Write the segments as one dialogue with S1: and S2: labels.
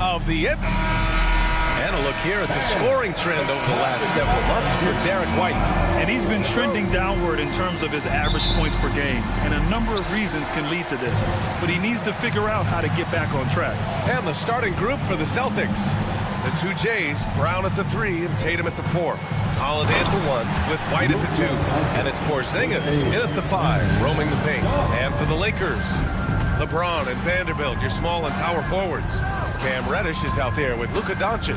S1: Of the end. And a look here at the scoring trend over the last several months for Derek White.
S2: And he's been trending downward in terms of his average points per game. And a number of reasons can lead to this. But he needs to figure out how to get back on track.
S1: And the starting group for the Celtics. The two Jays, Brown at the 3 and Tatum at the 4. Holiday at the 1 with White at the 2. And it's Porzingis in at the 5, roaming the paint. And for the Lakers, LeBron and Vanderbilt, your small and power forwards. Cam Reddish is out there with Luka Doncic.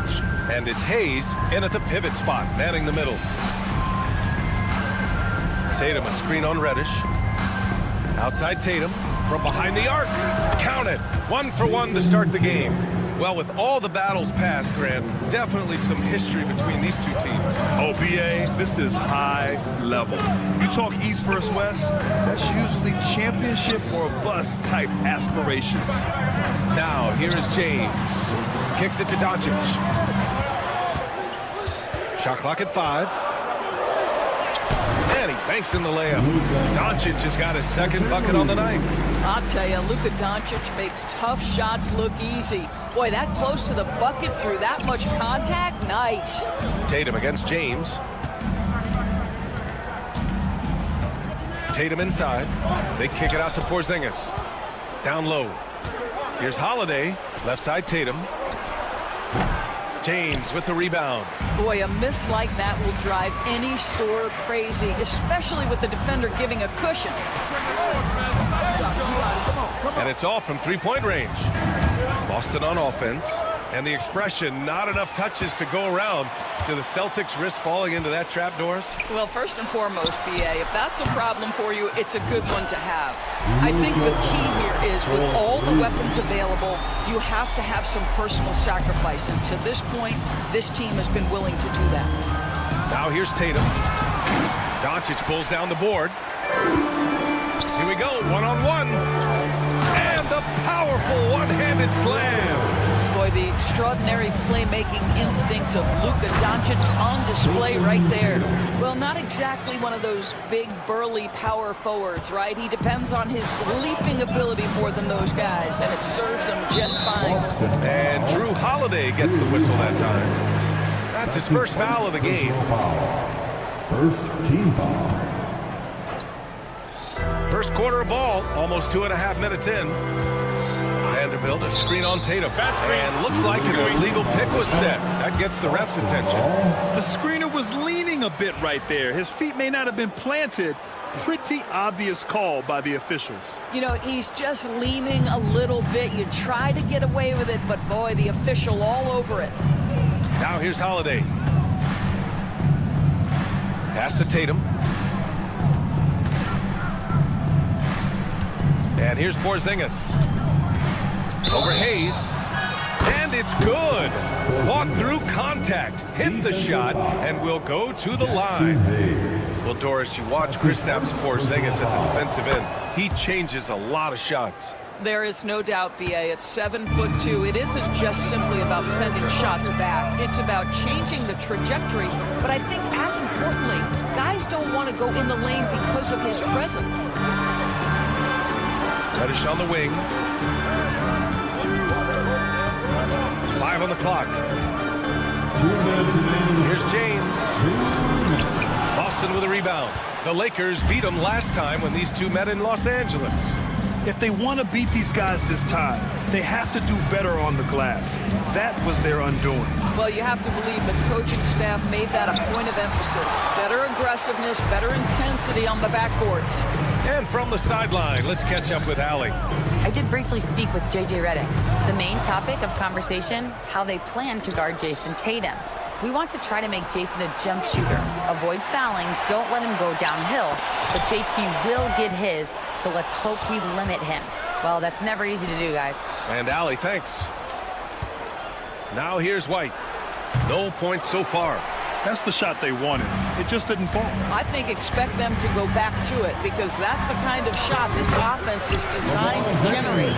S1: And it's Hayes in at the pivot spot, manning the middle. Tatum, a screen on Reddish. Outside Tatum, from behind the arc. Count it, 1 for 1 to start the game. Well, with all the battles past, Grant, definitely some history between these two teams.
S2: Oh, BA, this is high level. You talk East versus West, that's usually championship or bust type aspirations.
S1: Now, here is James. Kicks it to Doncic. Shot clock at 5. And he banks in the layup. Doncic has got his second bucket on the night.
S3: I'll tell you, Luka Doncic makes tough shots look easy. Boy, that close to the bucket through that much contact, nice.
S1: Tatum against James. Tatum inside. They kick it out to Porzingis. Down low. Here's Holiday. Left side Tatum. James with the rebound.
S3: Boy, a miss like that will drive any scorer crazy, especially with the defender giving a cushion.
S1: And it's off from three-point range. Boston on offense. And the expression, not enough touches to go around. Do the Celtics risk falling into that trap, Doris?
S3: Well, first and foremost, BA, if that's a problem for you, it's a good one to have. I think the key here is with all the weapons available, you have to have some personal sacrifice. And to this point, this team has been willing to do that.
S1: Now here's Tatum. Doncic pulls down the board. Here we go, one-on-one. And the powerful one-handed slam.
S3: Boy, the extraordinary playmaking instincts of Luka Doncic on display right there. Well, not exactly one of those big, burly power forwards, right? He depends on his leaping ability more than those guys, and it serves him just fine.
S1: And Drew Holiday gets the whistle that time. That's his first foul of the game.
S4: First team foul.
S1: First quarter of ball, almost 2.5 minutes in. Vanderbilt, a screen on Tatum. And looks like an illegal pick was set. That gets the ref's attention.
S2: The screener was leaning a bit right there. His feet may not have been planted. Pretty obvious call by the officials.
S3: You know, he's just leaning a little bit. You try to get away with it, but boy, the official all over it.
S1: Now here's Holiday. Pass to Tatum. And here's Porzingis. Over Hayes. And it's good. Fought through contact. Hit the shot and will go to the line. Well, Doris, you watch Kristaps Porzingis at the defensive end. He changes a lot of shots.
S3: There is no doubt, BA. It's 7'2". It isn't just simply about sending shots back. It's about changing the trajectory. But I think as importantly, guys don't want to go in the lane because of his presence.
S1: Reddish on the wing. 5 on the clock. Here's James. Boston with a rebound. The Lakers beat them last time when these two met in Los Angeles.
S2: If they want to beat these guys this time, they have to do better on the glass. That was their undoing.
S3: Well, you have to believe the coaching staff made that a point of emphasis. Better aggressiveness, better intensity on the backboards.
S1: And from the sideline, let's catch up with Allie.
S5: I did briefly speak with J.J. Redick. The main topic of conversation, how they plan to guard Jason Tatum. We want to try to make Jason a jump shooter. Avoid fouling, don't let him go downhill. But JT will get his, so let's hope we limit him. Well, that's never easy to do, guys.
S1: And Allie, thanks. Now here's White. No points so far.
S2: That's the shot they wanted. It just didn't fall.
S3: I think expect them to go back to it because that's the kind of shot this offense is designed to generate.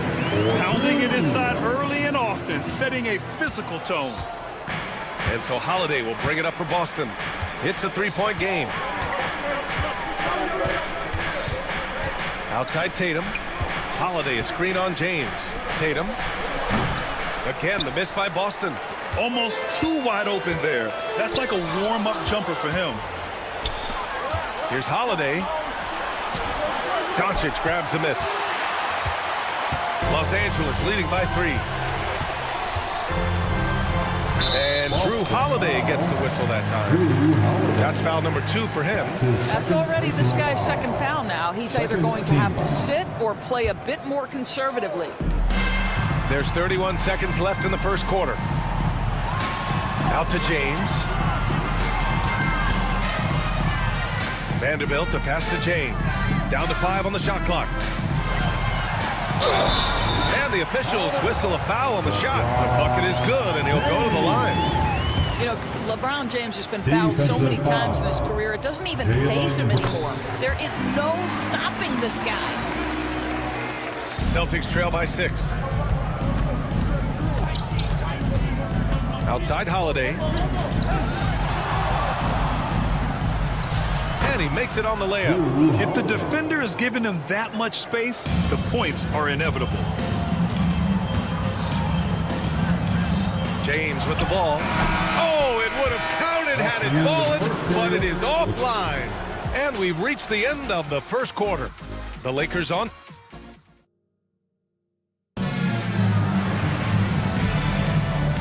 S2: Pounding it inside early and often, setting a physical tone.
S1: And so Holiday will bring it up for Boston. It's a three-point game. Outside Tatum. Holiday, a screen on James. Tatum. Again, the miss by Boston.
S2: Almost too wide open there. That's like a warm-up jumper for him.
S1: Here's Holiday. Doncic grabs the miss. Los Angeles leading by 3. And Drew Holiday gets the whistle that time. That's foul number 2 for him.
S3: That's already this guy's second foul now. He's either going to have to sit or play a bit more conservatively.
S1: There's 31 seconds left in the first quarter. Out to James. Vanderbilt to pass to James. Down to 5 on the shot clock. And the officials whistle a foul on the shot. The bucket is good, and he'll go to the line.
S3: You know, LeBron James has been fouled so many times in his career, it doesn't even faze him anymore. There is no stopping this guy.
S1: Celtics trail by 6. Outside Holiday. And he makes it on the layup.
S2: If the defender is giving him that much space, the points are inevitable.
S1: James with the ball. Oh, it would have counted had it fallen, but it is offline. And we've reached the end of the first quarter. The Lakers on.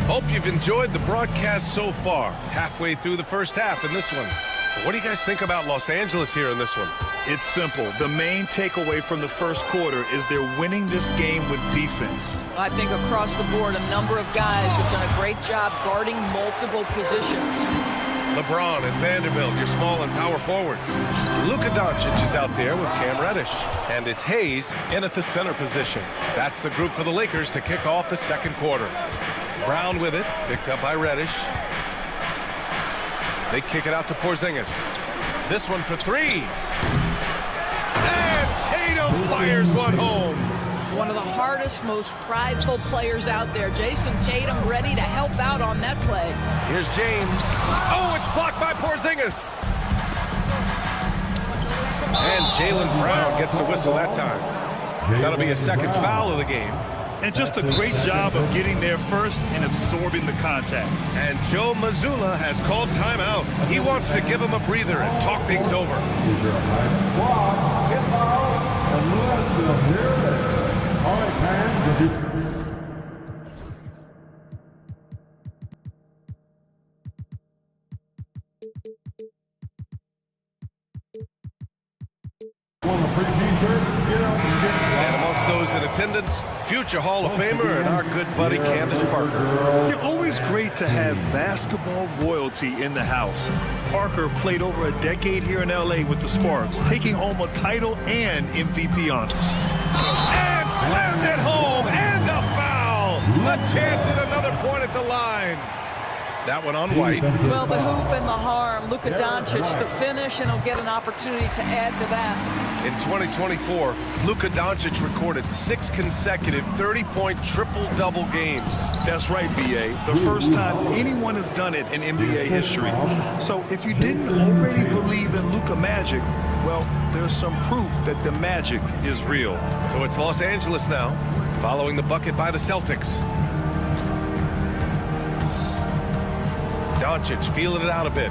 S1: Hope you've enjoyed the broadcast so far. Halfway through the first half in this one. What do you guys think about Los Angeles here in this one?
S2: It's simple. The main takeaway from the first quarter is they're winning this game with defense.
S3: I think across the board, a number of guys have done a great job guarding multiple positions.
S1: LeBron and Vanderbilt, your small and power forwards. Luka Doncic is out there with Cam Reddish. And it's Hayes in at the center position. That's the group for the Lakers to kick off the second quarter. Brown with it, picked up by Reddish. They kick it out to Porzingis. This one for 3. And Tatum fires one home.
S3: One of the hardest, most prideful players out there. Jason Tatum ready to help out on that play.
S1: Here's James. Oh, it's blocked by Porzingis. And Jaylen Brown gets a whistle that time. That'll be a second foul of the game.
S2: And just a great job of getting there first and absorbing the contact.
S1: And Joe Mazzulla has called timeout. He wants to give him a breather and talk things over. And amongst those in attendance, future Hall of Famer and our good buddy Candace Parker.
S2: It's always great to have basketball royalty in the house. Parker played over a decade here in LA with the Sparks, taking home a title and MVP honors.
S1: And slammed it home, and a foul. A chance at another point at the line. That one on White.
S3: Well, the hoop and the harm. Luka Doncic, the finish, and he'll get an opportunity to add to that.
S1: In 2024, Luka Doncic recorded 6 consecutive 30-point triple-double games.
S2: That's right, B.A. The first time anyone has done it in NBA history. So if you didn't already believe in Luka magic, well, there's some proof that the magic is real.
S1: So it's Los Angeles now, following the bucket by the Celtics. Doncic feeling it out a bit.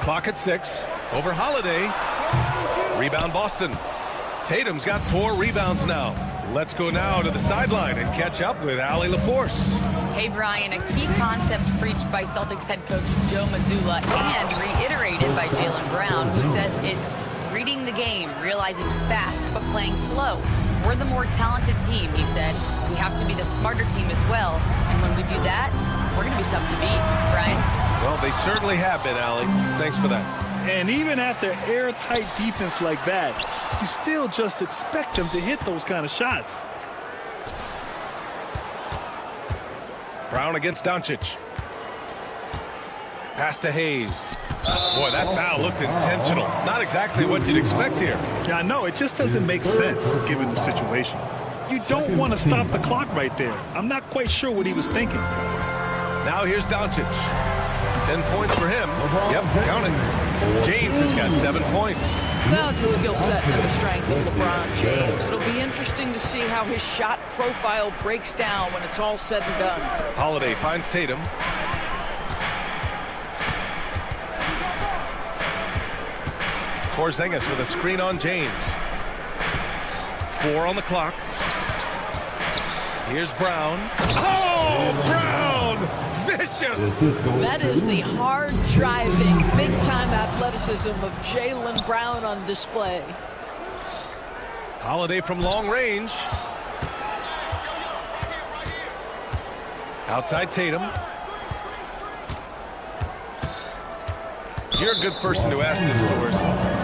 S1: Clock at 6. Over Holiday. Rebound Boston. Tatum's got 4 rebounds now. Let's go now to the sideline and catch up with Allie LaForce.
S5: Hey, Brian, a key concept preached by Celtics head coach Joe Mazzulla and reiterated by Jaylen Brown, who says it's reading the game, realizing fast, but playing slow. We're the more talented team, he said. We have to be the smarter team as well. And when we do that, we're going to be tough to beat. Brian?
S1: Well, they certainly have been, Allie. Thanks for that.
S2: And even after airtight defense like that, you still just expect him to hit those kind of shots.
S1: Brown against Doncic. Pass to Hayes. Boy, that foul looked intentional. Not exactly what you'd expect here.
S2: Yeah, I know. It just doesn't make sense given the situation. You don't want to stop the clock right there. I'm not quite sure what he was thinking.
S1: Now here's Doncic. 10 points for him. Yep, count it. James has got 7 points.
S3: Well, it's the skill set and the strength of LeBron James. It'll be interesting to see how his shot profile breaks down when it's all said and done.
S1: Holiday finds Tatum. Porzingis with a screen on James. 4 on the clock. Here's Brown. Oh, Brown! Vicious!
S3: That is the hard-driving, big-time athleticism of Jaylen Brown on display.
S1: Holiday from long range. Outside Tatum. You're a good person to ask this, Doris.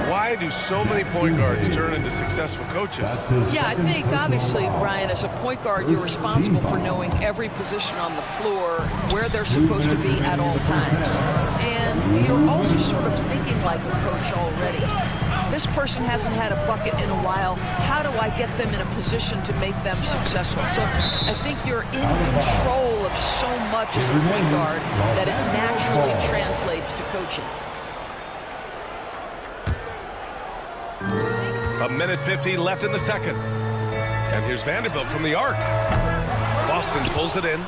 S1: Why do so many point guards turn into successful coaches?
S3: Yeah, I think, obviously, Brian, as a point guard, you're responsible for knowing every position on the floor, where they're supposed to be at all times. And you're also sort of thinking like a coach already. This person hasn't had a bucket in a while. How do I get them in a position to make them successful? So I think you're in control of so much as a point guard that it naturally translates to coaching.
S1: A minute 50 left in the second. And here's Vanderbilt from the arc. Boston pulls it in.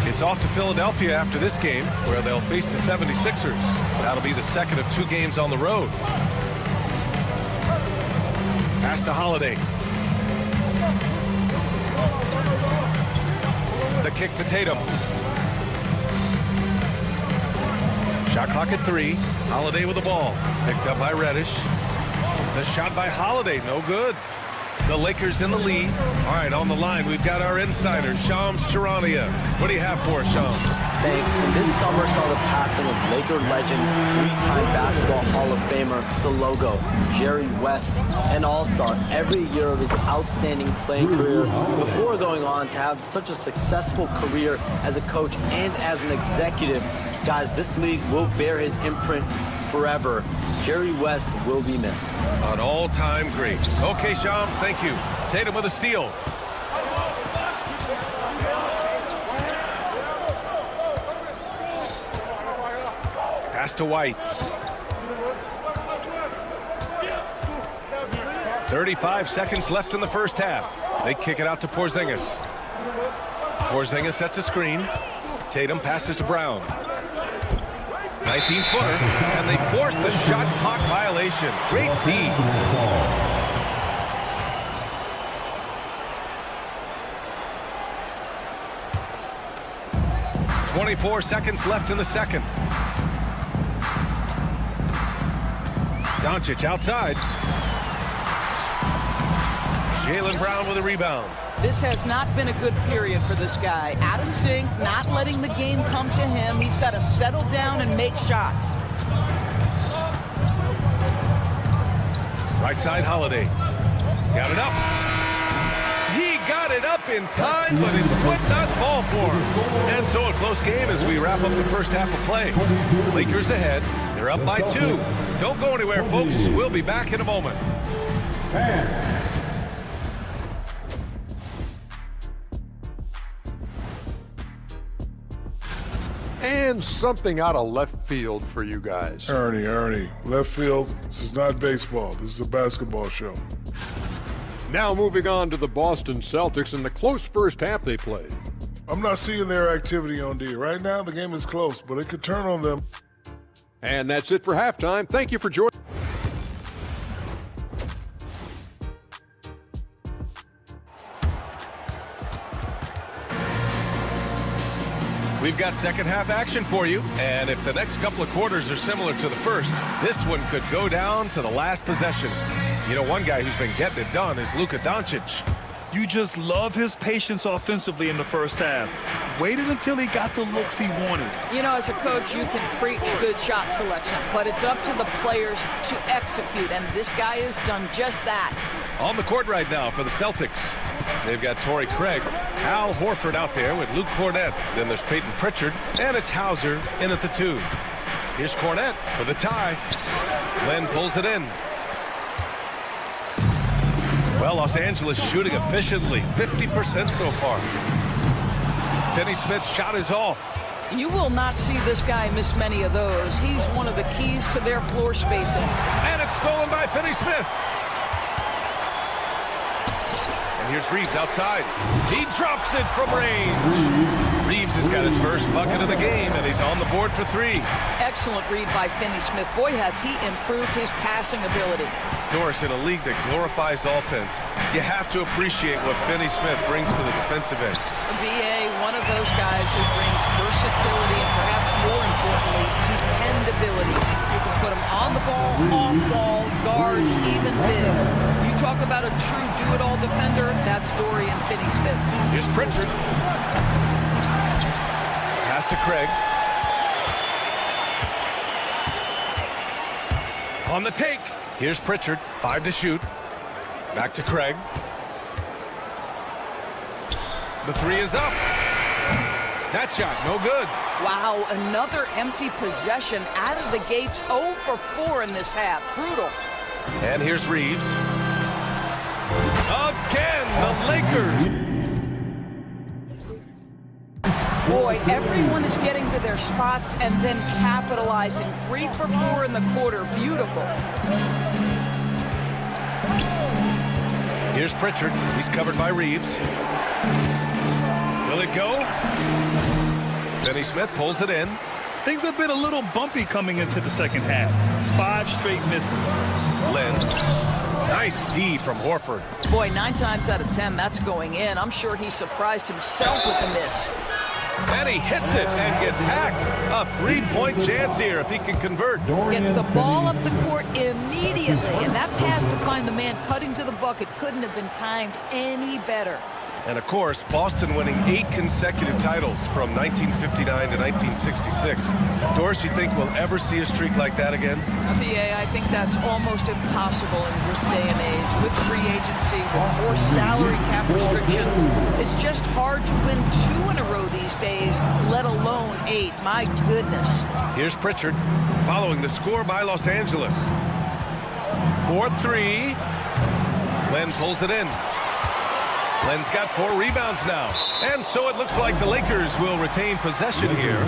S1: It's off to Philadelphia after this game, where they'll face the 76ers. That'll be the second of 2 games on the road. Pass to Holiday. The kick to Tatum. Shot clock at 3. Holiday with the ball. Picked up by Reddish. The shot by Holiday, no good. The Lakers in the lead. All right, on the line, we've got our insider, Shams Charania. What do you have for us, Shams?
S6: Thanks. And this summer saw the passing of Laker legend, 3-time basketball Hall of Famer, the logo, Jerry West, an all-star every year of his outstanding playing career before going on to have such a successful career as a coach and as an executive. Guys, this league will bear his imprint forever. Jerry West will be missed.
S1: An all-time great. Okay, Shams, thank you. Tatum with a steal. Pass to White. 35 seconds left in the first half. They kick it out to Porzingis. Porzingis sets a screen. Tatum passes to Brown. 19-footer, and they force the shot clock violation. Great D. 24 seconds left in the second. Doncic outside. Jaylen Brown with a rebound.
S3: This has not been a good period for this guy. Out of sync, not letting the game come to him. He's got to settle down and make shots.
S1: Right side, Holiday. Got it up. He got it up in time, but it would not fall for him. And so a close game as we wrap up the first half of play. Lakers ahead. They're up by 2. Don't go anywhere, folks. We'll be back in a moment.
S7: And something out of left field for you guys.
S8: Ernie, left field, this is not baseball. This is a basketball show.
S7: Now moving on to the Boston Celtics and the close first half they played.
S8: I'm not seeing their activity on D. Right now, the game is close, but it could turn on them.
S7: And that's it for halftime. Thank you for joining.
S1: We've got second half action for you, and if the next couple of quarters are similar to the first, this one could go down to the last possession. You know, one guy who's been getting it done is Luka Doncic.
S2: You just love his patience offensively in the first half. Waited until he got the looks he wanted.
S3: You know, as a coach, you can preach good shot selection, but it's up to the players to execute, and this guy has done just that.
S1: On the court right now for the Celtics, they've got Torrey Craig, Al Horford out there with Luke Cornett. Then there's Peyton Pritchard, and it's Hauser in at the 2. Here's Cornette for the tie. Len pulls it in. Well, Los Angeles shooting efficiently, 50% so far. Finney-Smith's shot is off.
S3: You will not see this guy miss many of those. He's one of the keys to their floor spacing.
S1: And it's stolen by Finney-Smith. And here's Reeves outside. He drops it from range. Reeves has got his first bucket of the game, and he's on the board for 3.
S3: Excellent read by Finney-Smith. Boy, has he improved his passing ability.
S1: Doris, in a league that glorifies offense, you have to appreciate what Finney-Smith brings to the defensive end.
S3: BA, one of those guys who brings versatility and perhaps more importantly, dependability. You can put him on the ball, off ball, guards, even bigs. You talk about a true do-it-all defender, that's Dorian Finney-Smith.
S1: Here's Pritchard. Pass to Craig. On the take. Here's Pritchard, 5 to shoot. Back to Craig. The 3 is up. That shot, no good.
S3: Wow, another empty possession out of the gates. 0 for 4 in this half. Brutal.
S1: And here's Reeves. Again, the Lakers.
S3: Boy, everyone is getting to their spots and then capitalizing. 3 for 4 in the quarter. Beautiful.
S1: Here's Pritchard. He's covered by Reeves. Will it go? Finney-Smith pulls it in.
S2: Things have been a little bumpy coming into the second half. 5 straight misses.
S1: Len. Nice D from Horford.
S3: Boy, 9 times out of 10, that's going in. I'm sure he surprised himself with the miss.
S1: And he hits it and gets hacked. A 3-point chance here if he can convert.
S3: Gets the ball up the court immediately, and that pass to find the man cutting to the bucket couldn't have been timed any better.
S1: And of course, Boston winning 8 consecutive titles from 1959 to 1966. Doris, you think we'll ever see a streak like that again?
S3: BA, I think that's almost impossible in this day and age. With free agency, with more salary cap restrictions, it's just hard to win 2 in a row these days, let alone 8. My goodness.
S1: Here's Pritchard following the score by Los Angeles. 4-3. Len pulls it in. Len's got 4 rebounds now. And so it looks like the Lakers will retain possession here.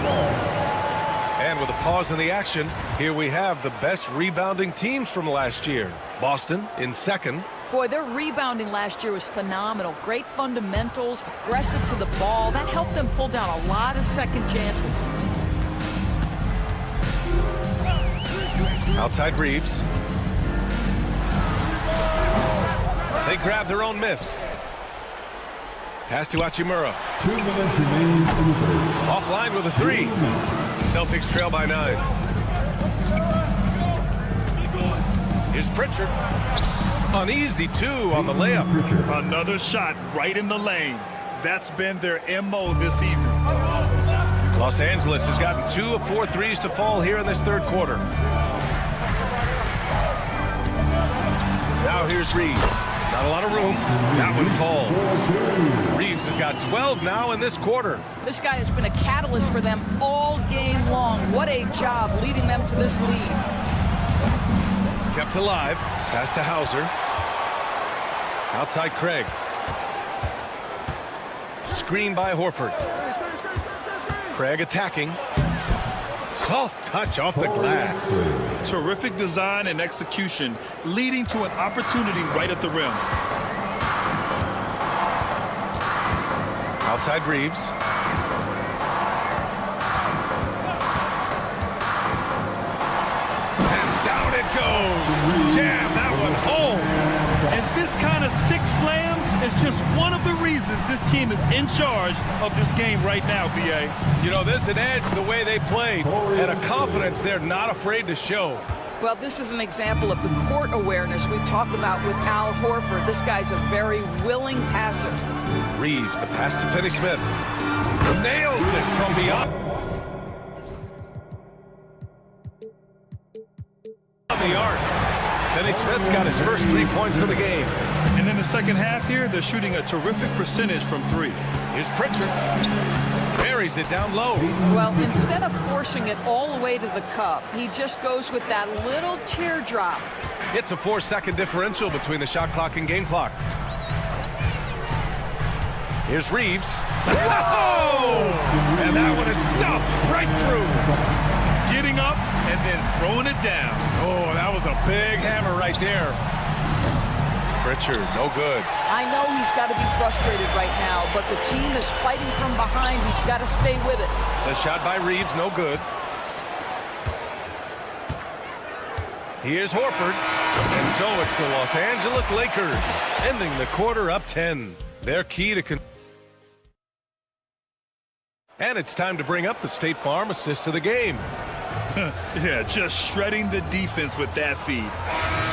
S1: And with a pause in the action, here we have the best rebounding teams from last year. Boston in second.
S3: Boy, their rebounding last year was phenomenal. Great fundamentals, aggressive to the ball. That helped them pull down a lot of second chances.
S1: Outside Reeves. They grab their own miss. Pass to Hachimura.
S4: 2 minutes remaining in the third.
S1: Offline with a 3. Celtics trail by 9. Here's Pritchard. An easy 2 on the layup.
S2: Another shot right in the lane. That's been their MO this evening.
S1: Los Angeles has gotten 2 of 4 threes to fall here in this third quarter. Now here's Reeves. Not a lot of room. That one falls. Reeves has got 12 now in this quarter.
S3: This guy has been a catalyst for them all game long. What a job leading them to this lead.
S1: Kept alive. Pass to Hauser. Outside Craig. Screen by Horford. Craig attacking. Soft touch off the glass.
S2: Terrific design and execution, leading to an opportunity right at the rim.
S1: Outside Reeves. And down it goes. Jam that one home.
S2: And this kind of sick slam is just one of the reasons this team is in charge of this game right now, BA.
S1: You know, there's an edge the way they played and a confidence they're not afraid to show.
S3: Well, this is an example of the court awareness we talk about with Al Horford. This guy's a very willing passer.
S1: Reeves, the pass to Finney-Smith. Nails it from beyond the arc. Finney-Smith's got his first 3 points of the game.
S2: And in the second half here, they're shooting a terrific percentage from 3.
S1: Here's Pritchard. Buries it down low.
S3: Well, instead of forcing it all the way to the cup, he just goes with that little teardrop.
S1: It's a 4-second differential between the shot clock and game clock. Here's Reeves. Oh! And that one is stuffed right through.
S2: Getting up and then throwing it down.
S1: Oh, that was a big hammer right there. Pritchard, no good.
S3: I know he's got to be frustrated right now, but the team is fighting from behind. He's got to stay with it.
S1: The shot by Reeves, no good. Here's Horford. And so it's the Los Angeles Lakers, ending the quarter up 10. They're key to... And it's time to bring up the State Farm assist of the game.
S2: Yeah, just shredding the defense with that feed.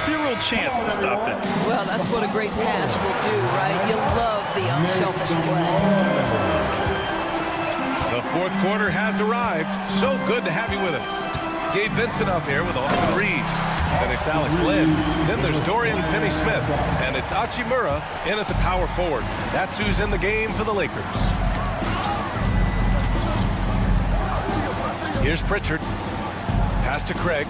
S2: Zero chance to stop that.
S3: Well, that's what a great pass will do, right? You love the unselfish play.
S1: The fourth quarter has arrived. So good to have you with us. Gabe Vincent out there with Austin Reeves. Then it's Alex Lynn. Then there's Dorian Finney-Smith. And it's Hachimura in at the power forward. That's who's in the game for the Lakers. Here's Pritchard. Pass to Craig.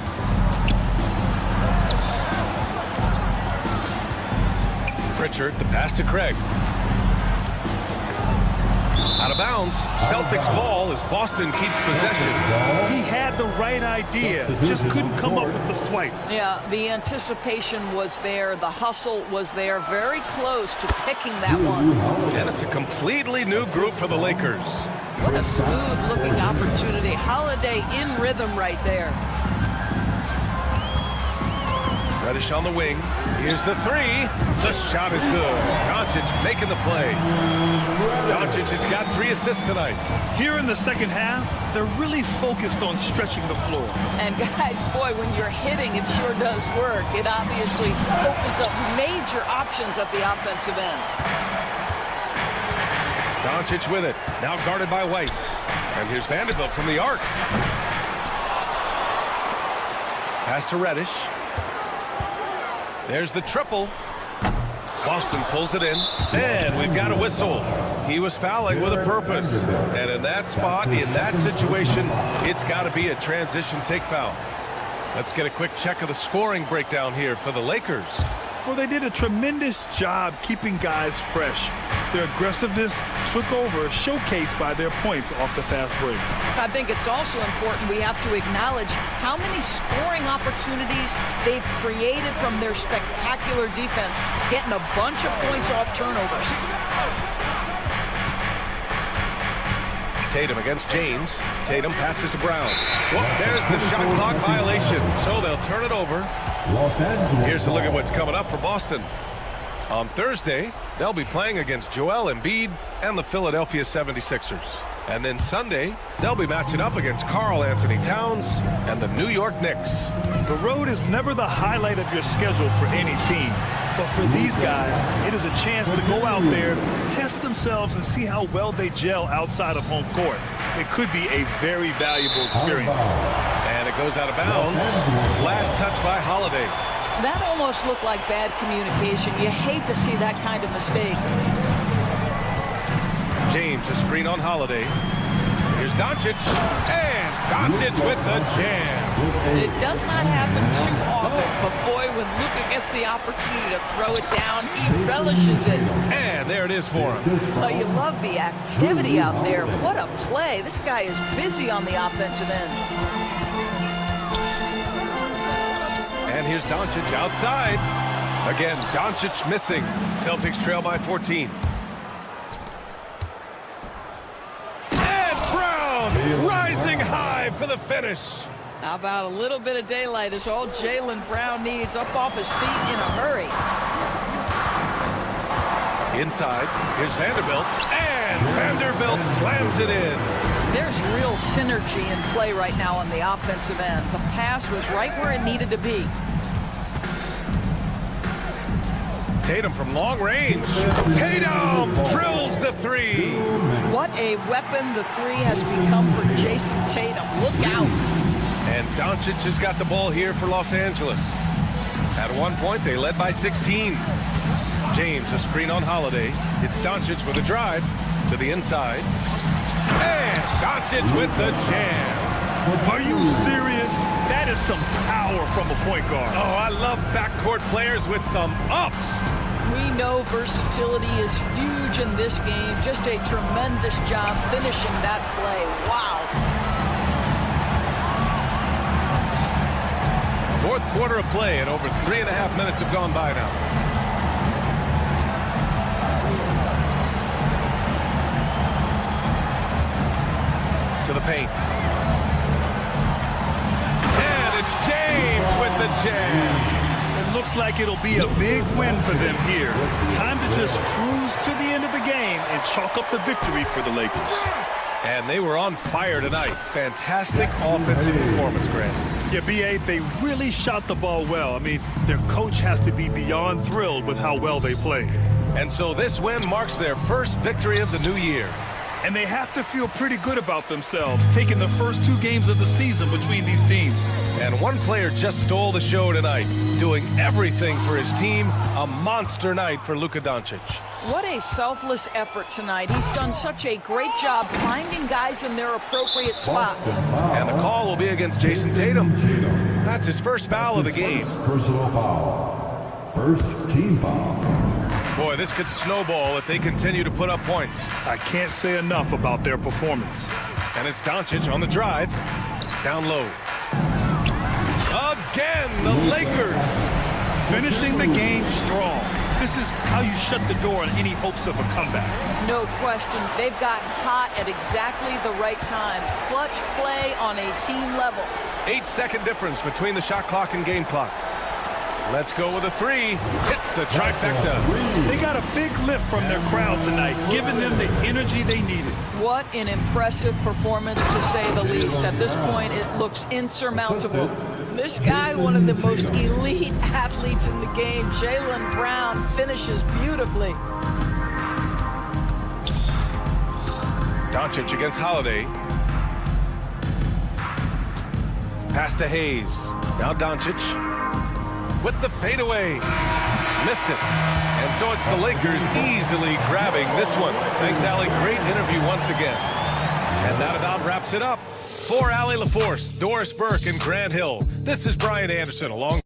S1: Pritchard, the pass to Craig. Out of bounds. Celtics ball as Boston keeps possession.
S2: He had the right idea, just couldn't come up with the swipe.
S3: Yeah, the anticipation was there. The hustle was there. Very close to picking that one.
S1: And it's a completely new group for the Lakers.
S3: What a smooth-looking opportunity. Holiday in rhythm right there.
S1: Reddish on the wing. Here's the three. The shot is good. Doncic making the play. Doncic has got 3 assists tonight.
S2: Here in the second half, they're really focused on stretching the floor.
S3: And guys, boy, when you're hitting, it sure does work. It obviously opens up major options at the offensive end.
S1: Doncic with it. Now guarded by White. And here's Vanderbilt from the arc. Pass to Reddish. There's the triple. Boston pulls it in. And we've got a whistle. He was fouling with a purpose. And in that spot, in that situation, it's got to be a transition take foul. Let's get a quick check of the scoring breakdown here for the Lakers.
S2: Well, they did a tremendous job keeping guys fresh. Their aggressiveness took over, showcased by their points off the fast break.
S3: I think it's also important we have to acknowledge how many scoring opportunities they've created from their spectacular defense, getting a bunch of points off turnovers.
S1: Tatum against James. Tatum passes to Brown. Well, there's the shot clock violation, so they'll turn it over. Here's a look at what's coming up for Boston. On Thursday, they'll be playing against Joel Embiid and the Philadelphia 76ers. And then Sunday, they'll be matching up against Karl Anthony Towns and the New York Knicks.
S2: The road is never the highlight of your schedule for any team. But for these guys, it is a chance to go out there, test themselves, and see how well they gel outside of home court. It could be a very valuable experience.
S1: And it goes out of bounds. Last touch by Holiday.
S3: That almost looked like bad communication. You hate to see that kind of mistake.
S1: James, a screen on Holiday. Here's Doncic. And Doncic with the jam.
S3: It does not happen too often, but boy, when Luka gets the opportunity to throw it down, he relishes it.
S1: And there it is for him.
S3: Oh, you love the activity out there. What a play. This guy is busy on the offensive end.
S1: And here's Doncic outside. Again, Doncic missing. Celtics trail by 14. And Brown rising high for the finish.
S3: How about a little bit of daylight is all Jaylen Brown needs, up off his feet in a hurry.
S1: Inside, here's Vanderbilt. And Vanderbilt slams it in.
S3: There's real synergy in play right now on the offensive end. The pass was right where it needed to be.
S1: Tatum from long range. Tatum drills the three.
S3: What a weapon the three has become for Jason Tatum. Look out.
S1: And Doncic has got the ball here for Los Angeles. At one point, they led by 16. James, a screen on Holiday. It's Doncic with a drive to the inside. And Doncic with the jam.
S2: Are you serious? That is some power from a point guard.
S1: Oh, I love backcourt players with some ups.
S3: We know versatility is huge in this game. Just a tremendous job finishing that play. Wow.
S1: Fourth quarter of play, and over 3.5 minutes have gone by now. To the paint. And it's James with the jam.
S2: It looks like it'll be a big win for them here. Time to just cruise to the end of the game and chalk up the victory for the Lakers.
S1: And they were on fire tonight. Fantastic offensive performance, Grant.
S2: Yeah, B.A., they really shot the ball well. I mean, their coach has to be beyond thrilled with how well they played.
S1: And so this win marks their first victory of the new year.
S2: And they have to feel pretty good about themselves, taking the first 2 games of the season between these teams.
S1: And one player just stole the show tonight, doing everything for his team. A monster night for Luka Doncic.
S3: What a selfless effort tonight. He's done such a great job finding guys in their appropriate spots.
S1: And the call will be against Jason Tatum. That's his first foul of the game.
S4: Personal foul. First team foul.
S1: Boy, this could snowball if they continue to put up points.
S2: I can't say enough about their performance.
S1: And it's Doncic on the drive. Down low. Again, the Lakers.
S2: Finishing the game strong. This is how you shut the door on any hopes of a comeback.
S3: No question. They've gotten hot at exactly the right time. Clutch play on a team level.
S1: 8-second difference between the shot clock and game clock. Let's go with a 3. Hits the trifecta.
S2: They got a big lift from their crowd tonight, giving them the energy they needed.
S3: What an impressive performance, to say the least. At this point, it looks insurmountable. This guy, one of the most elite athletes in the game, Jaylen Brown, finishes beautifully.
S1: Doncic against Holiday. Pass to Hayes. Now Doncic with the fadeaway. Missed it. And so it's the Lakers easily grabbing this one. Thanks, Allie. Great interview once again. And that about wraps it up. For Allie LaForce, Doris Burke, and Grant Hill, this is Brian Anderson along.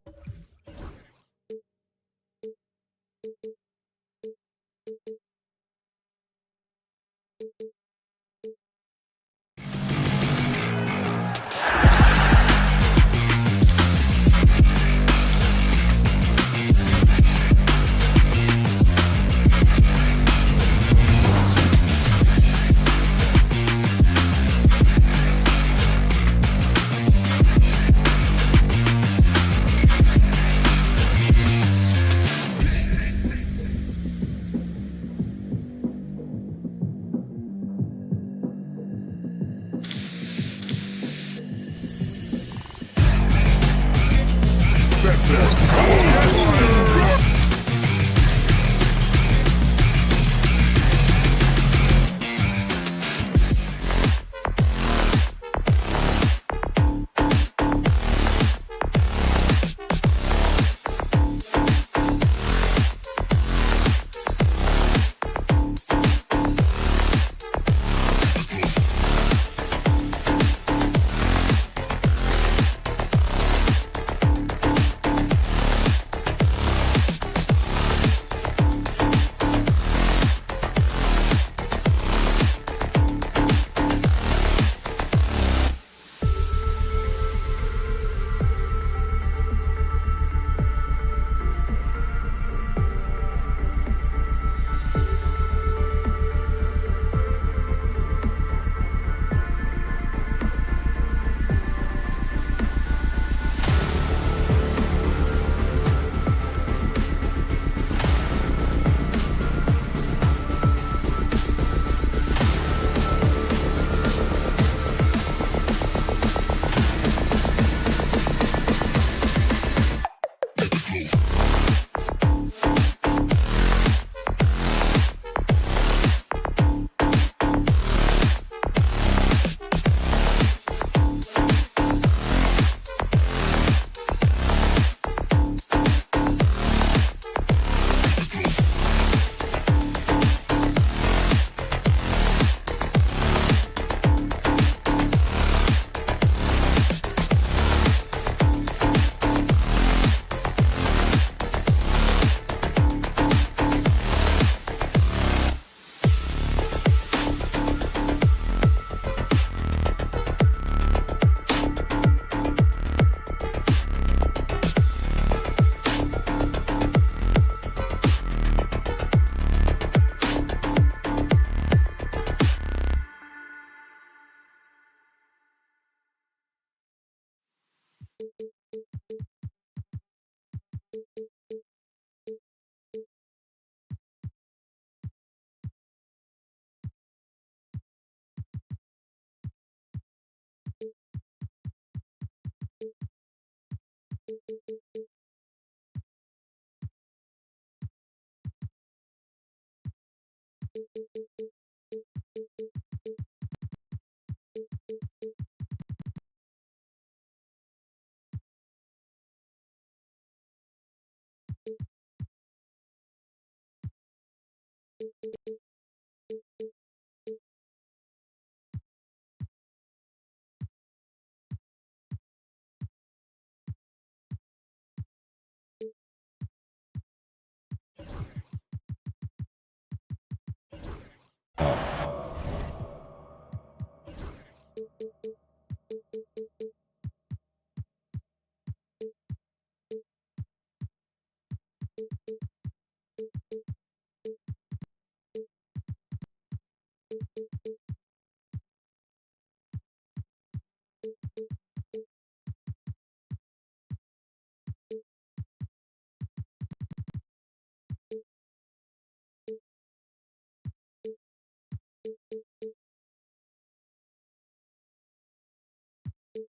S4: For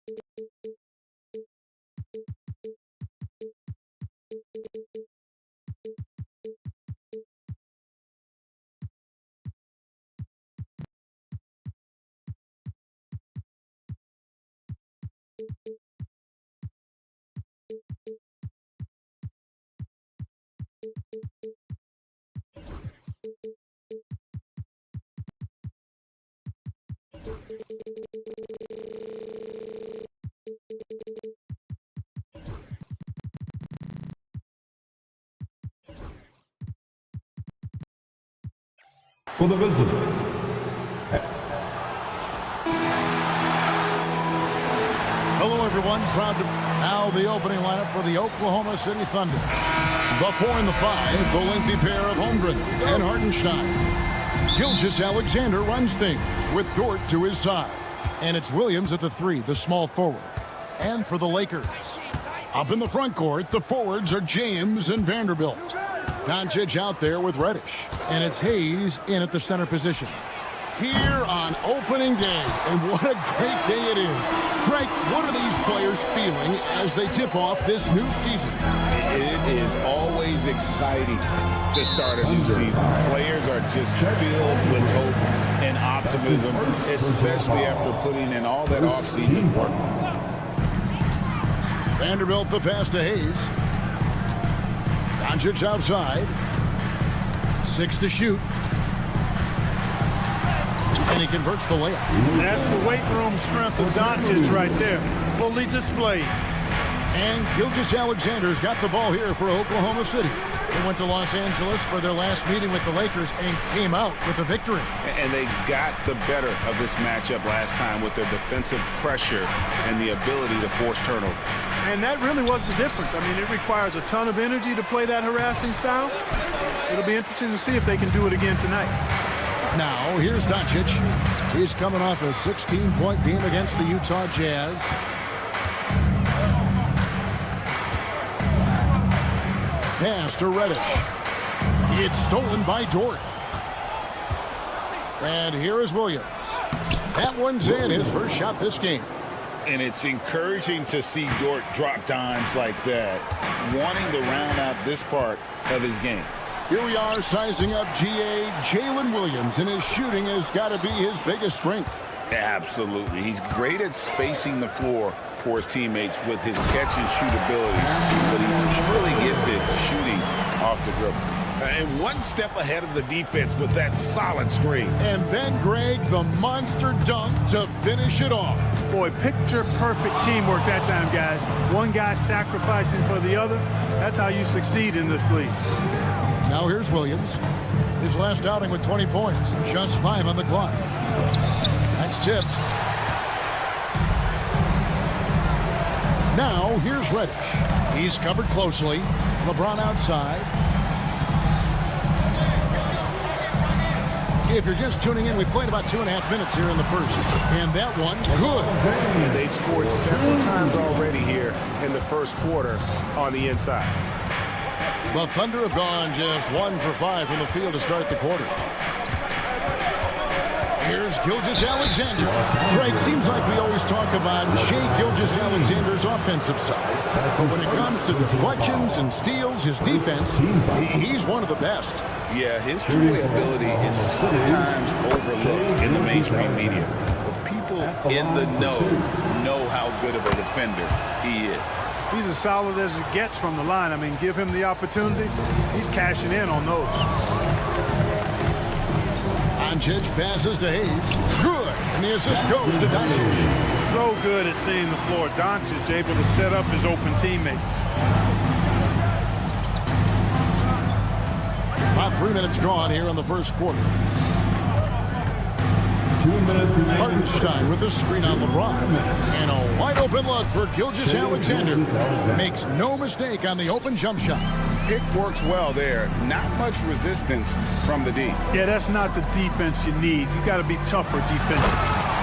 S4: the visitor,
S9: hello, everyone. Proud to now the opening lineup for the Oklahoma City Thunder. The 4 and the 5, the lengthy pair of Holmgren and Hartenstein. Gilgeous-Alexander runs things with Dort to his side. And it's Williams at the 3, the small forward. And for the Lakers, up in the front court, the forwards are James and Vanderbilt. Doncic out there with Reddish. And it's Hayes in at the center position. Here on opening day, and what a great day it is. Greg, what are these players feeling as they tip off this new season?
S10: It is always exciting to start a new season. Players are just filled with hope and optimism, especially after putting in all that offseason work.
S9: Vanderbilt the pass to Hayes. Doncic outside. 6 to shoot. And he converts the layup.
S2: That's the weight room strength of Doncic right there. Fully displayed.
S9: And Gilgeous-Alexander's got the ball here for Oklahoma City. They went to Los Angeles for their last meeting with the Lakers and came out with a victory.
S10: And they got the better of this matchup last time with their defensive pressure and the ability to force turnover.
S2: And that really was the difference. I mean, it requires a ton of energy to play that harassing style. It'll be interesting to see if they can do it again tonight.
S9: Now, here's Doncic. He's coming off a 16-point game against the Utah Jazz. Pass to Reddish. It's stolen by Dort. And here is Williams. That one's in, his first shot this game.
S10: And it's encouraging to see Dort drop dimes like that, wanting to round out this part of his game.
S9: Here we are sizing up GA Jalen Williams, and his shooting has got to be his biggest strength.
S10: Absolutely. He's great at spacing the floor for his teammates with his catch and shoot abilities, but he's equally gifted shooting off the dribble. And one step ahead of the defense with that solid screen.
S9: And then, Greg, the monster dunk to finish it off.
S2: Boy, picture-perfect teamwork that time, guys. One guy sacrificing for the other. That's how you succeed in this league.
S9: Now here's Williams. His last outing with 20 points. Just 5 on the clock. That's tipped. Now here's Reddish. He's covered closely. LeBron outside. If you're just tuning in, we played about 2.5 minutes here in the first. And that one, good.
S1: They've scored several times already here in the first quarter on the inside.
S9: The Thunder have gone just 1 for 5 from the field to start the quarter. Here's Gilgeous-Alexander. Greg, seems like we always talk about Shai Gilgeous-Alexander's offensive side. But when it comes to deflections and steals, his defense, he's one of the best.
S10: Yeah, his two-way ability is sometimes overlooked in the mainstream media. But people in the know how good of a defender he is.
S2: He's as solid as it gets from the line. I mean, give him the opportunity. He's cashing in on those.
S9: Doncic passes to Hayes. Good. And the assist goes to Doncic.
S2: So good at seeing the floor. Doncic able to set up his open teammates.
S9: About 3 minutes gone here in the first quarter.
S4: 2 minutes remaining.
S9: Hartenstein with the screen on LeBron. And a wide open look for Gilgeous-Alexander. Makes no mistake on the open jump shot.
S10: Pick works well there. Not much resistance from the D.
S2: Yeah, that's not the defense you need. You got to be tougher defensively.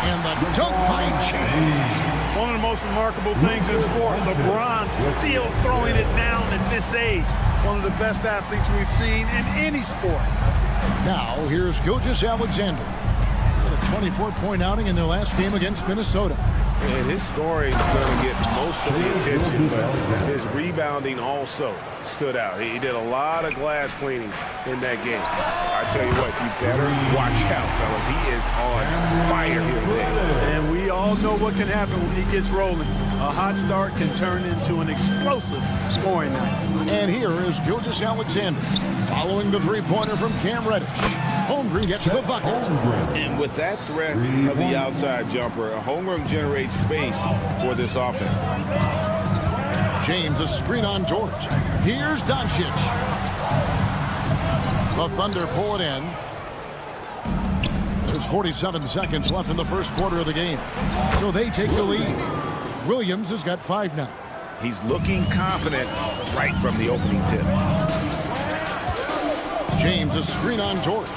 S9: And the dunk by James.
S2: One of the most remarkable things in sport, LeBron still throwing it down at this age. One of the best athletes we've seen in any sport.
S9: Now, here's Gilgeous-Alexander. A 24-point outing in their last game against Minnesota.
S10: And his scoring is going to get most of the attention, but his rebounding also stood out. He did a lot of glass cleaning in that game. I tell you what, you better watch out, fellas. He is on fire here today.
S2: And we all know what can happen when he gets rolling. A hot start can turn into an explosive scoring night.
S9: And here is Gilgeous-Alexander following the three-pointer from Cam Reddish. Holmgren gets the bucket.
S10: And with that threat of the outside jumper, Holmgren generates space for this offense.
S9: James, a screen on George. Here's Doncic. The Thunder pull it in. There's 47 seconds left in the first quarter of the game. So they take the lead. Williams has got 5 now.
S10: He's looking confident right from the opening tip.
S9: James, a screen on George.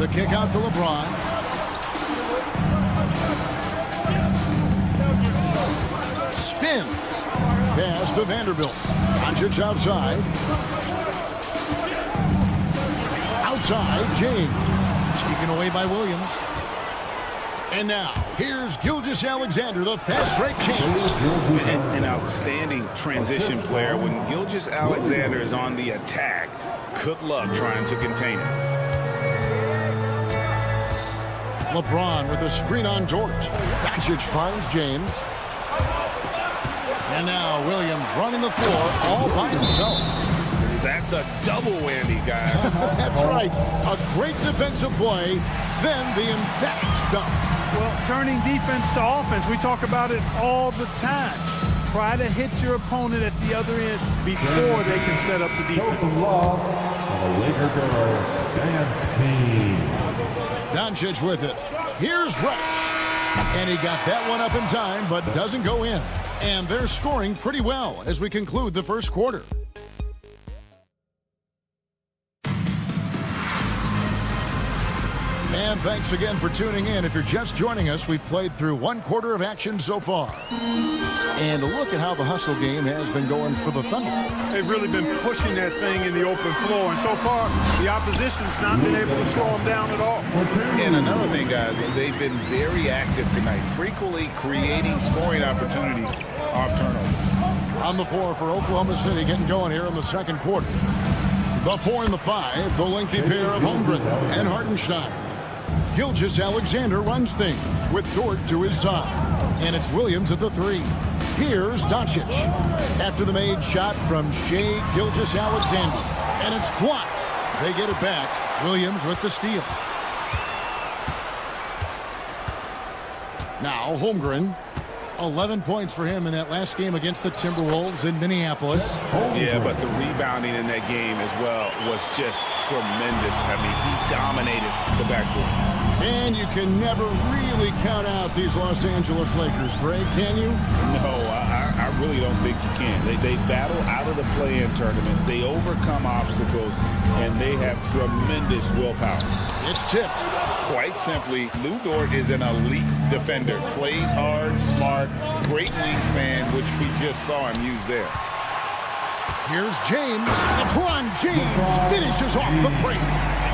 S9: The kick out to LeBron. Spins. Pass to Vanderbilt. Doncic outside. Outside, James. Taken away by Williams. And now, here's Gilgeous-Alexander, the fast break chance.
S10: An outstanding transition player. When Gilgeous-Alexander is on the attack, good luck trying to contain him.
S9: LeBron with a screen on George. Doncic finds James. And now Williams running the floor all by himself.
S10: That's a double whammy, guys.
S9: That's right. A great defensive play, then the emphatic stuff.
S2: Well, turning defense to offense, we talk about it all the time. Try to hit your opponent at the other end before they can set up the defense.
S4: Love on the Laker girls dance team.
S9: Doncic with it. Here's Reddish. And he got that one up in time, but doesn't go in. And they're scoring pretty well as we conclude the first quarter. And thanks again for tuning in. If you're just joining us, we've played through one quarter of action so far. And a look at how the hustle game has been going for the Thunder.
S2: They've really been pushing that thing in the open floor, and so far the opposition's not been able to slow them down at all.
S10: And another thing, guys, they've been very active tonight, frequently creating scoring opportunities off turnovers.
S9: On the floor for Oklahoma City, getting going here in the second quarter. The 4 and the 5, the lengthy pair of Holmgren and Hartenstein. Gilgeous-Alexander runs things with Dort to his side. And it's Williams at the 3. Here's Doncic. After the made shot from Shai Gilgeous-Alexander. And it's blocked. They get it back. Williams with the steal. Now Holmgren. 11 points for him in that last game against the Timberwolves in Minneapolis.
S10: Yeah, but the rebounding in that game as well was just tremendous. I mean, he dominated the backboard.
S9: And you can never really count out these Los Angeles Lakers, Greg, can you?
S10: No, I really don't think you can. They battle out of the play-in tournament. They overcome obstacles, and they have tremendous willpower.
S9: It's tipped.
S10: Quite simply, Lou Dort is an elite defender. Plays hard, smart, great wingspan, which we just saw him use there.
S9: Here's James. LeBron James finishes off the break.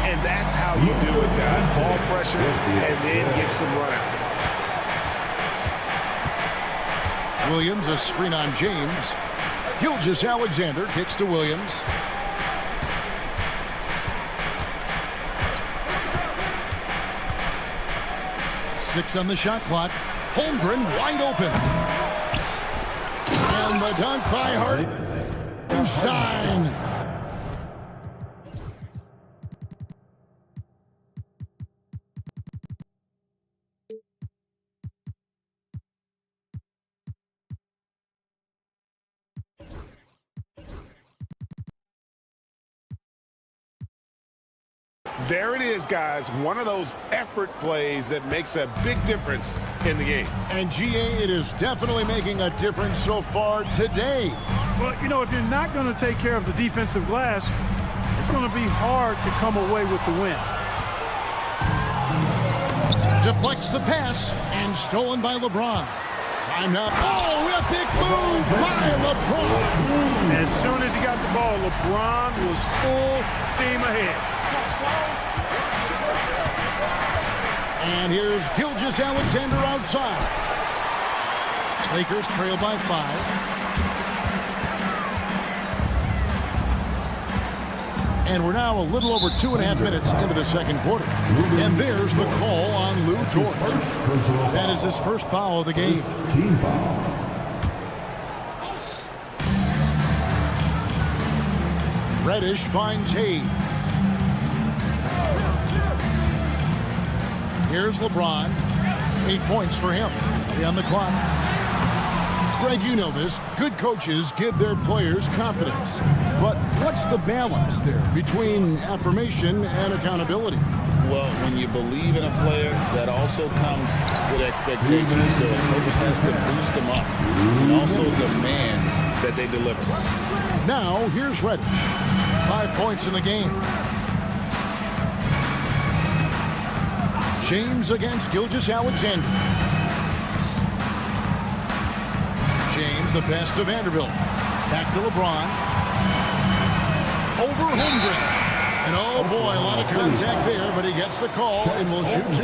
S10: And that's how you do it, guys. Ball pressure and then get some runouts.
S9: Williams, a screen on James. Gilgeous-Alexander kicks to Williams. Six on the shot clock. Holmgren wide open. And the dunk by Hartenstein.
S10: There it is, guys. One of those effort plays that makes a big difference in the game.
S9: And GA, it is definitely making a difference so far today.
S2: Well, you know, if you're not going to take care of the defensive glass, it's going to be hard to come away with the win.
S9: Deflects the pass and stolen by LeBron. Time now. Oh, a big move by LeBron.
S2: As soon as he got the ball, LeBron was full steam ahead.
S9: And here's Gilgeous-Alexander outside. Lakers trail by 5. And we're now a little over 2.5 minutes into the second quarter. And there's the call on Lou Dort. That is his first foul of the game.
S4: Team foul.
S9: Reddish finds Hayes. Here's LeBron. 8 points for him. 3 on the clock. Greg, you know this. Good coaches give their players confidence. But what's the balance there between affirmation and accountability?
S10: Well, when you believe in a player, that also comes with expectations. So a coach has to boost them up and also demand that they deliver.
S9: Now, here's Reddish. 5 points in the game. James against Gilgeous-Alexander. James, the pass to Vanderbilt. Back to LeBron. Over Holmgren. And oh boy, a lot of contact there, but he gets the call and will shoot 2.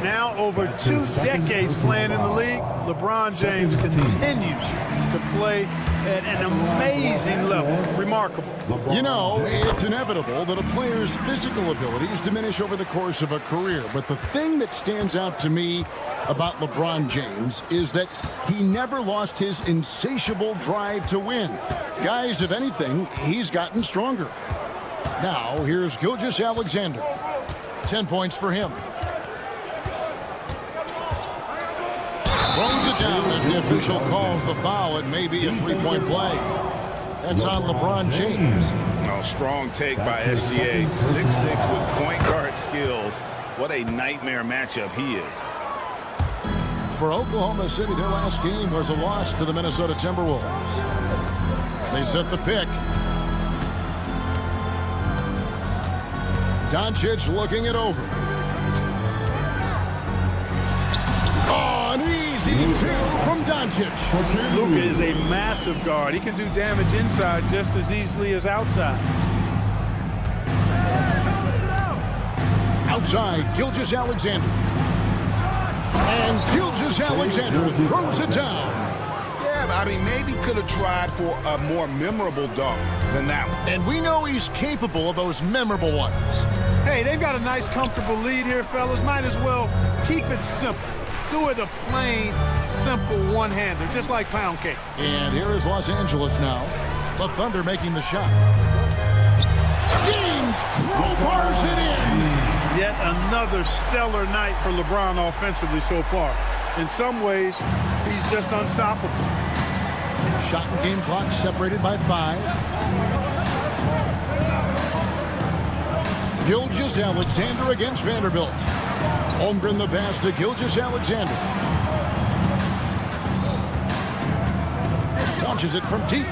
S2: Now, over 2 decades playing in the league, LeBron James continues to play at an amazing level. Remarkable.
S9: You know, it's inevitable that a player's physical abilities diminish over the course of a career. But the thing that stands out to me about LeBron James is that he never lost his insatiable drive to win. Guys, if anything, he's gotten stronger. Now, here's Gilgeous-Alexander. 10 points for him. Throws it down as the official calls the foul. It may be a 3-point play. That's on LeBron James.
S10: Oh, strong take by SGA. 6'6" with point guard skills. What a nightmare matchup he is.
S9: For Oklahoma City, their last game was a loss to the Minnesota Timberwolves. They set the pick. Doncic looking it over. Oh, an easy 2 from Doncic.
S2: Luka is a massive guard. He can do damage inside just as easily as outside.
S9: Outside, Gilgeous-Alexander. And Gilgeous-Alexander throws it down.
S10: Yeah, I mean, maybe could have tried for a more memorable dunk than that one.
S9: And we know he's capable of those memorable ones.
S2: Hey, they've got a nice, comfortable lead here, fellas. Might as well keep it simple. Do it a plain, simple one-hander, just like pound cake.
S9: And here is Los Angeles now. The Thunder making the shot. James crowbars it in.
S2: Yet another stellar night for LeBron offensively so far. In some ways, he's just unstoppable.
S9: Shot and game clock separated by 5. Gilgeous-Alexander against Vanderbilt. Holmgren the pass to Gilgeous-Alexander. Launches it from deep.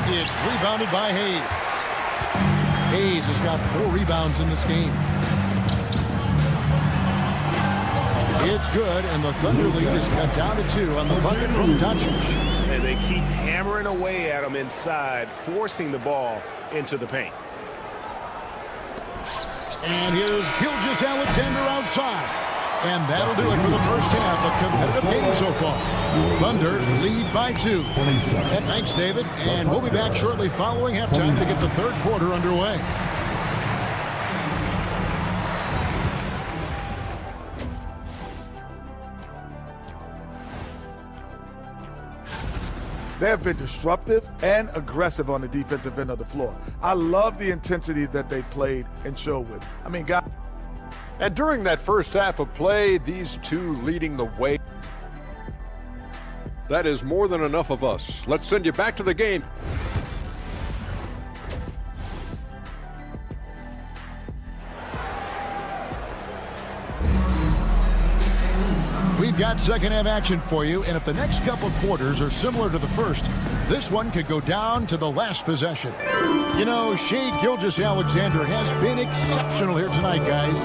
S9: It's rebounded by Hayes. Hayes has got 4 rebounds in this game. It's good, and the Thunder lead is cut down to 2 on the bucket from Doncic.
S1: And they keep hammering away at him inside, forcing the ball into the paint.
S9: And here's Gilgeous-Alexander outside. And that'll do it for the first half. A competitive game so far. Thunder lead by 2. And thanks, David. And we'll be back shortly following halftime to get the third quarter underway.
S11: They have been disruptive and aggressive on the defensive end of the floor. I love the intensity that they played and showed with. I mean, guys.
S7: And during that first half of play, these two leading the way. That is more than enough of us. Let's send you back to the game.
S9: We've got second half action for you, and if the next couple quarters are similar to the first, this one could go down to the last possession. You know, Shai Gilgeous-Alexander has been exceptional here tonight, guys.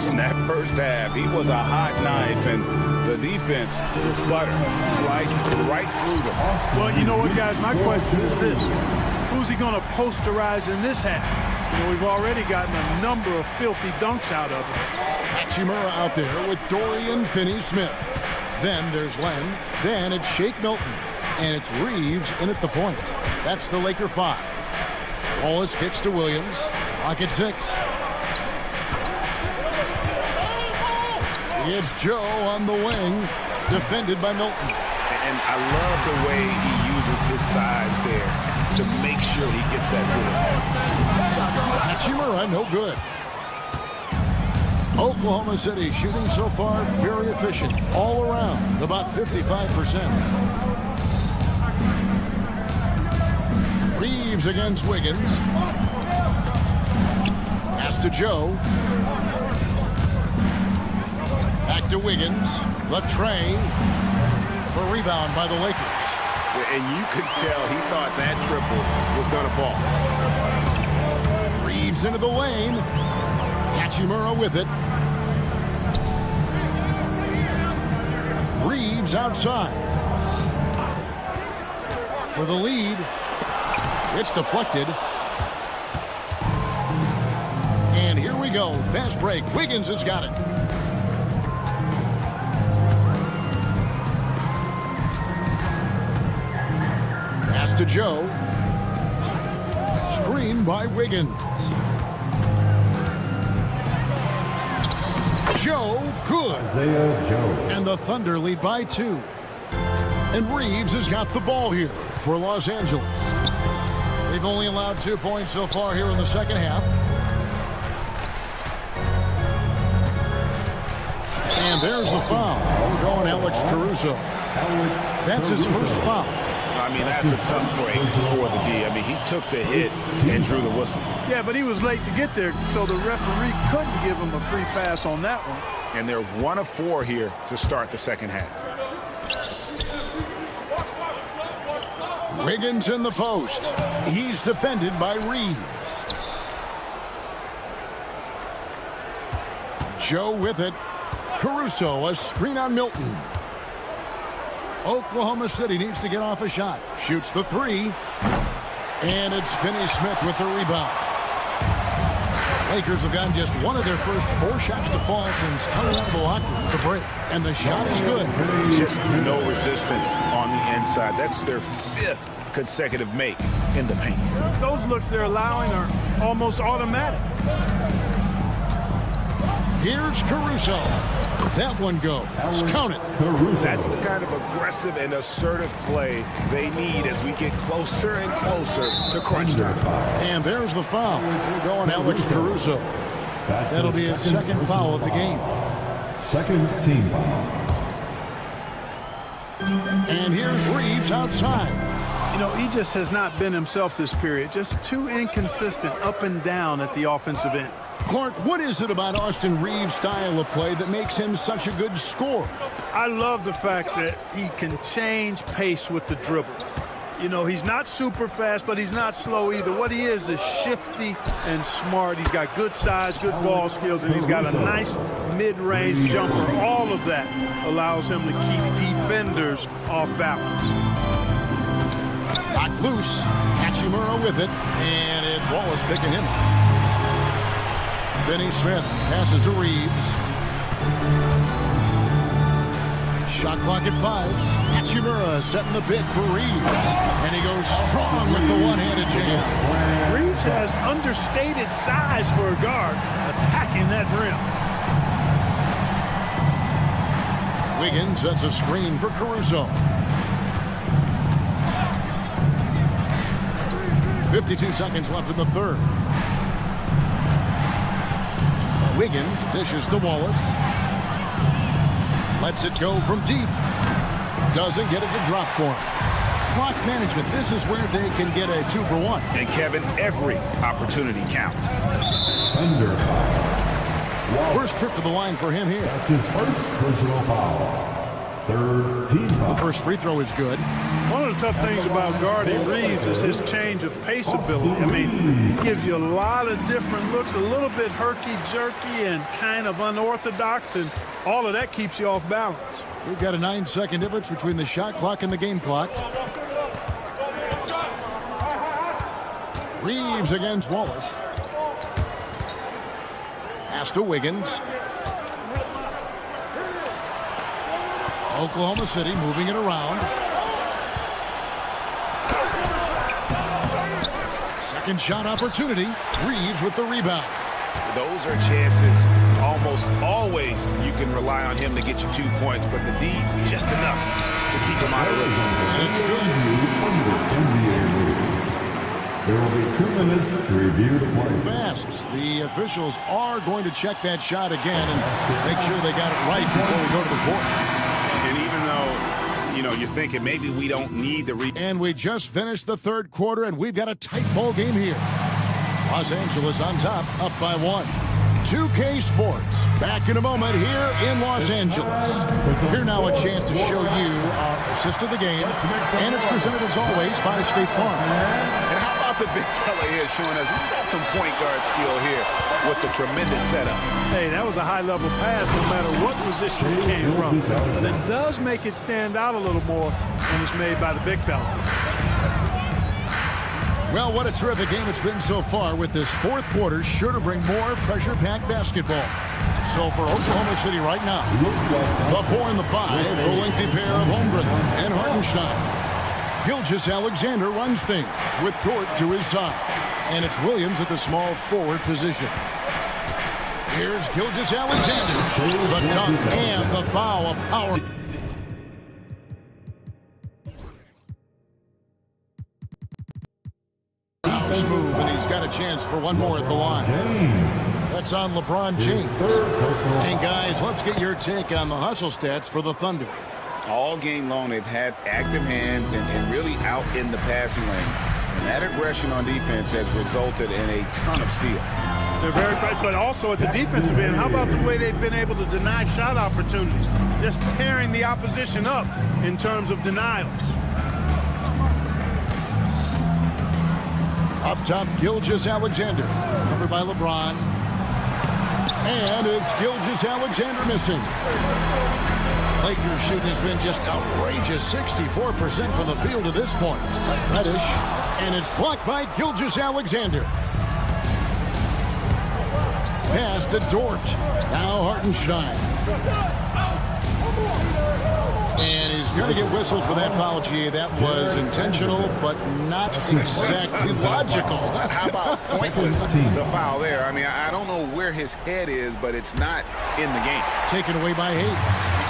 S10: In that first half, he was a hot knife, and the defense was butter, sliced right through them.
S2: Well, you know what, guys? My question is this. Who's he going to posterize in this half? You know, we've already gotten a number of filthy dunks out of him.
S9: Hachimura out there with Dorian Finney-Smith. Then there's Len. Then it's Shake Milton. And it's Reeves in at the point. That's the Laker 5. Wallace kicks to Williams. Clock at 6. It's Joe on the wing. Defended by Milton.
S10: And I love the way he uses his size there to make sure he gets that good.
S9: Hachimura, no good. Oklahoma City shooting so far very efficient. All around, about 55%. Reeves against Wiggins. Pass to Joe. Back to Wiggins. Latrey. The rebound by the Lakers.
S10: And you could tell he thought that triple was going to fall.
S9: Reeves into the lane. Hachimura with it. Reeves outside. For the lead. It's deflected. And here we go. Fast break. Wiggins has got it. Pass to Joe. Screen by Wiggins. Joe, good. And the Thunder lead by 2. And Reeves has got the ball here for Los Angeles. They've only allowed 2 points so far here in the second half. And there's the foul. Going Alex Caruso. That's his first foul.
S10: I mean, that's a tough break for the D. I mean, he took the hit and drew the whistle.
S12: Yeah, but he was late to get there, so the referee couldn't give him a free pass on that one.
S10: And they're 1 of 4 here to start the second half.
S9: Wiggins in the post. He's defended by Reeves. Joe with it. Caruso, a screen on Milton. Oklahoma City needs to get off a shot. Shoots the 3. And it's Finney-Smith with the rebound. Lakers have gotten just 1 of their first 4 shots to fall since coming out of the locker room at the break. And the shot is good.
S10: Just no resistance on the inside. That's their 5th consecutive make in the paint.
S12: Those looks they're allowing are almost automatic.
S9: Here's Caruso. That one goes. Count it.
S10: That's the kind of aggressive and assertive play they need as we get closer and closer to crunch time.
S9: And there's the foul. Going Alex Caruso. That'll be his second foul of the game.
S4: Second team foul.
S9: And here's Reeves outside.
S12: You know, he just has not been himself this period. Just too inconsistent up and down at the offensive end.
S9: Clark, what is it about Austin Reeves' style of play that makes him such a good scorer?
S12: I love the fact that he can change pace with the dribble. You know, he's not super fast, but he's not slow either. What he is shifty and smart. He's got good size, good ball skills, and he's got a nice mid-range jumper. All of that allows him to keep defenders off balance.
S9: Knocked loose. Hachimura with it, and it's Wallace picking him up. Finney-Smith passes to Reeves. Shot clock at 5. Hachimura setting the bid for Reeves. And he goes strong with the one-handed jam.
S12: Reeves has understated size for a guard, attacking that rim.
S9: Wiggins sets a screen for Caruso. 52 seconds left in the third. Wiggins dishes to Wallace. Lets it go from deep. Doesn't get it to drop for him. Clock management. This is where they can get a 2 for 1.
S10: And Kevin, every opportunity counts.
S4: Under foul.
S9: First trip to the line for him here.
S4: That's his first personal foul. Third team foul.
S9: The first free throw is good.
S12: One of the tough things about guarding Reeves is his change of pace ability. I mean, he gives you a lot of different looks, a little bit herky-jerky and kind of unorthodox, and all of that keeps you off balance.
S9: We've got a 9-second difference between the shot clock and the game clock. Reeves against Wallace. Pass to Wiggins. Oklahoma City moving it around. Second shot opportunity. Reeves with the rebound.
S10: Those are chances almost always you can rely on him to get you 2 points, but the D just enough to keep him out of rhythm.
S9: It's good.
S4: There will be 2 minutes to review the play.
S9: Fast. The officials are going to check that shot again and make sure they got it right before we go to the fourth.
S10: And even though, you know, you're thinking maybe we don't need the
S9: And we just finished the third quarter, and we've got a tight ball game here. Los Angeles on top, up by 1. 2K Sports, back in a moment here in Los Angeles. Here now a chance to show you our assist of the game, and it's presented as always by State Farm.
S10: And how about the big fella here showing us he's got some point guard skill here with the tremendous setup.
S12: Hey, that was a high-level pass no matter what position it came from. But it does make it stand out a little more when it's made by the big fella.
S9: Well, what a terrific game it's been so far, with this fourth quarter sure to bring more pressure-packed basketball. So for Oklahoma City right now, the 4 and the 5, the lengthy pair of Holmgren and Hartenstein. Gilgeous-Alexander runs things with Dort to his side. And it's Williams at the small forward position. Here's Gilgeous-Alexander. The dunk and the foul, a power. Move, and he's got a chance for one more at the line. That's on LeBron James. And guys, let's get your take on the hustle stats for the Thunder.
S10: All game long, they've had active hands and really out in the passing lanes. And that aggression on defense has resulted in a ton of steals.
S12: They're very fast, but also at the defensive end, how about the way they've been able to deny shot opportunities? Just tearing the opposition up in terms of denials.
S9: Up top, Gilgeous-Alexander, covered by LeBron. And it's Gilgeous-Alexander missing. Lakers shooting has been just outrageous, 64% from the field to this point. Reddish, and it's blocked by Gilgeous-Alexander. Pass to Dort. Now Hartenstein. And he's going to get whistled for that foul, G. That was intentional, but not exactly logical.
S10: How about pointless to foul there? I mean, I don't know where his head is, but it's not in the game.
S9: Taken away by Hayes.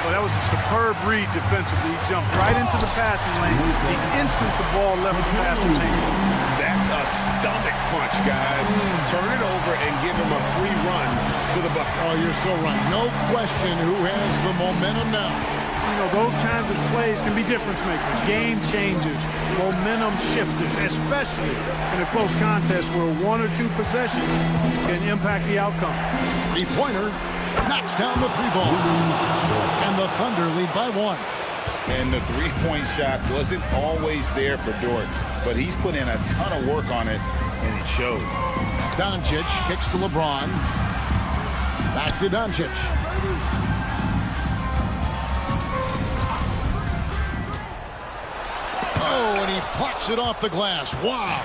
S12: Well, that was a superb read defensively. He jumped right into the passing lane the instant the ball left the passing lane.
S10: That's a stomach punch, guys. Turn it over and give him a free run to the bucket.
S9: Oh, you're so right. No question who has the momentum now.
S12: You know, those kinds of plays can be difference makers, game changers, momentum shifters, especially in a close contest where 1 or 2 possessions can impact the outcome.
S9: Three-pointer knocks down the 3-ball. And the Thunder lead by 1.
S10: And the three-point shot wasn't always there for Dort, but he's put in a ton of work on it, and it shows.
S9: Doncic kicks to LeBron. Back to Doncic. Oh, and he plucks it off the glass. Wow.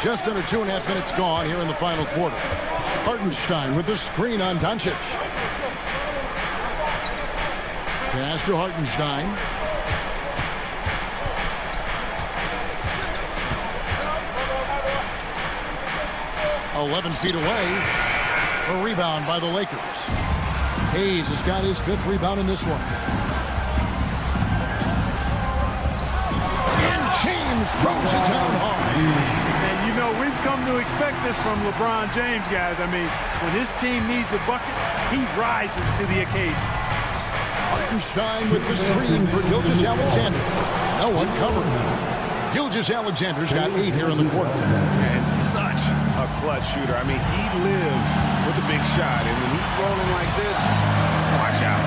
S9: Just under 2.5 minutes gone here in the final quarter. Hartenstein with the screen on Doncic. Pass to Hartenstein. "11 feet away. A rebound by the Lakers. Hayes has got his 5th rebound in this one. And James throws it down hard.
S12: And you know, we've come to expect this from LeBron James, guys. I mean, when his team needs a bucket, he rises to the occasion.
S9: Hartenstein with the screen for Gilgeous-Alexander. No one covering. Gilgeous-Alexander's got 8 here in the quarter.
S10: And such a clutch shooter. I mean, he lives with a big shot, and when he's rolling like this, watch out.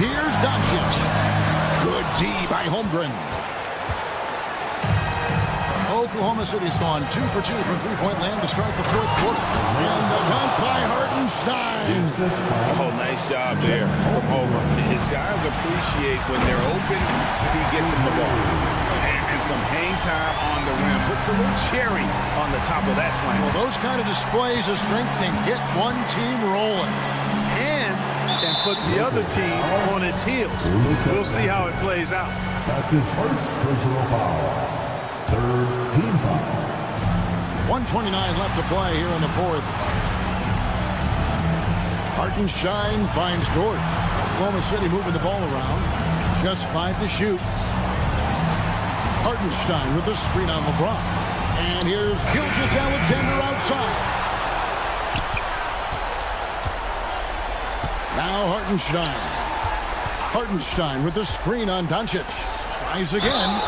S9: Here's Doncic. Good D by Holmgren. Oklahoma City's gone 2 for 2 from three-point land to start the fourth quarter. And the dunk by Hartenstein.
S10: Oh, nice job there from Holmgren. His guys appreciate when they're open, he gets them the ball. and some hang time on the rim. Puts a little cherry on the top of that slam.
S9: Well, those kind of displays of strength can get one team rolling.
S12: And can put the other team on its heels. We'll see how it plays out.
S4: That's his first personal foul. Third team foul.
S9: 1:29 left to play here in the fourth. Hartenstein finds Dort. Oklahoma City moving the ball around. Just 5 to shoot. Hartenstein with the screen on LeBron. And here's Gilgeous-Alexander outside. Now Hartenstein. Hartenstein with the screen on Doncic. Tries again.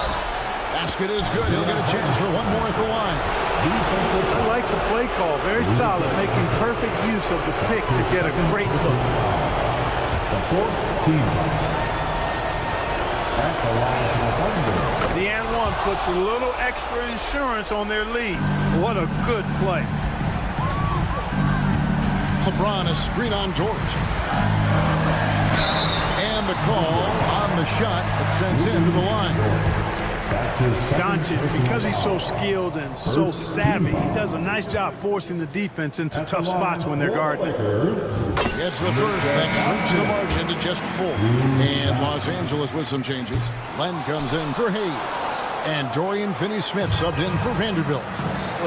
S9: Basket is good. He'll get a chance for one more at the line.
S12: I like the play call. Very solid, making perfect use of the pick to get a great look.
S4: The fourth team at the line for the Thunder.
S12: The and one puts a little extra insurance on their lead. What a good play.
S9: LeBron a screen on George. And the call on the shot that sends him to the line.
S12: Doncic, because he's so skilled and so savvy, he does a nice job forcing the defense into tough spots when they're guarding.
S9: It's the first that shrinks the margin to just 4. And Los Angeles with some changes. Len comes in for Hayes. And Dorian Finney-Smith subbed in for Vanderbilt.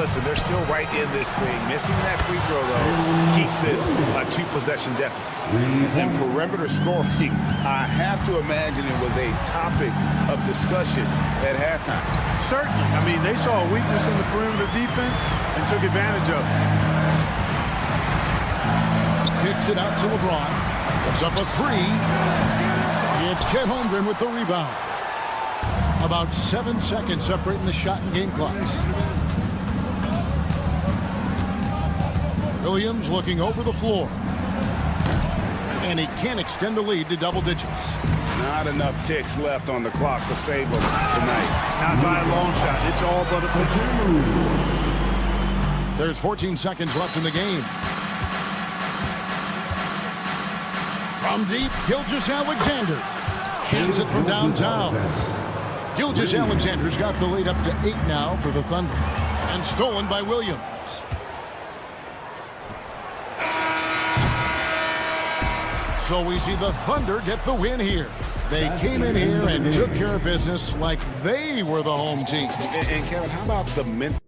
S10: Listen, they're still right in this thing. Missing that free throw, though, keeps this a 2-possession deficit. And perimeter scoring, I have to imagine it was a topic of discussion at halftime.
S12: Certainly. I mean, they saw a weakness in the perimeter defense and took advantage of it.
S9: Kicks it out to LeBron. Puts up a 3. It's Chet Holmgren with the rebound. About 7 seconds separating the shot and game clocks. Williams looking over the floor. And he can't extend the lead to double digits.
S10: Not enough ticks left on the clock to save them tonight.
S12: Not by a long shot. It's all but official.
S9: There's 14 seconds left in the game. From deep, Gilgeous-Alexander. Hands it from downtown. Gilgeous-Alexander's got the lead up to 8 now for the Thunder. And stolen by Williams. So we see the Thunder get the win here. They came in here and took care of business like they were the home team.
S10: And Kevin, how about the mental?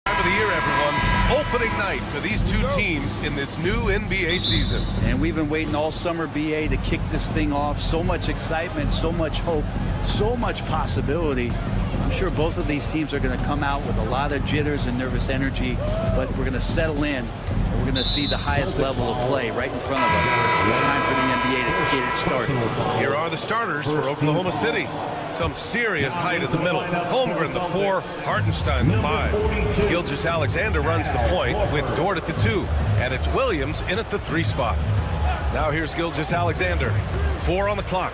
S1: Time of the year, everyone. opening night for these two teams in this new NBA season.
S13: And we've been waiting all summer, BA, to kick this thing off. So much excitement, so much hope, so much possibility. I'm sure both of these teams are going to come out with a lot of jitters and nervous energy, but we're going to settle in, and we're going to see the highest level of play right in front of us. It's time for the NBA to get it started.
S1: Here are the starters for Oklahoma City. Some serious height in the middle. Holmgren, the 4. Hartenstein, the 5. Gilgeous-Alexander runs the point with Dort at the 2. And it's Williams in at the 3 spot. Now here's Gilgeous-Alexander. 4 on the clock.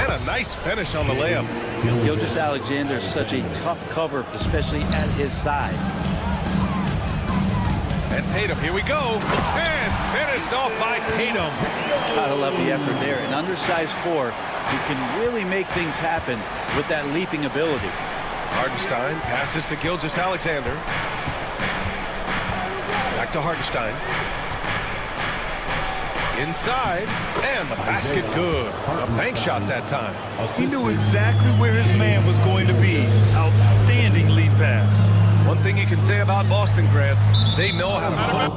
S1: And a nice finish on the layup.
S13: Gilgeous-Alexander is such a tough cover, especially at his size.
S1: And Tatum, here we go. And finished off by Tatum.
S13: Gotta love the effort there. An undersized 4 who can really make things happen with that leaping ability.
S1: Hartenstein passes to Gilgeous-Alexander. Back to Hartenstein. Inside, and the basket good. A bank shot that time.
S2: He knew exactly where his man was going to be. Outstanding lead pass.
S1: One thing you can say about Boston, Grant, they know how to put it.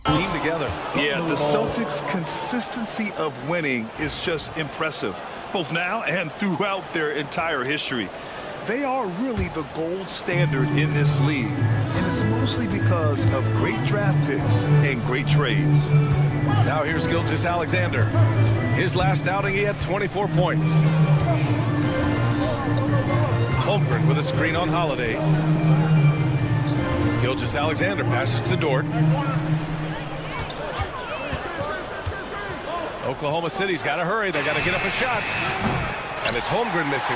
S1: Team together.
S2: Yeah, the Celtics' consistency of winning is just impressive, both now and throughout their entire history. They are really the gold standard in this league, and it's mostly because of great draft picks and great trades.
S1: Now here's Gilgeous-Alexander. His last outing, he had 24 points. Holmgren with a screen on Holiday. Gilgeous-Alexander passes to Dort. Oklahoma City's got to hurry. They got to get up a shot. And it's Holmgren missing.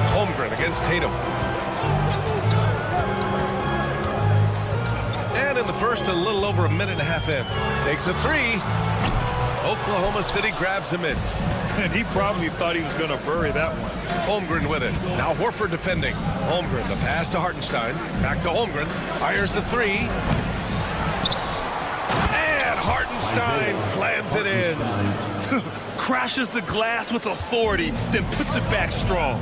S1: Holmgren against Tatum. And in the first, a little over a minute and a half in. Takes a 3. Oklahoma City grabs a miss.
S2: And he probably thought he was going to bury that one.
S1: Holmgren with it. Now Horford defending. Holmgren, the pass to Hartenstein. Back to Holmgren. Fires the 3. Hartenstein slams it in.
S2: Crashes the glass with authority, then puts it back strong.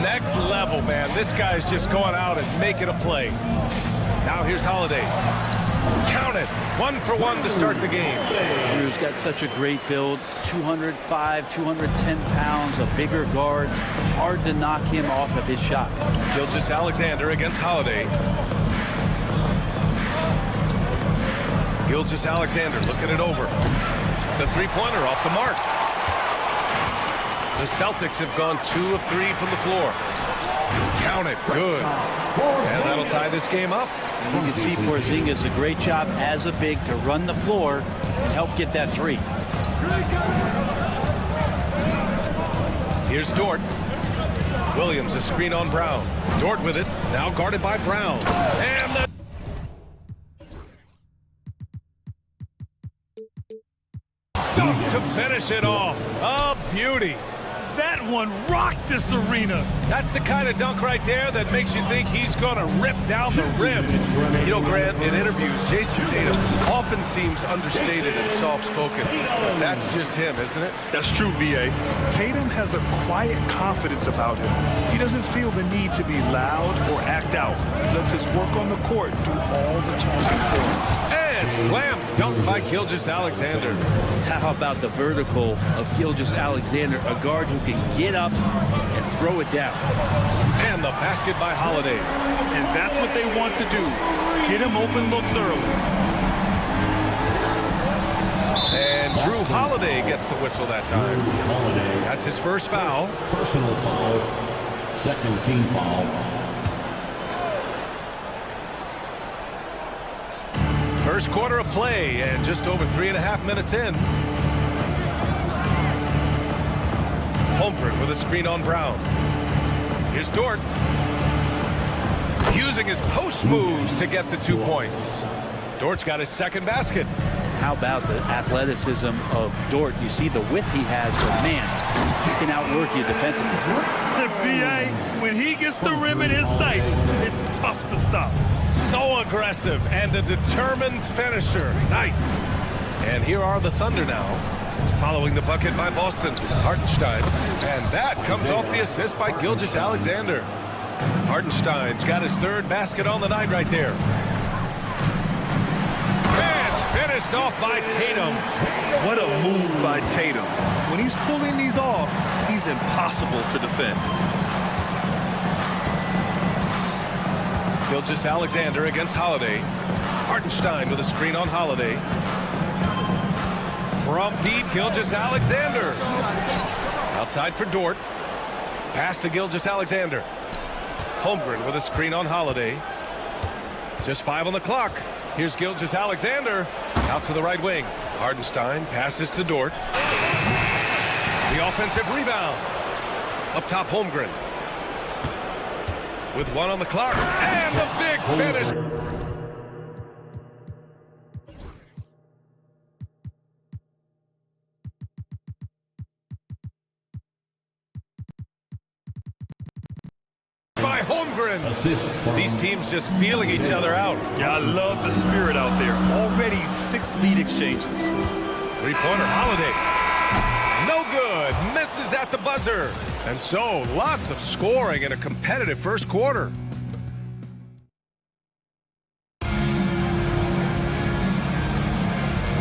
S1: Next level, man. This guy's just going out and making a play. Now here's Holiday. Count it. 1 for 1 to start the game.
S13: Drew's got such a great build. 205, 210 pounds, a bigger guard. Hard to knock him off of his shot.
S1: Gilgeous-Alexander against Holiday. Gilgeous-Alexander looking it over. The three-pointer off the mark. The Celtics have gone 2 of 3 from the floor. Count it. Good. And that'll tie this game up.
S13: You can see Porzingis, a great job as a big to run the floor and help get that 3.
S1: Here's Dort. Williams, a screen on Brown. Dort with it. Now guarded by Brown. And the dunk to finish it off. A beauty.
S2: That one rocked this arena.
S1: That's the kind of dunk right there that makes you think he's going to rip down the rim. You know, Grant, in interviews, Jason Tatum often seems understated and soft-spoken. But that's just him, isn't it?
S2: That's true, B.A. Tatum has a quiet confidence about him. He doesn't feel the need to be loud or act out. He lets his work on the court do all the talking for him.
S1: And slam dunk by Gilgeous-Alexander.
S13: How about the vertical of Gilgeous-Alexander, a guard who can get up and throw it down.
S1: And the basket by Holiday.
S2: And that's what they want to do. Get him open looks early.
S1: And Drew Holiday gets the whistle that time. That's his first foul.
S4: Personal foul. Second team foul.
S1: First quarter of play and just over 3.5 minutes in. Holmgren with a screen on Brown. Here's Dort. Using his post moves to get the 2 points. Dort's got his second basket.
S13: How about the athleticism of Dort? You see the width he has, but man, he can outwork you defensively.
S2: B.A., when he gets the rim in his sights, it's tough to stop.
S1: So aggressive and a determined finisher. Nice. And here are the Thunder now. Following the bucket by Boston, Hartenstein. And that comes off the assist by Gilgeous-Alexander. Hartenstein's got his third basket on the night right there. Finished off by Tatum.
S2: What a move by Tatum. When he's pulling these off, he's impossible to defend.
S1: Gilgeous-Alexander against Holiday. Hartenstein with a screen on Holiday. From deep, Gilgeous-Alexander. Outside for Dort. Pass to Gilgeous-Alexander. Holmgren with a screen on Holiday. Just 5 on the clock. Here's Gilgeous-Alexander out to the right wing. Hartenstein passes to Dort. The offensive rebound. Up top, Holmgren. With 1 on the clock. And the big finish. By Holmgren. These teams just feeling each other out.
S2: Yeah, I love the spirit out there. Already 6 lead exchanges.
S1: Three-pointer, Holiday. No good. Misses at the buzzer. And so, lots of scoring in a competitive first quarter.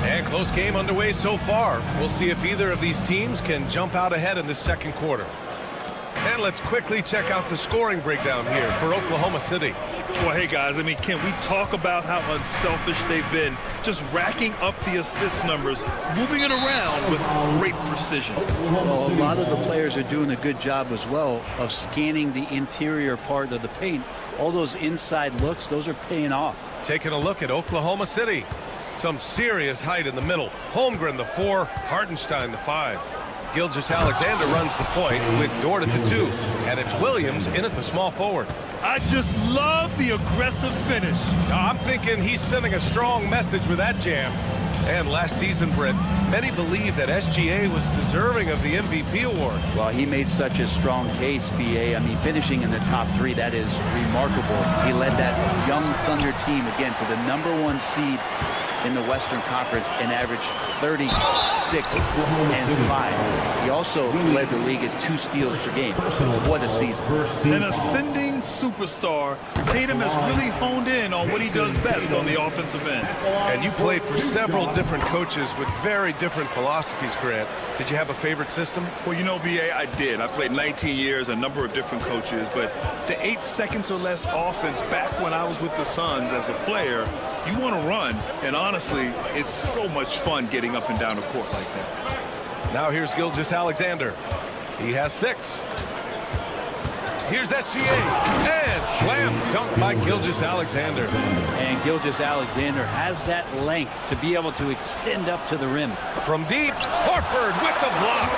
S1: And close game underway so far. We'll see if either of these teams can jump out ahead in this second quarter. And let's quickly check out the scoring breakdown here for Oklahoma City.
S2: Well, hey, guys, I mean, can we talk about how unselfish they've been? Just racking up the assist numbers, moving it around with great precision.
S13: Well, a lot of the players are doing a good job as well of scanning the interior part of the paint. All those inside looks, those are paying off.
S1: Taking a look at Oklahoma City. Some serious height in the middle. Holmgren, the 4, Hartenstein, the 5. Gilgeous-Alexander runs the point with Dort at the 2, and it's Williams in at the small forward.
S2: I just love the aggressive finish.
S1: I'm thinking he's sending a strong message with that jam. And last season, Brent, many believe that SGA was deserving of the MVP award.
S13: Well, he made such a strong case, BA. I mean, finishing in the top 3, that is remarkable. He led that young Thunder team, again, to the #1 seed in the Western Conference and averaged 36 and 5. He also led the league at 2 steals per game. What a season.
S2: An ascending superstar, Tatum has really honed in on what he does best on the offensive end.
S1: And you played for several different coaches with very different philosophies, Grant. Did you have a favorite system?
S2: Well, you know, BA, I did. I played 19 years, a number of different coaches, but the 8 seconds or less offense back when I was with the Suns as a player, you want to run, and honestly, it's so much fun getting up and down the court like that.
S1: Now here's Gilgeous-Alexander. He has 6. Here's SGA, and slam dunk by Gilgeous-Alexander.
S13: And Gilgeous-Alexander has that length to be able to extend up to the rim.
S1: From deep, Horford with the block.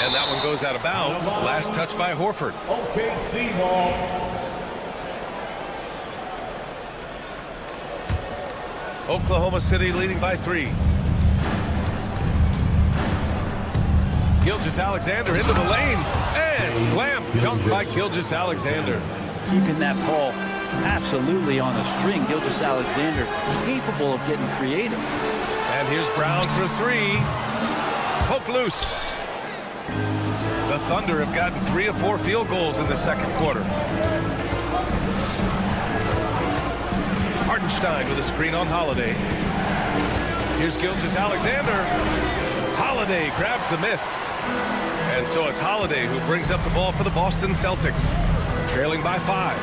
S1: And that one goes out of bounds. Last touch by Horford.
S4: OKC ball.
S1: Oklahoma City leading by 3. Gilgeous-Alexander into the lane, and slam dunk by Gilgeous-Alexander.
S13: Keeping that ball absolutely on a string. Gilgeous-Alexander capable of getting creative.
S1: And here's Brown for 3. Poke loose. The Thunder have gotten 3 of 4 field goals in the second quarter. Hartenstein with a screen on Holiday. Here's Gilgeous-Alexander. Holiday grabs the miss. And so it's Holiday who brings up the ball for the Boston Celtics. Trailing by 5.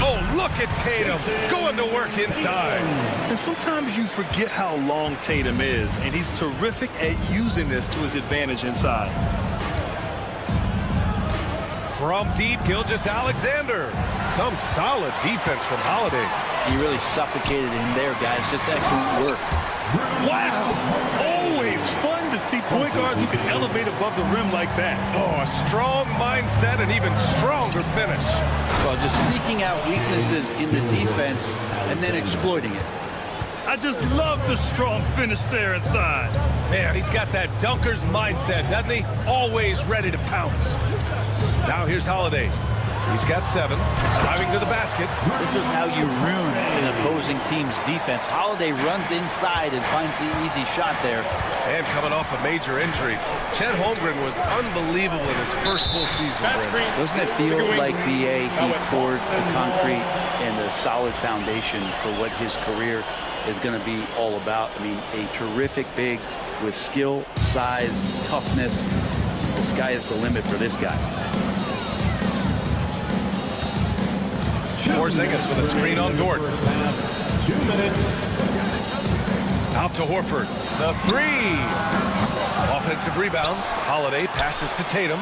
S1: Oh, look at Tatum going to work inside.
S2: And sometimes you forget how long Tatum is, and he's terrific at using this to his advantage inside.
S1: From deep, Gilgeous-Alexander. Some solid defense from Holiday.
S13: He really suffocated him there, guys. Just excellent work.
S2: Wow! Always fun to see point guards who can elevate above the rim like that.
S1: Oh, a strong mindset and even stronger finish.
S13: Well, just seeking out weaknesses in the defense and then exploiting it.
S2: I just love the strong finish there inside.
S1: Man, he's got that dunker's mindset, doesn't he? Always ready to pounce. Now here's Holiday. He's got 7. Driving to the basket.
S13: This is how you ruin an opposing team's defense. Holiday runs inside and finds the easy shot there.
S1: And coming off a major injury, Chet Holmgren was unbelievable in his first full season.
S13: Doesn't it feel like BA, he poured the concrete and a solid foundation for what his career is going to be all about? I mean, a terrific big with skill, size, toughness. The sky is the limit for this guy.
S1: Porzingis with a screen on Dort.
S4: 2 minutes.
S1: Out to Horford. The 3. Offensive rebound. Holiday passes to Tatum.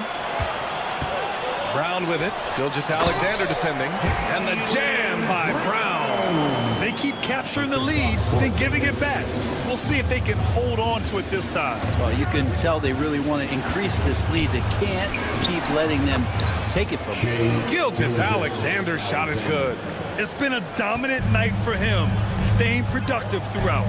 S1: Brown with it. Gilgeous-Alexander defending. And the jam by Brown.
S2: They keep capturing the lead, then giving it back. We'll see if they can hold on to it this time.
S13: Well, you can tell they really want to increase this lead. They can't keep letting them take it from them.
S1: Gilgeous-Alexander's shot is good.
S2: It's been a dominant night for him, staying productive throughout.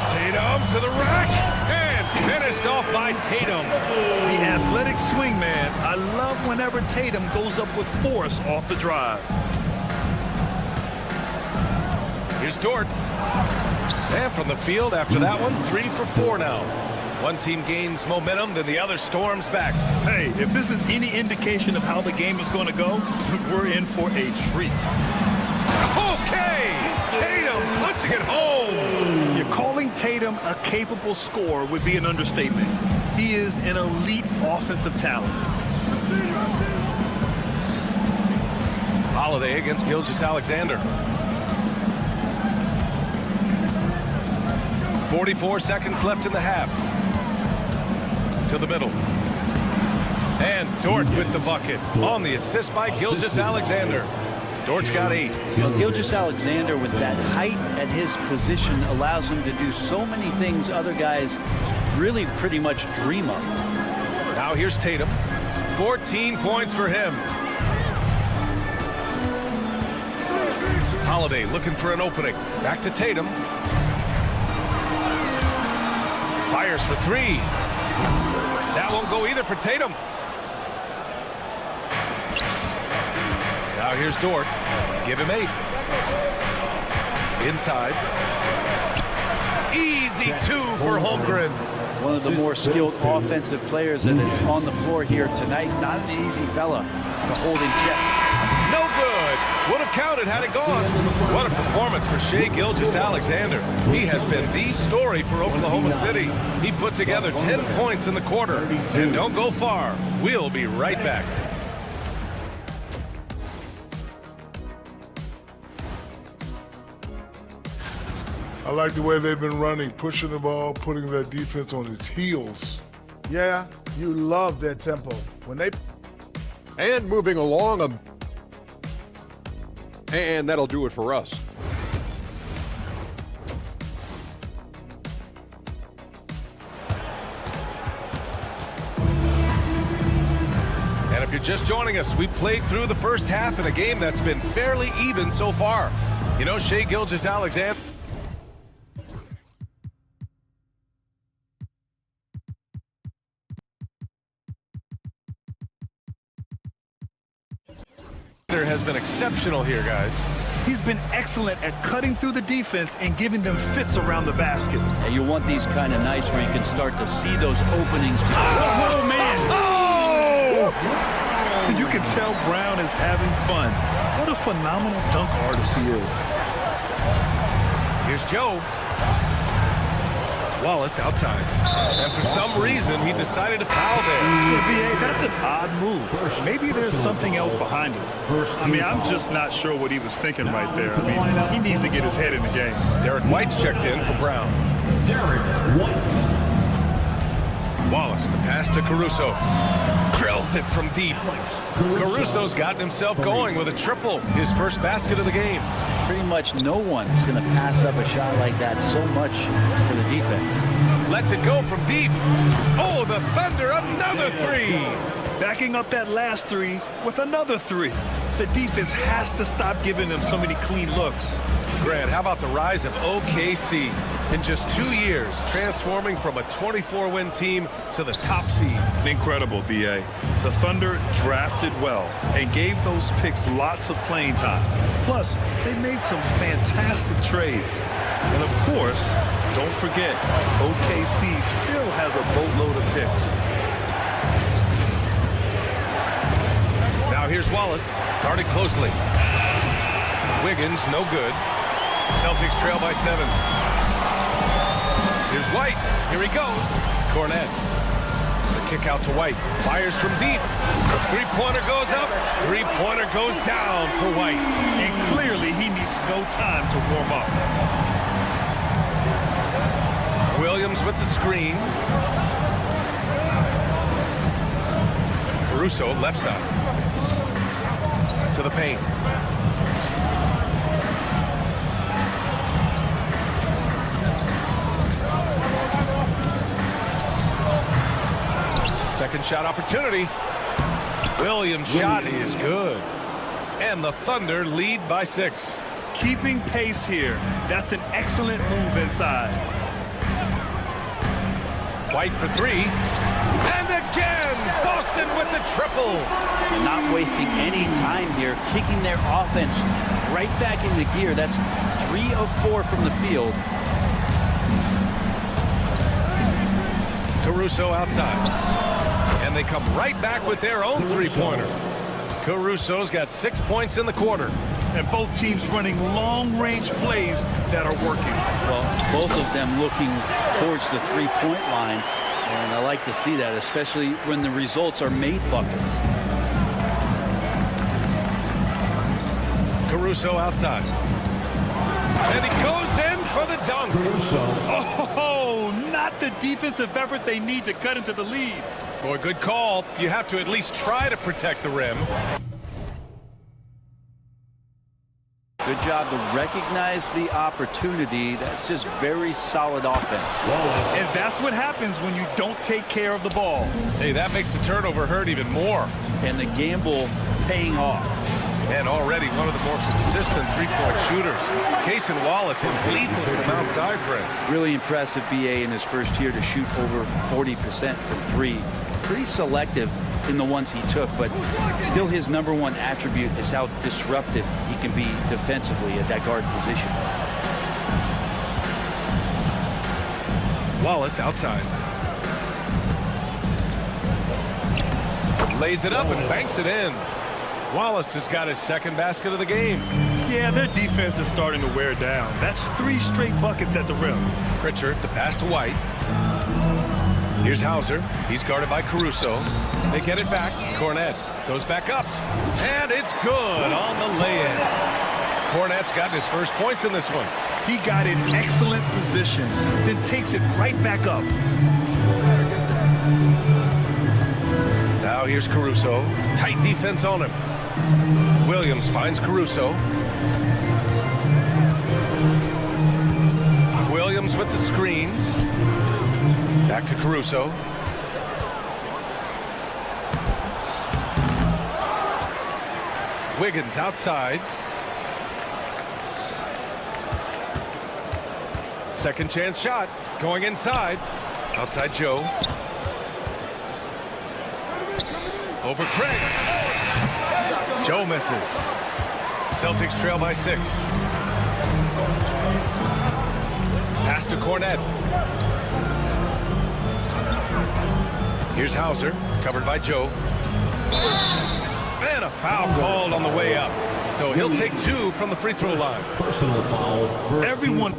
S1: Tatum to the rack, and finished off by Tatum.
S2: The athletic swingman. I love whenever Tatum goes up with force off the drive.
S1: Here's Dort. And from the field after that one, 3 for 4 now. One team gains momentum, then the other storms back.
S2: Hey, if this is any indication of how the game is going to go, we're in for a treat.
S1: Okay! Tatum punching it home!
S2: You're calling Tatum a capable scorer would be an understatement. He is an elite offensive talent.
S1: Holiday against Gilgeous-Alexander. 44 seconds left in the half. To the middle. And Dort with the bucket on the assist by Gilgeous-Alexander. Dort's got 8.
S13: You know, Gilgeous-Alexander with that height at his position allows him to do so many things other guys really pretty much dream of.
S1: Now here's Tatum. 14 points for him. Holiday looking for an opening. Back to Tatum. Fires for 3. That won't go either for Tatum. Now here's Dort. Give him 8. Inside. Easy 2 for Holmgren.
S13: One of the more skilled offensive players that is on the floor here tonight. Not an easy fella to hold in check.
S1: No good. Would have counted had it gone. What a performance for Shai Gilgeous-Alexander. He has been the story for Oklahoma City. He put together 10 points in the quarter. And don't go far. We'll be right back.
S8: I like the way they've been running, pushing the ball, putting their defense on its heels.
S11: Yeah, you love their tempo. When they...
S7: And moving along, and that'll do it for us.
S1: And if you're just joining us, we played through the first half in a game that's been fairly even so far. You know, Shai Gilgeous-Alexander has been exceptional here, guys.
S2: He's been excellent at cutting through the defense and giving them fits around the basket.
S13: And you want these kind of nights where you can start to see those openings.
S2: Oh, man! Oh! You can tell Brown is having fun. What a phenomenal dunk artist he is.
S1: Here's Joe. Wallace outside. And for some reason, he decided to foul there.
S2: Yeah, B.A., that's an odd move. Maybe there's something else behind it. I mean, I'm just not sure what he was thinking right there. I mean, he needs to get his head in the game.
S1: Derek White's checked in for Brown.
S4: Derek White.
S1: Wallace, the pass to Caruso. Drills it from deep. Caruso's gotten himself going with a triple. His first basket of the game.
S13: Pretty much no one's going to pass up a shot like that so much for the defense.
S1: Lets it go from deep. Oh, the Thunder, another 3.
S2: Backing up that last 3 with another 3. The defense has to stop giving them so many clean looks.
S1: Grant, how about the rise of OKC? In just 2 years, transforming from a 24-win team to the top seed.
S2: Incredible, B.A. The Thunder drafted well and gave those picks lots of playing time. Plus, they made some fantastic trades. And of course, don't forget, OKC still has a boatload of picks.
S1: Now here's Wallace, guarded closely. Wiggins, no good. Celtics trail by 7. Here's White. Here he goes. Cornette. The kick out to White. Fires from deep. The three-pointer goes up. Three-pointer goes down for White.
S2: And clearly he needs no time to warm up.
S1: Williams with the screen. Caruso, left side. To the paint. Second shot opportunity. Williams' shot is good. And the Thunder lead by 6.
S2: Keeping pace here. That's an excellent move inside.
S1: White for 3. And again, Boston with the triple.
S13: And not wasting any time here, kicking their offense right back into gear. That's 3 of 4 from the field.
S1: Caruso outside. And they come right back with their own three-pointer. Caruso's got 6 points in the quarter.
S2: And both teams running long-range plays that are working.
S13: Well, both of them looking towards the three-point line. And I like to see that, especially when the results are made buckets.
S1: Caruso outside. And he goes in for the dunk.
S2: Oh, not the defensive effort they need to cut into the lead.
S1: Boy, good call. You have to at least try to protect the rim.
S13: Good job to recognize the opportunity. That's just very solid offense.
S2: And that's what happens when you don't take care of the ball.
S1: Hey, that makes the turnover hurt even more.
S13: And the gamble paying off.
S1: And already one of the more consistent three-point shooters. Cason Wallace is lethal from outside rim.
S13: Really impressive BA in his first year to shoot over 40% from 3. Pretty selective in the ones he took, but still his #1 attribute is how disruptive he can be defensively at that guard position.
S1: Wallace outside. Lays it up and banks it in. Wallace has got his second basket of the game.
S2: Yeah, their defense is starting to wear down. That's 3 straight buckets at the rim.
S1: Pritchard, the pass to White. Here's Hauser. He's guarded by Caruso. They get it back. Cornette goes back up. And it's good on the lay-in. Cornette's got his first points in this one.
S2: He got in excellent position, then takes it right back up.
S1: Now here's Caruso. Tight defense on him. Williams finds Caruso. Williams with the screen. Back to Caruso. Wiggins outside. Second chance shot. Going inside. Outside Joe. Over Craig. Joe misses. Celtics trail by 6. Pass to Cornette. Here's Hauser, covered by Joe. And a foul called on the way up. So he'll take 2 from the free throw line.
S4: Personal foul.
S2: Everyone.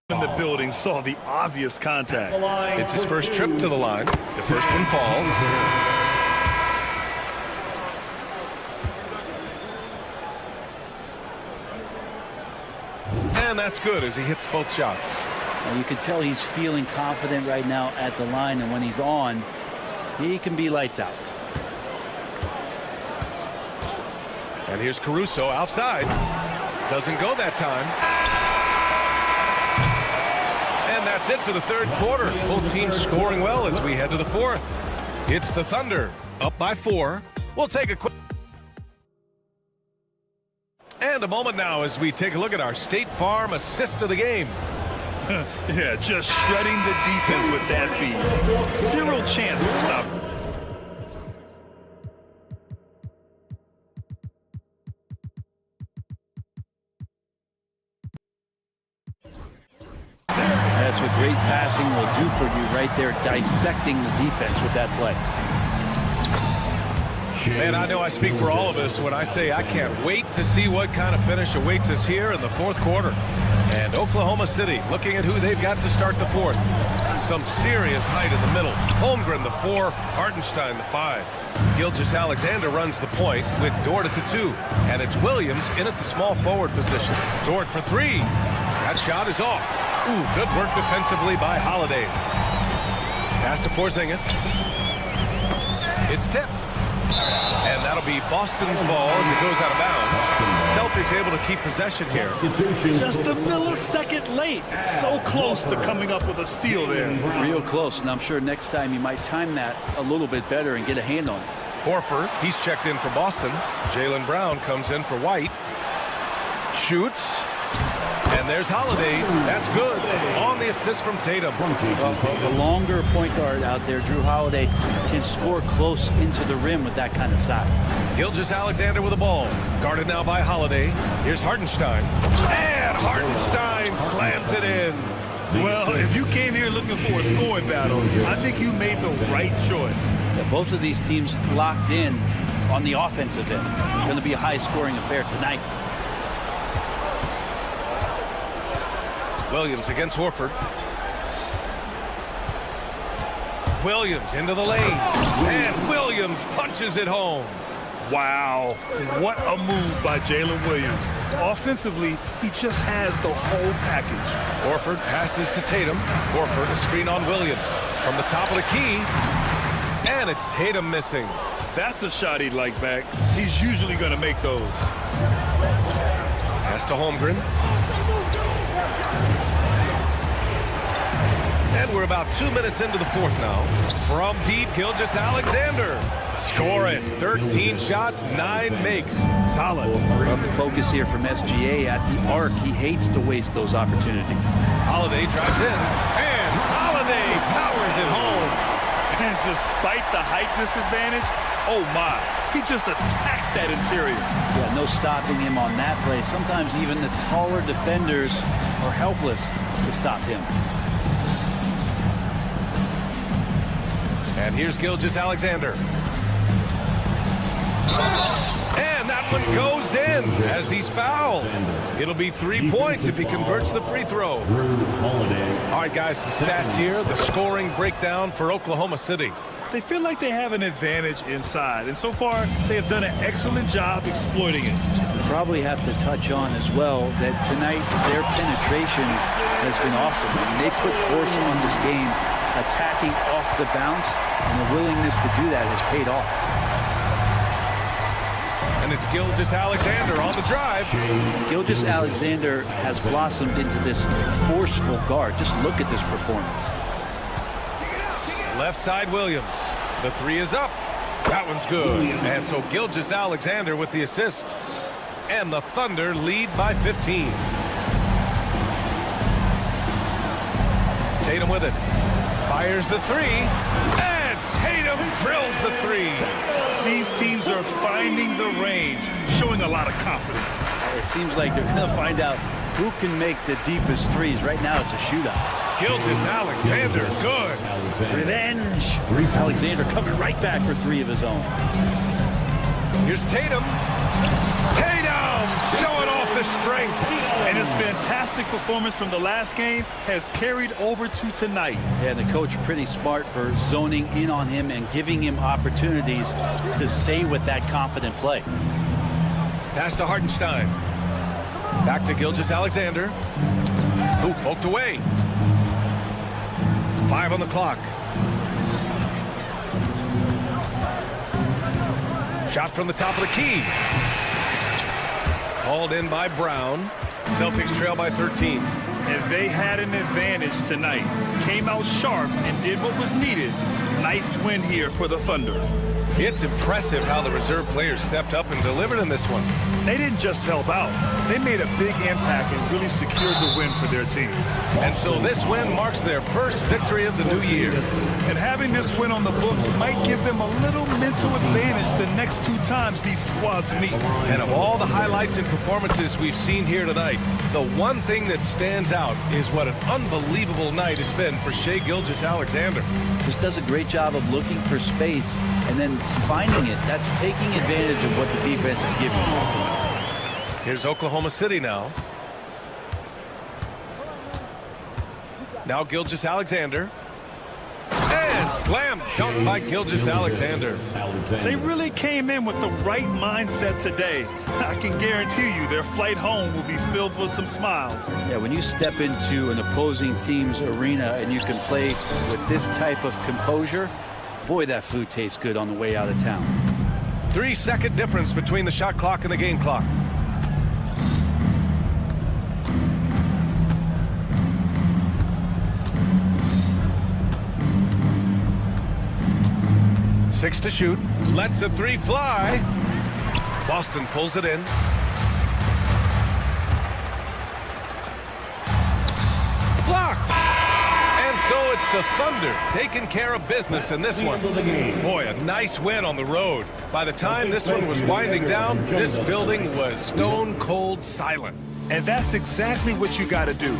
S2: In the building saw the obvious contact.
S1: It's his first trip to the line. The first one falls. And that's good as he hits both shots.
S13: And you can tell he's feeling confident right now at the line, and when he's on, he can be lights out.
S1: And here's Caruso outside. Doesn't go that time. And that's it for the third quarter. Both teams scoring well as we head to the fourth. It's the Thunder up by 4. We'll take a quick... And a moment now as we take a look at our State Farm assist of the game.
S2: Yeah, just shredding the defense with that feed. Zero chance to stop.
S13: That's what great passing will do for you right there, dissecting the defense with that play.
S1: Man, I know I speak for all of us when I say I can't wait to see what kind of finish awaits us here in the fourth quarter. And Oklahoma City looking at who they've got to start the fourth. Some serious height in the middle. Holmgren, the 4, Hartenstein, the 5. Gilgeous-Alexander runs the point with Dort at the 2. And it's Williams in at the small forward position. Dort for 3. That shot is off. Ooh, good work defensively by Holiday. Pass to Porzingis. It's tipped. And that'll be Boston's ball as it goes out of bounds. Celtics able to keep possession here.
S2: Just a millisecond late. So close to coming up with a steal there.
S13: Real close, and I'm sure next time you might time that a little bit better and get a hand on it.
S1: Horford, he's checked in for Boston. Jaylen Brown comes in for White. Shoots. And there's Holiday. That's good. On the assist from Tatum.
S13: Well, the longer point guard out there, Drew Holiday, can score close into the rim with that kind of size.
S1: Gilgeous-Alexander with the ball. Guarded now by Holiday. Here's Hartenstein. And Hartenstein slams it in.
S2: Well, if you came here looking for a scoring battle, I think you made the right choice.
S13: Yeah, both of these teams locked in on the offensive end. It's going to be a high-scoring affair tonight.
S1: Williams against Horford. Williams into the lane. And Williams punches it home.
S2: Wow, what a move by Jalen Williams. Offensively, he just has the whole package.
S1: Horford passes to Tatum. Horford, a screen on Williams. From the top of the key. And it's Tatum missing.
S2: That's a shot he'd like back. He's usually going to make those.
S1: Pass to Holmgren. And we're about 2 minutes into the fourth now. From deep, Gilgeous-Alexander. Score it. 13 shots, 9 makes. Solid.
S13: Well, the focus here from SGA at the arc. He hates to waste those opportunities.
S1: Holiday drives in. And Holiday powers it home.
S2: And despite the height disadvantage, oh my, he just attacks that interior.
S13: Yeah, no stopping him on that play. Sometimes even the taller defenders are helpless to stop him.
S1: And here's Gilgeous-Alexander. And that one goes in as he's fouled. It'll be 3 points if he converts the free throw. All right, guys, some stats here. The scoring breakdown for Oklahoma City.
S2: They feel like they have an advantage inside, and so far they have done an excellent job exploiting it.
S13: We probably have to touch on as well that tonight their penetration has been awesome. I mean, they put force on this game, attacking off the bounce, and the willingness to do that has paid off.
S1: And it's Gilgeous-Alexander on the drive.
S13: Gilgeous-Alexander has blossomed into this forceful guard. Just look at this performance.
S1: Left side Williams. The 3 is up. That one's good. And so Gilgeous-Alexander with the assist. And the Thunder lead by 15. Tatum with it. Fires the 3. And Tatum drills the 3.
S2: These teams are finding the range, showing a lot of confidence.
S13: It seems like they're going to find out who can make the deepest threes. Right now it's a shootout.
S1: Gilgeous-Alexander, good.
S13: Revenge. Alexander coming right back for 3 of his own.
S1: Here's Tatum. Tatum showing off the strength.
S2: And his fantastic performance from the last game has carried over to tonight.
S13: Yeah, the coach pretty smart for zoning in on him and giving him opportunities to stay with that confident play.
S1: Pass to Hartenstein. Back to Gilgeous-Alexander. Ooh, poked away. 5 on the clock. Shot from the top of the key. Hauled in by Brown. Celtics trail by 13.
S2: And they had an advantage tonight. Came out sharp and did what was needed. Nice win here for the Thunder.
S1: It's impressive how the reserve players stepped up and delivered in this one.
S2: They didn't just help out. They made a big impact and really secured the win for their team.
S1: And so this win marks their first victory of the new year.
S2: And having this win on the books might give them a little mental advantage the next 2 times these squads meet.
S1: And of all the highlights and performances we've seen here tonight, the one thing that stands out is what an unbelievable night it's been for Shai Gilgeous-Alexander.
S13: Just does a great job of looking for space and then finding it. That's taking advantage of what the defense is giving you.
S1: Here's Oklahoma City now. Now Gilgeous-Alexander. And slam dunk by Gilgeous-Alexander.
S2: They really came in with the right mindset today. I can guarantee you their flight home will be filled with some smiles.
S13: Yeah, when you step into an opposing team's arena and you can play with this type of composure, boy, that food tastes good on the way out of town.
S1: 3-second difference between the shot clock and the game clock. Six to shoot. Lets the 3 fly. Boston pulls it in. Blocked. And so it's the Thunder taking care of business in this one. Boy, a nice win on the road. By the time this one was winding down, this building was stone cold silent.
S2: And that's exactly what you got to do.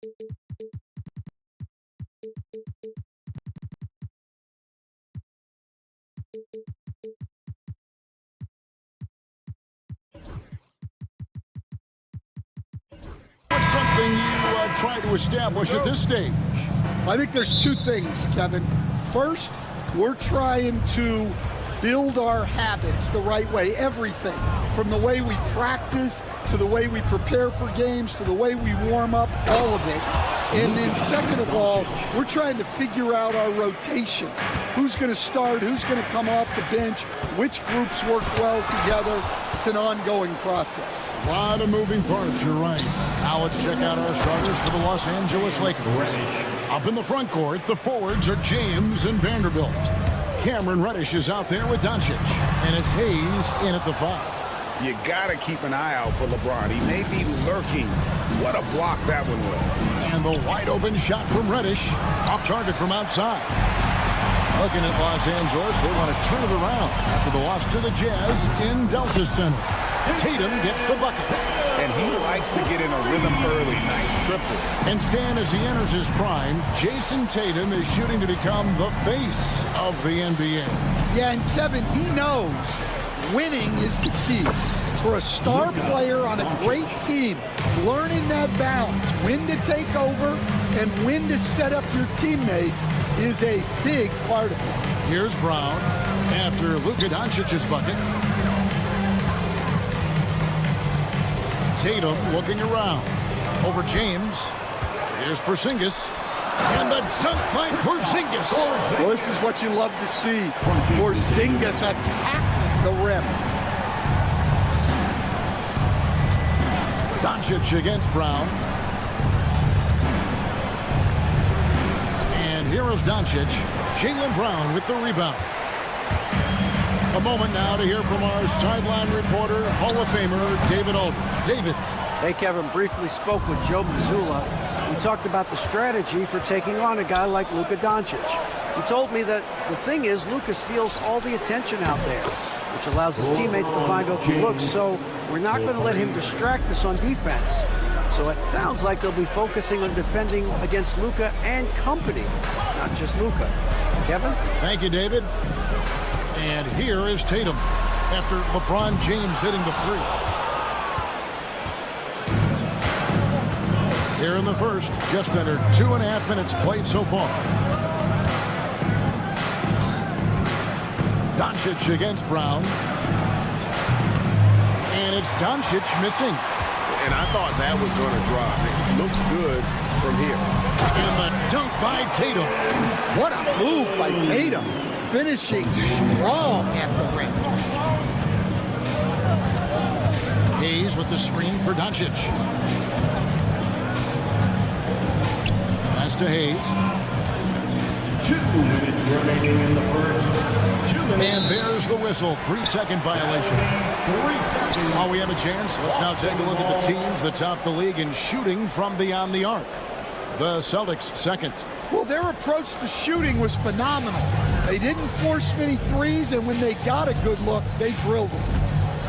S9: What's something you try to establish at this stage?
S14: I think there's two things, Kevin. First, we're trying to build our habits the right way, everything, from the way we practice to the way we prepare for games to the way we warm up, all of it. And then second of all, we're trying to figure out our rotation. Who's going to start, who's going to come off the bench, which groups work well together. It's an ongoing process.
S9: A lot of moving parts, you're right. Now let's check out our starters for the Los Angeles Lakers. Up in the front court, the forwards are James and Vanderbilt. Cameron Reddish is out there with Doncic, and it's Hayes in at the 5.
S10: You got to keep an eye out for LeBron. He may be lurking. What a block that one was.
S9: And the wide-open shot from Reddish, off target from outside. Looking at Los Angeles, they want to turn it around after the loss to the Jazz in Delta Center. Tatum gets the bucket.
S10: And he likes to get in a rhythm early. Nice triple.
S9: And Stan, as he enters his prime, Jason Tatum is shooting to become the face of the NBA.
S14: Yeah, and Kevin, he knows winning is the key. For a star player on a great team, learning that balance, when to take over and when to set up your teammates is a big part of it.
S9: Here's Brown after Luka Doncic's bucket. Tatum looking around. Over James. Here's Porzingis. And the dunk by Porzingis.
S14: Well, this is what you love to see. Porzingis attack the rim.
S9: Doncic against Brown. And here is Doncic. Jaylen Brown with the rebound. A moment now to hear from our sideline reporter, Hall of Famer, David Aldridge. David.
S15: Hey, Kevin, briefly spoke with Joe Mazzulla. We talked about the strategy for taking on a guy like Luka Doncic. He told me that the thing is Luka steals all the attention out there, which allows his teammates to find open looks, so we're not going to let him distract us on defense. So it sounds like they'll be focusing on defending against Luka and company, not just Luka. Kevin?
S9: Thank you, David. And here is Tatum after LeBron James hitting the 3. Here in the first, just under 2.5 minutes played so far. Doncic against Brown. And it's Doncic missing.
S10: And I thought that was going to drop. It looked good from here.
S9: And the dunk by Tatum.
S14: What a move by Tatum. Finishing strong at the rim.
S9: Hayes with the screen for Doncic. Pass to Hayes.
S4: 2 minutes remaining in the first. 2 minutes.
S9: And there's the whistle. 3-second violation.
S4: 3 seconds.
S9: While we have a chance, let's now take a look at the teams that top the league in shooting from beyond the arc. The Celtics second.
S14: Well, their approach to shooting was phenomenal. They didn't force many threes, and when they got a good look, they drilled them.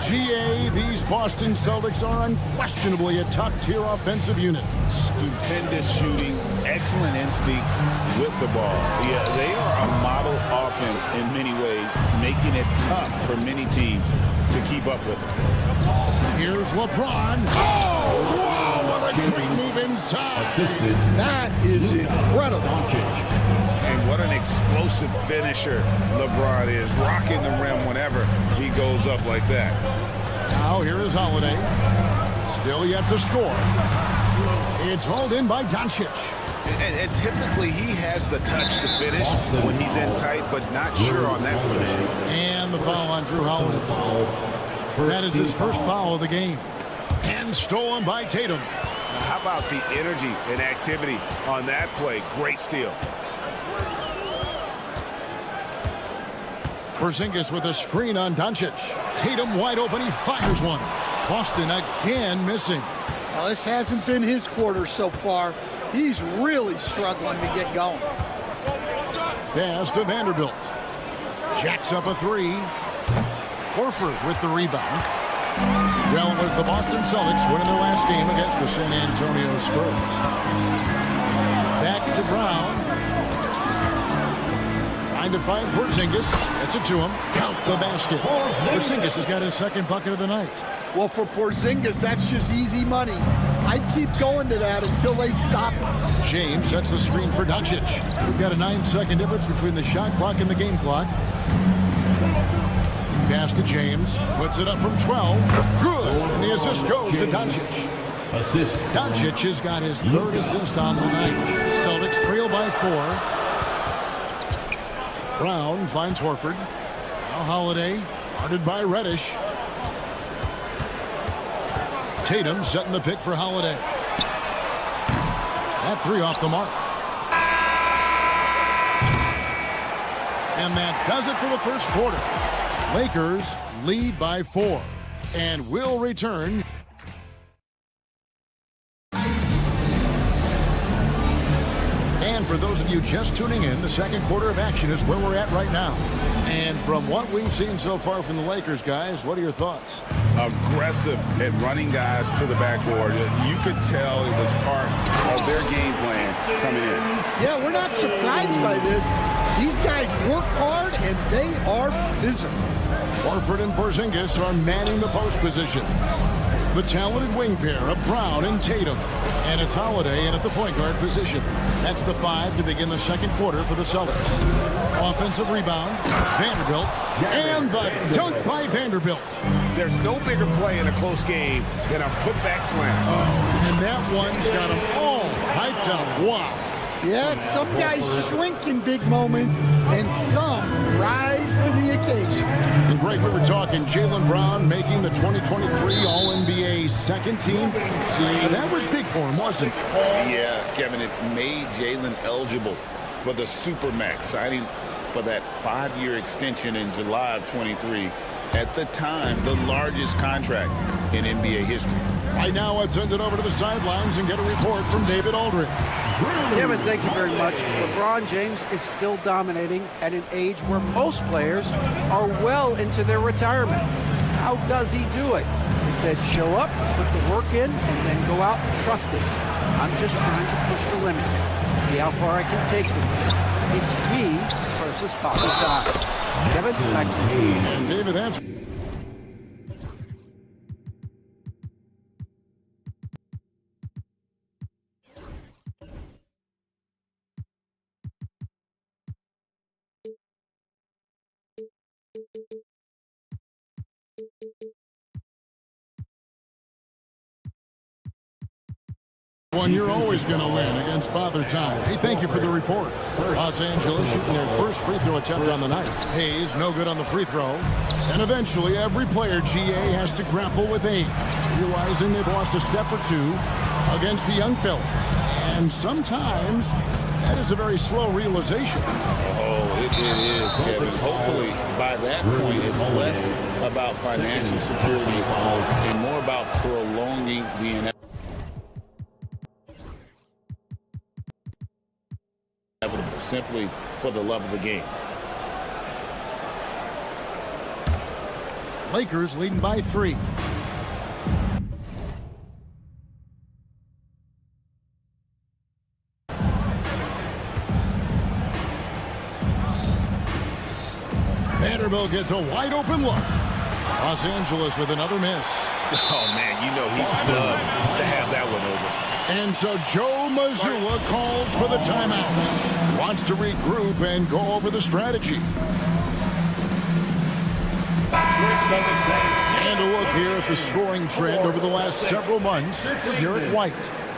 S9: GA, these Boston Celtics are unquestionably a top-tier offensive unit.
S10: Stupendous shooting, excellent instincts with the ball. Yeah, they are a model offense in many ways, making it tough for many teams to keep up with them.
S9: Here's LeBron. Oh, wow, what a great move inside.
S4: Assisted.
S14: That is incredible.
S10: And what an explosive finisher LeBron is, rocking the rim whenever he goes up like that.
S9: Now here is Holiday. Still yet to score. It's hauled in by Doncic.
S10: And typically he has the touch to finish when he's in tight, but not sure on that position.
S9: And the foul on Drew Holiday. That is his first foul of the game. And stolen by Tatum.
S10: How about the energy and activity on that play? Great steal.
S9: Porzingis with a screen on Doncic. Tatum wide open. He fires one. Boston again missing.
S14: Well, this hasn't been his quarter so far. He's really struggling to get going.
S9: Pass to Vanderbilt. Jacks up a 3. Horford with the rebound. Well, it was the Boston Celtics winning their last game against the San Antonio Spurs. Back to Brown. Trying to find Porzingis. Gets it to him. Count the basket. Porzingis has got his second bucket of the night.
S14: Well, for Porzingis, that's just easy money. I keep going to that until they stop him.
S9: James sets the screen for Doncic. We've got a 9-second difference between the shot clock and the game clock. Pass to James. Puts it up from 12. Good. And the assist goes to Doncic.
S4: Assist.
S9: Doncic has got his third assist on the night. Celtics trail by 4. Brown finds Horford. Now Holiday, guarded by Reddish. Tatum setting the pick for Holiday. That 3 off the mark. And that does it for the first quarter. Lakers lead by 4 and will return. And for those of you just tuning in, the second quarter of action is where we're at right now. And from what we've seen so far from the Lakers, guys, what are your thoughts?
S10: Aggressive at running guys to the backboard. You could tell it was part of their game plan coming in.
S14: Yeah, we're not surprised by this. These guys work hard, and they are physical.
S9: Horford and Porzingis are manning the post position. The talented wing pair of Brown and Tatum. And it's Holiday in at the point guard position. That's the 5 to begin the second quarter for the Celtics. Offensive rebound, Vanderbilt, and the dunk by Vanderbilt.
S10: There's no bigger play in a close game than a putback slam.
S9: Oh, and that one's got them all hyped up. Wow.
S14: Yes, some guys shrink in big moments, and some rise to the occasion.
S9: And Greg, we were talking Jaylen Brown making the 2023 All-NBA second team. That was big for him, wasn't it?
S10: Yeah, Kevin, it made Jaylen eligible for the Supermax, signing for that 5-year extension in July of 23. At the time, the largest contract in NBA history.
S9: Right now, let's send it over to the sidelines and get a report from David Aldridge.
S15: Kevin, thank you very much. LeBron James is still dominating at an age where most players are well into their retirement. How does he do it? He said, show up, put the work in, and then go out and trust it. I'm just trying to push the limit. See how far I can take this thing. It's me versus Father Time. Kevin, back to you.
S9: And David, that's... One you're always going to win against Father Time. Hey, thank you for the report. Los Angeles shooting their first free throw attempt on the night. Hayes, no good on the free throw. And eventually, every player, GA, has to grapple with age, realizing they've lost a step or two against the young fellas. And sometimes, that is a very slow realization.
S10: Oh, it is, Kevin. Hopefully, by that point, it's less about financial security and more about prolonging the inevitable. Simply for the love of the game.
S9: Lakers leading by 3. Vanderbilt gets a wide open look. Los Angeles with another miss.
S10: Oh, man, you know he'd love to have that one over.
S9: And so Joe Mazzulla calls for the timeout. Wants to regroup and go over the strategy. And a look here at the scoring trend over the last several months for Garrett White.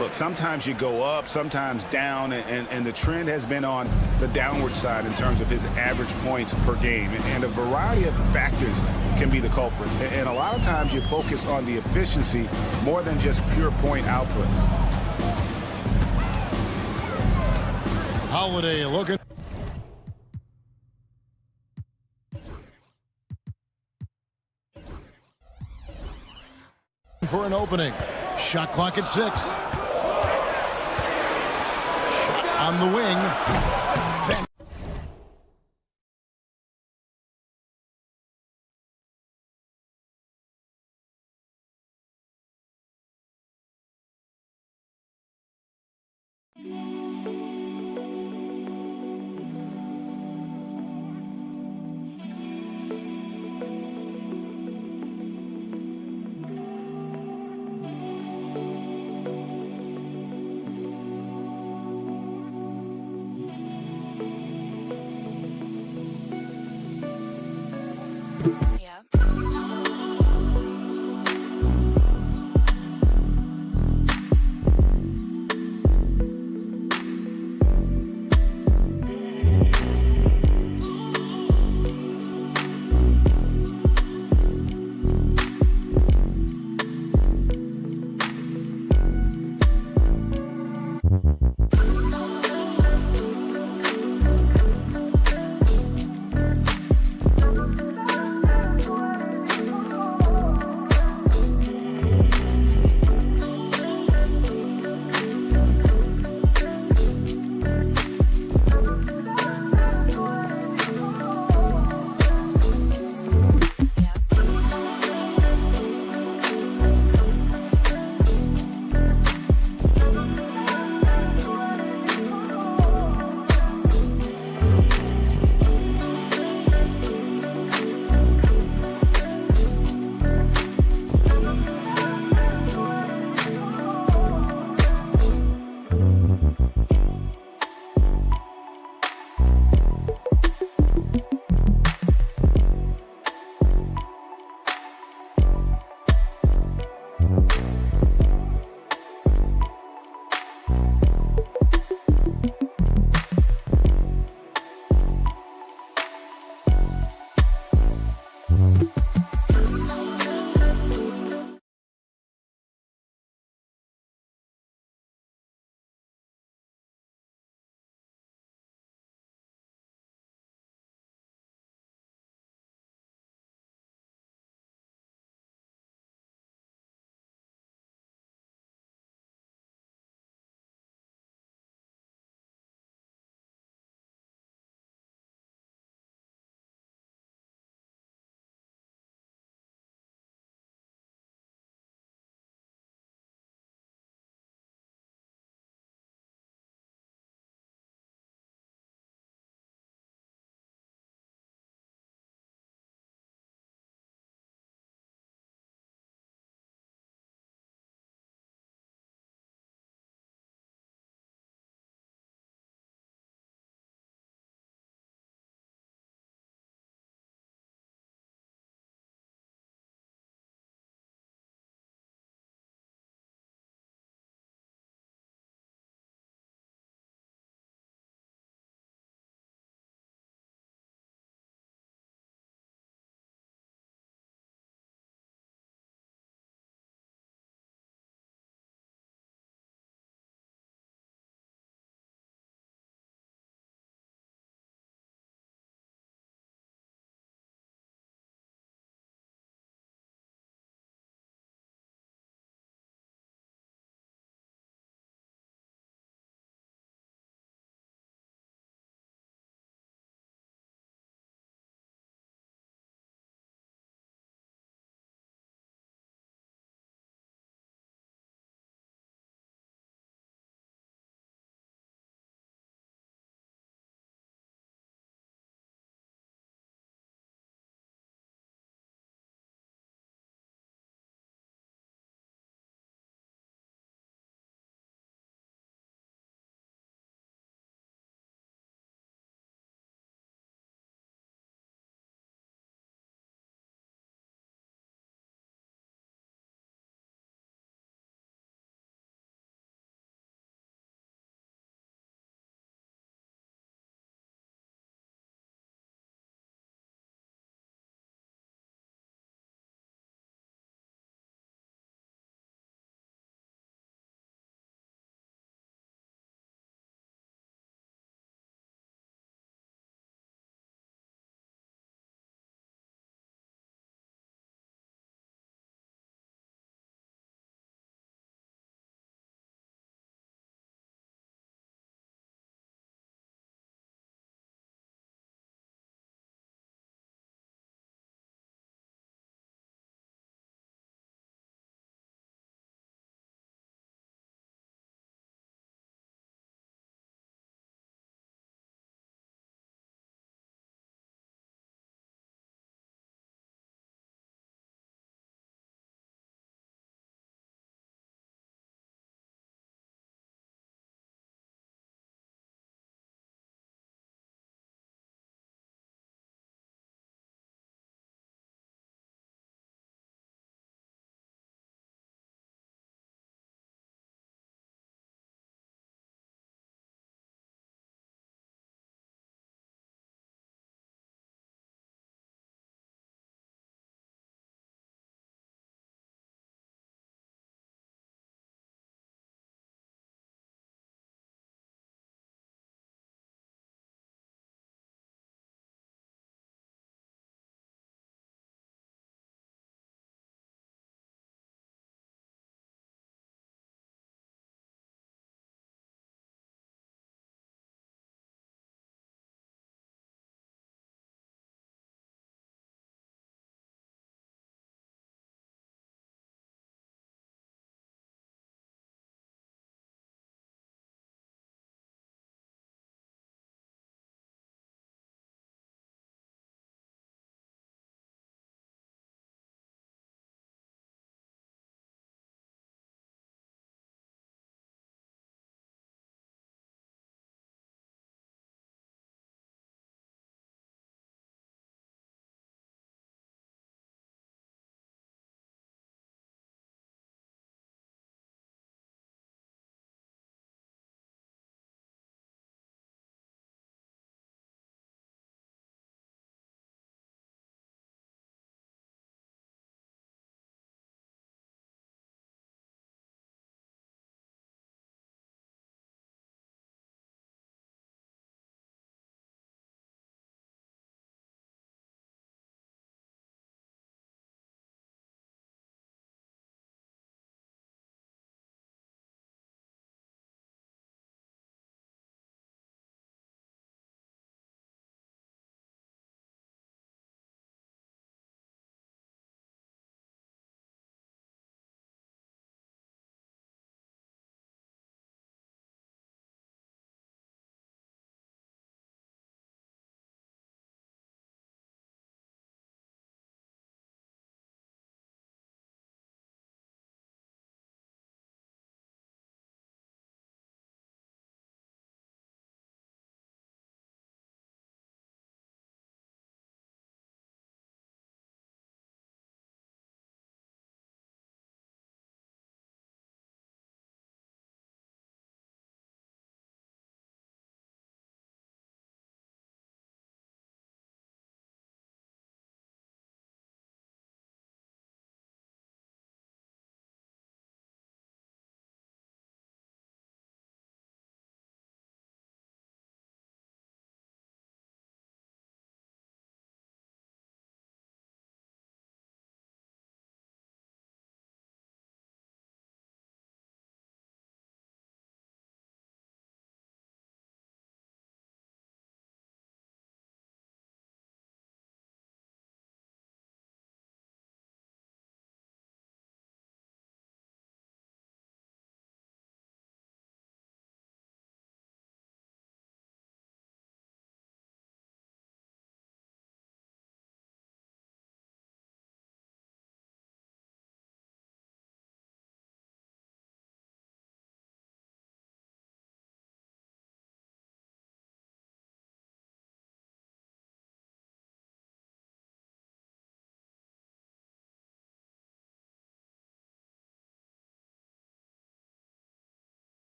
S10: Look, sometimes you go up, sometimes down, and the trend has been on the downward side in terms of his average points per game. And a variety of factors can be the culprit. And a lot of times you focus on the efficiency more than just pure point output.
S9: Holiday looking. For an opening. Shot clock at 6. Shot on the wing.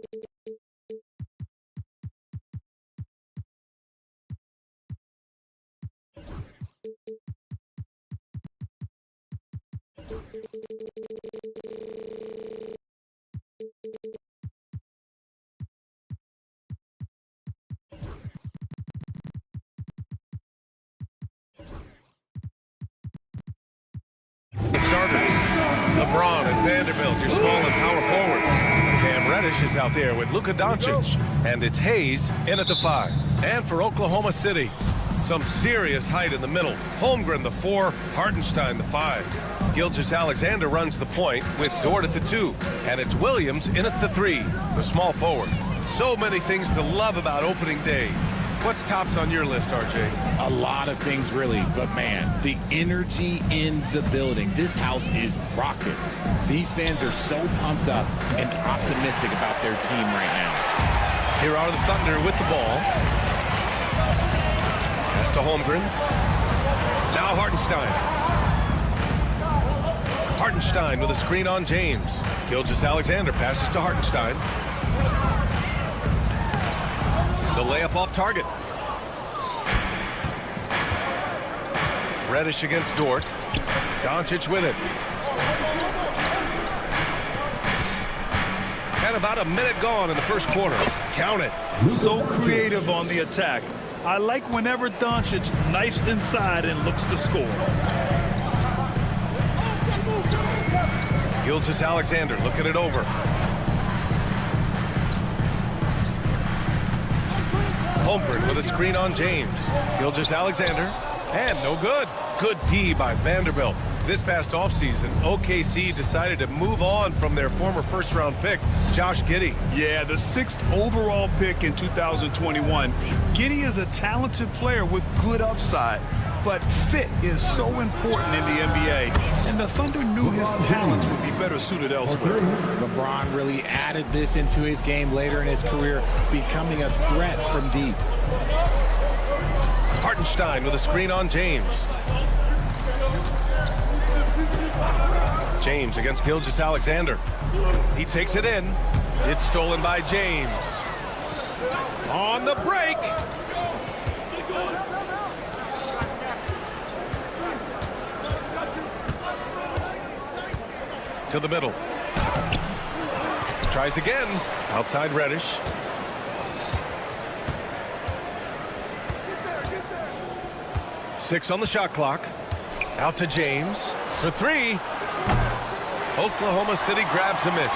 S1: The starters, LeBron and Vanderbilt, your small and power forwards. Cam Reddish is out there with Luka Doncic. And it's Hayes in at the 5. And for Oklahoma City, some serious height in the middle. Holmgren, the 4. Hartenstein, the 5. Gilgeous-Alexander runs the point with Dort at the 2. And it's Williams in at the 3, the small forward. So many things to love about opening day. What's tops on your list, RJ?
S16: A lot of things, really. But, man, the energy in the building. This house is rocking. These fans are so pumped up and optimistic about their team right now.
S1: Here are the Thunder with the ball. Pass to Holmgren. Now Hartenstein. Hartenstein with a screen on James. Gilgeous-Alexander passes to Hartenstein. The layup off target. Reddish against Dort. Doncic with it. And about a minute gone in the first quarter. Count it.
S2: So creative on the attack. I like whenever Doncic knifes inside and looks to score.
S1: Gilgeous-Alexander looking it over. Holmgren with a screen on James. Gilgeous-Alexander. And no good. Good D by Vanderbilt. This past offseason, OKC decided to move on from their former first-round pick, Josh Giddey.
S2: Yeah, the 6th overall pick in 2021. Giddey is a talented player with good upside, but fit is so important in the NBA, and the Thunder knew his talents would be better suited elsewhere.
S16: LeBron really added this into his game later in his career, becoming a threat from deep.
S1: Hartenstein with a screen on James. James against Gilgeous-Alexander. He takes it in. It's stolen by James. On the break. To the middle. Tries again. Outside Reddish. Six on the shot clock. Out to James for 3. Oklahoma City grabs a miss.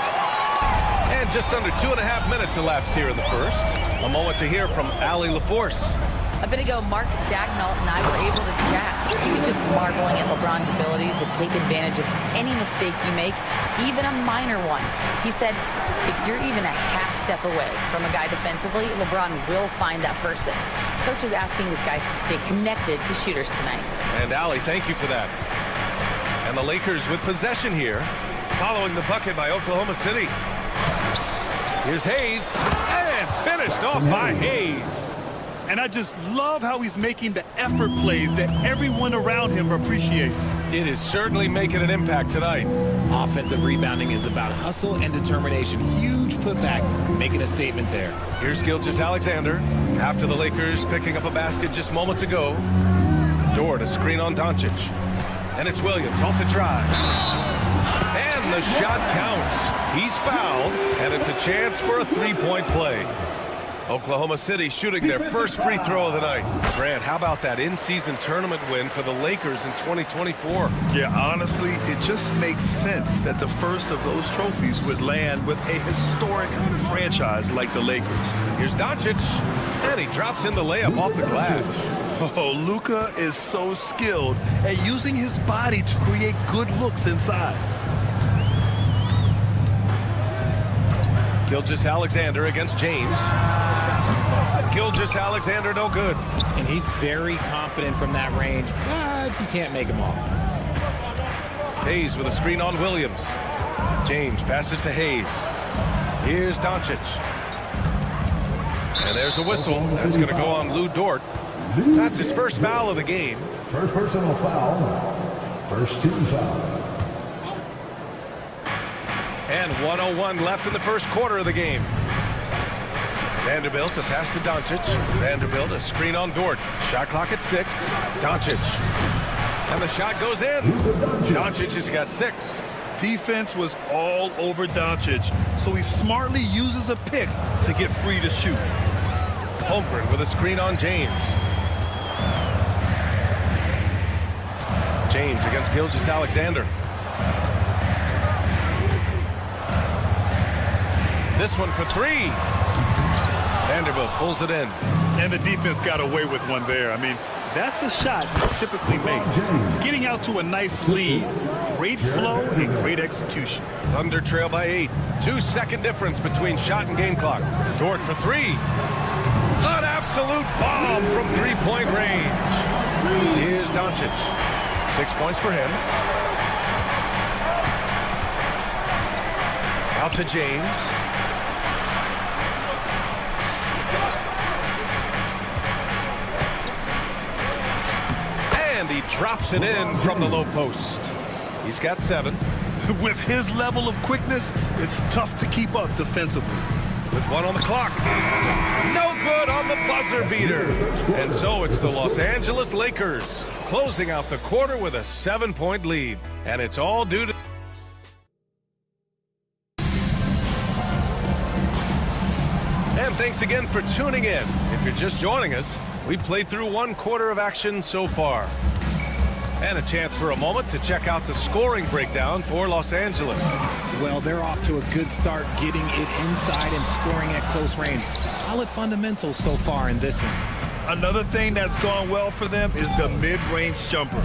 S1: And just under 2.5 minutes elapsed here in the first. A moment to hear from Allie LaForce.
S5: A bit ago, Mark Dagnall and I were able to chat. He was just marveling at LeBron's ability to take advantage of any mistake you make, even a minor one. He said, if you're even a half step away from a guy defensively, LeBron will find that person. Coach is asking his guys to stay connected to shooters tonight.
S1: And Allie, thank you for that. And the Lakers with possession here, following the bucket by Oklahoma City. Here's Hayes, and finished off by Hayes.
S2: And I just love how he's making the effort plays that everyone around him appreciates.
S1: It is certainly making an impact tonight.
S16: Offensive rebounding is about hustle and determination. Huge putback, making a statement there.
S1: Here's Gilgeous-Alexander. After the Lakers picking up a basket just moments ago. Dort, a screen on Doncic. And it's Williams off the drive. And the shot counts. He's fouled, and it's a chance for a three-point play. Oklahoma City shooting their first free throw of the night. Grant, how about that in-season tournament win for the Lakers in 2024?
S2: Yeah, honestly, it just makes sense that the first of those trophies would land with a historic franchise like the Lakers.
S1: Here's Doncic, and he drops in the layup off the glass.
S2: Oh, Luka is so skilled at using his body to create good looks inside.
S1: Gilgeous-Alexander against James. Gilgeous-Alexander no good.
S16: And he's very confident from that range, but you can't make him all.
S1: Hayes with a screen on Williams. James passes to Hayes. Here's Doncic. And there's a whistle. That's going to go on Lou Dort. That's his first foul of the game.
S4: First personal foul. First team foul.
S1: And 1:01 left in the first quarter of the game. Vanderbilt to pass to Doncic. Vanderbilt a screen on Dort. Shot clock at 6. Doncic. And the shot goes in. Doncic has got 6.
S2: Defense was all over Doncic, so he smartly uses a pick to get free to shoot.
S1: Holmgren with a screen on James. James against Gilgeous-Alexander. This one for 3. Vanderbilt pulls it in.
S2: And the defense got away with one there. I mean, that's a shot he typically makes. Getting out to a nice lead. Great flow and great execution.
S1: Thunder trail by 8. 2-second difference between shot and game clock. Dort for 3. An absolute bomb from 3-point range. Here's Doncic. 6 points for him. Out to James. And he drops it in from the low post. He's got 7.
S2: With his level of quickness, it's tough to keep up defensively.
S1: With 1 on the clock. No good on the buzzer beater. And so it's the Los Angeles Lakers closing out the quarter with a 7-point lead. And it's all due to... And thanks again for tuning in. If you're just joining us, we played through 1 quarter of action so far. And a chance for a moment to check out the scoring breakdown for Los Angeles.
S16: Well, they're off to a good start getting it inside and scoring at close range. Solid fundamentals so far in this one.
S2: Another thing that's gone well for them is the mid-range jumper.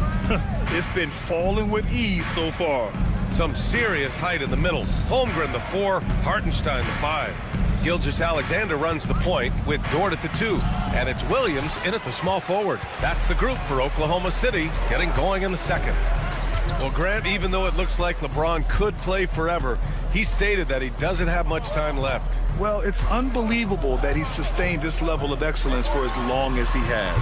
S2: It's been falling with ease so far.
S1: Some serious height in the middle. Holmgren the 4, Hartenstein the 5. Gilgeous-Alexander runs the point with Dort at the 2. And it's Williams in at the small forward. That's the group for Oklahoma City getting going in the second. Well, Grant, even though it looks like LeBron could play forever, he stated that he doesn't have much time left.
S2: Well, it's unbelievable that he sustained this level of excellence for as long as he has.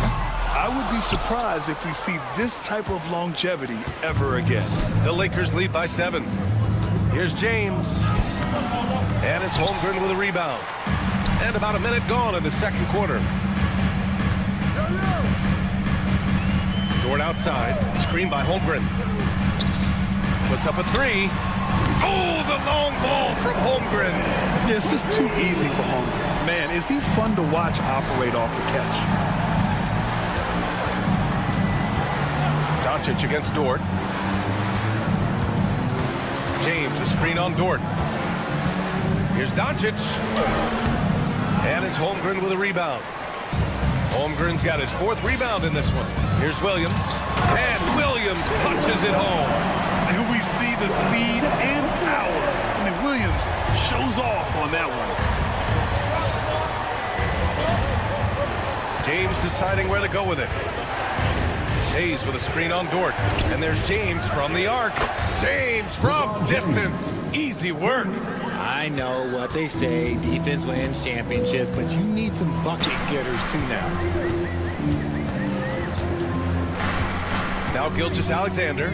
S2: I would be surprised if we see this type of longevity ever again.
S1: The Lakers lead by 7. Here's James. And it's Holmgren with a rebound. And about a minute gone in the second quarter. Dort outside. Screen by Holmgren. Puts up a 3. Oh, the long ball from Holmgren.
S2: Yeah, it's just too easy for Holmgren. Man, is he fun to watch operate off the catch.
S1: Doncic against Dort. James, a screen on Dort. Here's Doncic. And it's Holmgren with a rebound. Holmgren's got his 4th rebound in this one. Here's Williams. And Williams punches it home.
S2: And we see the speed and power. I mean, Williams shows off on that one.
S1: James deciding where to go with it. Hayes with a screen on Dort. And there's James from the arc. James from distance. Easy work.
S16: I know what they say, defense wins championships, but you need some bucket getters too now.
S1: Now Gilgeous-Alexander.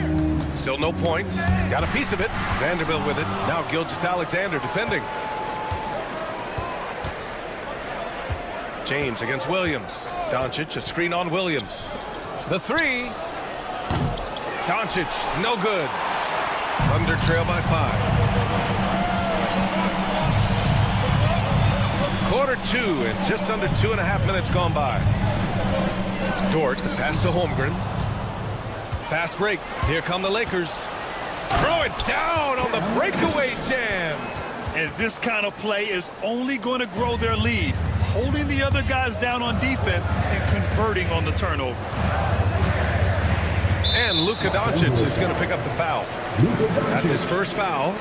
S1: Still no points. Got a piece of it. Vanderbilt with it. Now Gilgeous-Alexander defending. James against Williams. Doncic, a screen on Williams. The 3. Doncic, no good. Thunder trail by 5. Quarter 2 and just under 2.5 minutes gone by. Dort, the pass to Holmgren. Fast break. Here come the Lakers. Throw it down on the breakaway jam.
S2: And this kind of play is only going to grow their lead, holding the other guys down on defense and converting on the turnover.
S1: And Luka Doncic is going to pick up the foul. That's his first foul.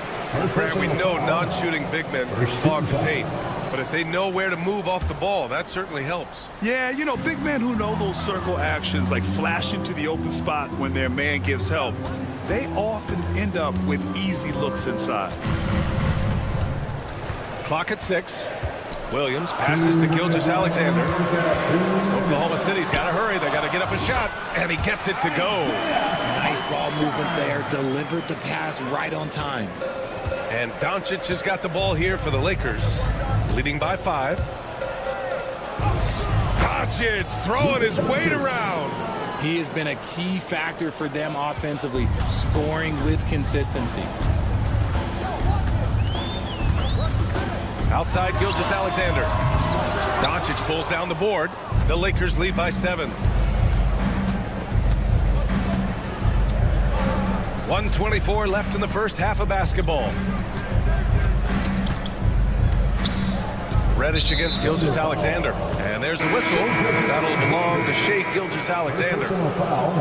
S1: Grant, we know non-shooting big men can clog the paint. But if they know where to move off the ball, that certainly helps.
S2: Yeah, you know, big men who know those circle actions, like flashing to the open spot when their man gives help, they often end up with easy looks inside.
S1: Clock at 6. Williams passes to Gilgeous-Alexander. Oklahoma City's got to hurry. They got to get up a shot, and he gets it to go.
S16: Nice ball movement there. Delivered the pass right on time.
S1: And Doncic has got the ball here for the Lakers, leading by 5. Doncic throwing his weight around.
S16: He has been a key factor for them offensively, scoring with consistency.
S1: Outside Gilgeous-Alexander. Doncic pulls down the board. The Lakers lead by 7. 1:24 left in the first half of basketball. Reddish against Gilgeous-Alexander. And there's a whistle. That'll belong to Shea Gilgeous-Alexander.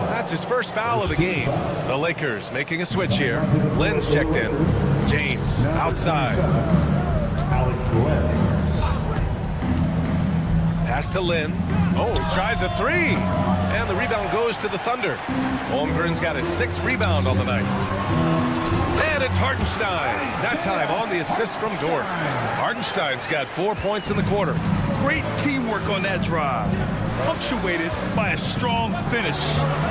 S1: That's his first foul of the game. The Lakers making a switch here. Lynn's checked in. James outside. Pass to Lynn. Oh, he tries a 3. And the rebound goes to the Thunder. Holmgren's got his 6th rebound on the night. And it's Hartenstein. That time on the assist from Dort. Hartenstein's got 4 points in the quarter.
S2: Great teamwork on that drive. Punctuated by a strong finish.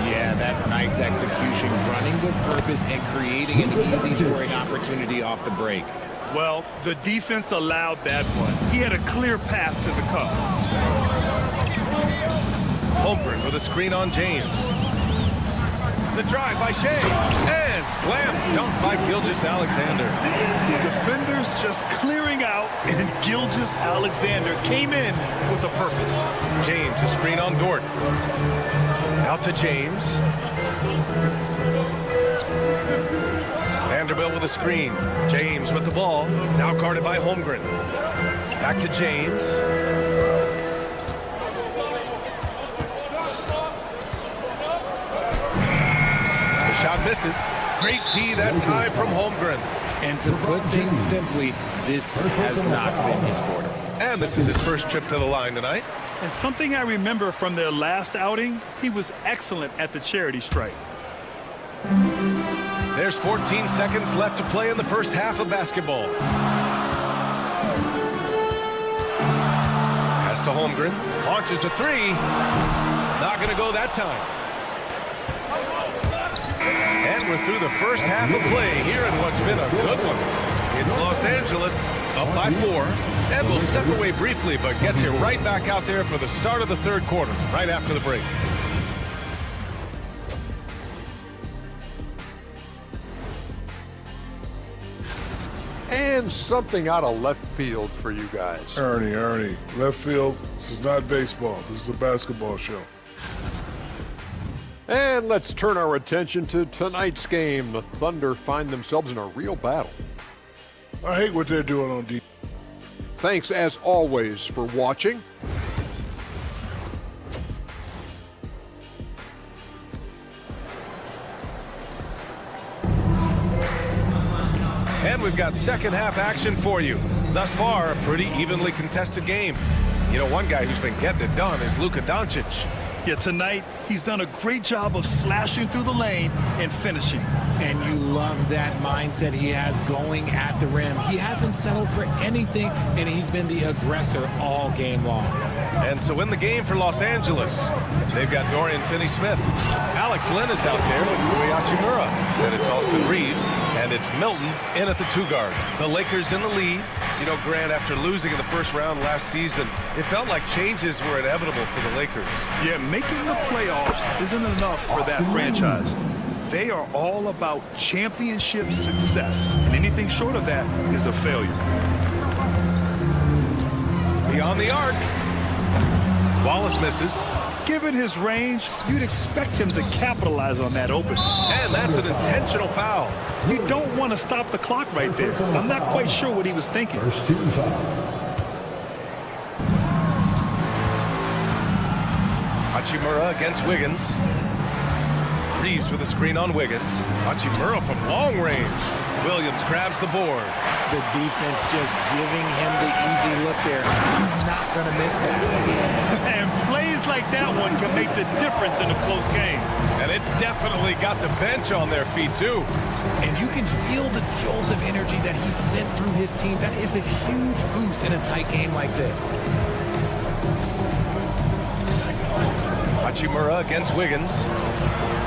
S16: Yeah, that's nice execution. Running with purpose and creating an easy scoring opportunity off the break.
S2: Well, the defense allowed that one. He had a clear path to the cup.
S1: Holmgren with a screen on James. The drive by Shea. And slam dunk by Gilgeous-Alexander.
S2: Defenders just clearing out, and Gilgeous-Alexander came in with a purpose.
S1: James, a screen on Dort. Out to James. Vanderbilt with a screen. James with the ball. Now guarded by Holmgren. Back to James. The shot misses. Great D that time from Holmgren.
S16: And to put things simply, this has not been his quarter.
S1: And this is his first trip to the line tonight.
S2: And something I remember from their last outing, he was excellent at the charity stripe.
S1: There's 14 seconds left to play in the first half of basketball. Pass to Holmgren. Launches a 3. Not going to go that time. And we're through the first half of play here in what's been a good one. It's Los Angeles up by 4. And we'll step away briefly, but get you right back out there for the start of the third quarter, right after the break.
S7: And something out of left field for you guys.
S8: Ernie, left field, this is not baseball. This is a basketball show.
S7: And let's turn our attention to tonight's game. The Thunder find themselves in a real battle.
S8: I hate what they're doing on defense.
S7: Thanks, as always, for watching.
S1: And we've got second half action for you. Thus far, a pretty evenly contested game. You know, one guy who's been getting it done is Luka Doncic.
S2: Yeah, tonight, he's done a great job of slashing through the lane and finishing.
S16: And you love that mindset he has going at the rim. He hasn't settled for anything, and he's been the aggressor all game long.
S1: And so in the game for Los Angeles, they've got Dorian Finney-Smith. Alex Lynn is out there with Rui Hachimura. And it's Austin Reeves, and it's Milton in at the 2 guard. The Lakers in the lead. You know, Grant, after losing in the first round last season, it felt like changes were inevitable for the Lakers.
S2: Yeah, making the playoffs isn't enough for that franchise. They are all about championship success, and anything short of that is a failure.
S1: Beyond the arc. Wallace misses.
S2: Given his range, you'd expect him to capitalize on that open.
S1: And that's an intentional foul.
S2: You don't want to stop the clock right there. I'm not quite sure what he was thinking.
S4: First team foul.
S1: Hachimura against Wiggins. Reeves with a screen on Wiggins. Hachimura from long range. Williams grabs the board.
S16: The defense just giving him the easy look there. He's not going to miss that.
S2: And plays like that one can make the difference in a close game.
S1: And it definitely got the bench on their feet, too.
S16: And you can feel the jolt of energy that he sent through his team. That is a huge boost in a tight game like this.
S1: Hachimura against Wiggins.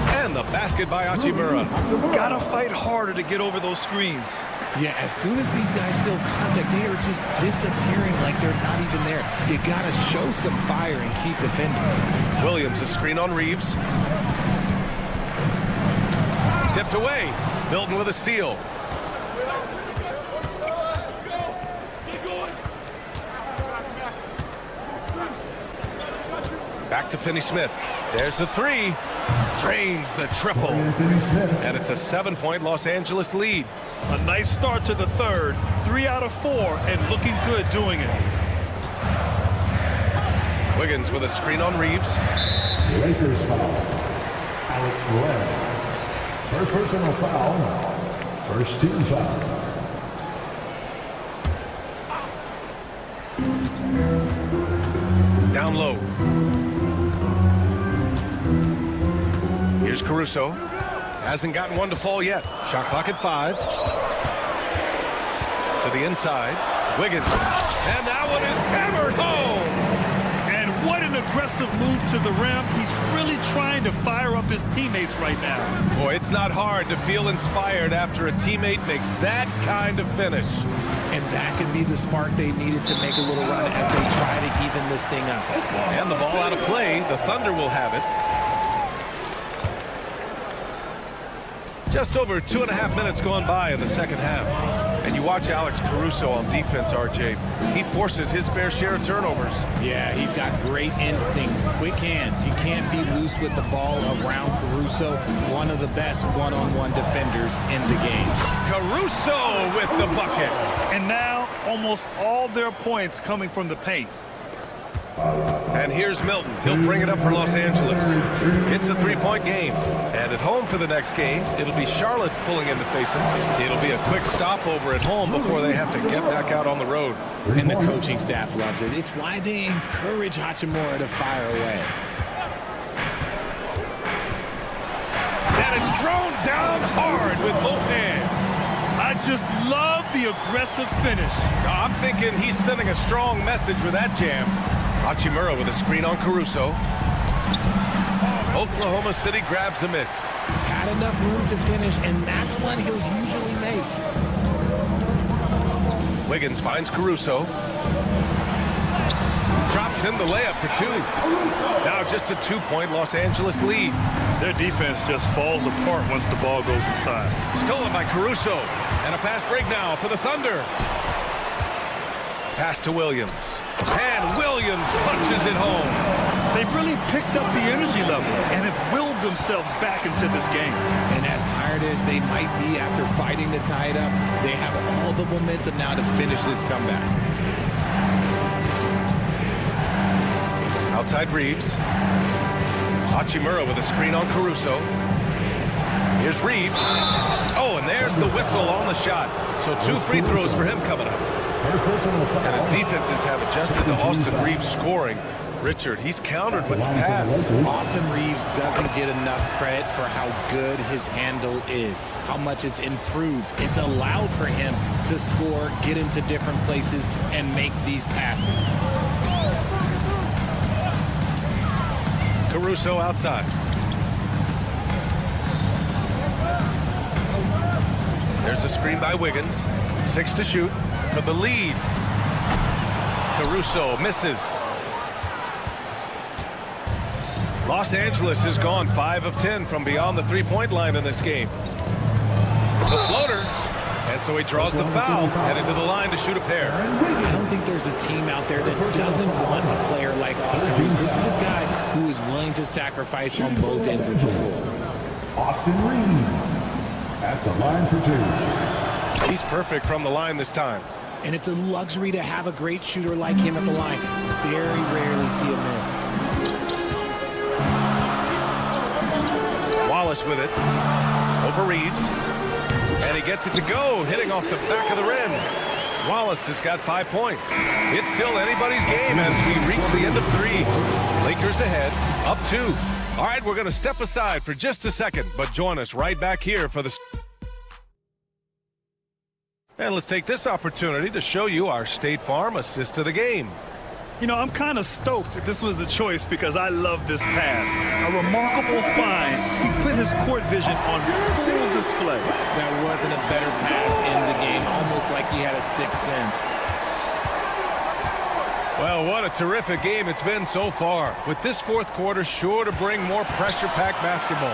S1: And the basket by Hachimura.
S2: Gotta fight harder to get over those screens.
S16: Yeah, as soon as these guys feel contact, they are just disappearing like they're not even there. You got to show some fire and keep defending.
S1: Williams, a screen on Reeves. Tipped away. Milton with a steal. Back to Finney-Smith. There's the three. Drains the triple. And it's a 7-point Los Angeles lead.
S2: A nice start to the third. 3 out of 4 and looking good doing it.
S1: Wiggins with a screen on Reeves.
S4: Lakers foul. Alex Len. First personal foul. First team foul.
S1: Down low. Here's Caruso. Hasn't gotten one to fall yet. Shot clock at 5. To the inside. Wiggins. And that one is hammered home.
S2: And what an aggressive move to the rim. He's really trying to fire up his teammates right now.
S1: Boy, it's not hard to feel inspired after a teammate makes that kind of finish.
S16: And that could be the spark they needed to make a little run as they try to even this thing up.
S1: And the ball out of play. The Thunder will have it. Just over 2.5 minutes gone by in the second half. And you watch Alex Caruso on defense, RJ. He forces his fair share of turnovers.
S16: Yeah, he's got great instincts, quick hands. You can't be loose with the ball around Caruso, one of the best one-on-one defenders in the game.
S1: Caruso with the bucket.
S2: And now almost all their points coming from the paint.
S1: And here's Milton. He'll bring it up for Los Angeles. It's a 3-point game. And at home for the next game, it'll be Charlotte pulling in to face him. It'll be a quick stopover at home before they have to get back out on the road.
S16: And the coaching staff loves it. It's why they encourage Hachimura to fire away.
S1: And it's thrown down hard with both hands.
S2: I just love the aggressive finish.
S1: I'm thinking he's sending a strong message with that jam. Hachimura with a screen on Caruso. Oklahoma City grabs a miss.
S16: Had enough room to finish, and that's one he'll usually make.
S1: Wiggins finds Caruso. Drops in the layup for 2. Now just a 2-point Los Angeles lead.
S2: Their defense just falls apart once the ball goes inside.
S1: Stolen by Caruso. And a fast break now for the Thunder. Pass to Williams. And Williams punches it home.
S2: They've really picked up the energy level and have willed themselves back into this game.
S16: And as tired as they might be after fighting to tie it up, they have all the momentum now to finish this comeback.
S1: Outside Reeves. Hachimura with a screen on Caruso. Here's Reeves. Oh, and there's the whistle on the shot. So 2 free throws for him coming up. And his defenses have adjusted to Austin Reeves scoring. Richard, he's countered with the pass.
S16: Austin Reeves doesn't get enough credit for how good his handle is, how much it's improved. It's allowed for him to score, get into different places, and make these passes.
S1: Caruso outside. There's a screen by Wiggins. 6 to shoot for the lead. Caruso misses. Los Angeles has gone 5 of 10 from beyond the 3-point line in this game. The floater. And so he draws the foul, headed to the line to shoot a pair.
S16: I don't think there's a team out there that doesn't want a player like Austin Reeves. This is a guy who is willing to sacrifice on both ends of the floor.
S4: Austin Reeves at the line for 2.
S1: He's perfect from the line this time.
S16: And it's a luxury to have a great shooter like him at the line. Very rarely see a miss.
S1: Wallace with it. Over Reeves. And he gets it to go, hitting off the back of the rim. Wallace has got 5 points. It's still anybody's game as we reach the end of 3. Lakers ahead, up 2. All right, we're going to step aside for just a second, but join us right back here for the... And let's take this opportunity to show you our State Farm assist to the game.
S2: You know, I'm kind of stoked that this was a choice because I love this pass. A remarkable find. He put his court vision on full display.
S16: That wasn't a better pass in the game, almost like he had a sixth sense.
S1: Well, what a terrific game it's been so far. With this fourth quarter sure to bring more pressure-packed basketball.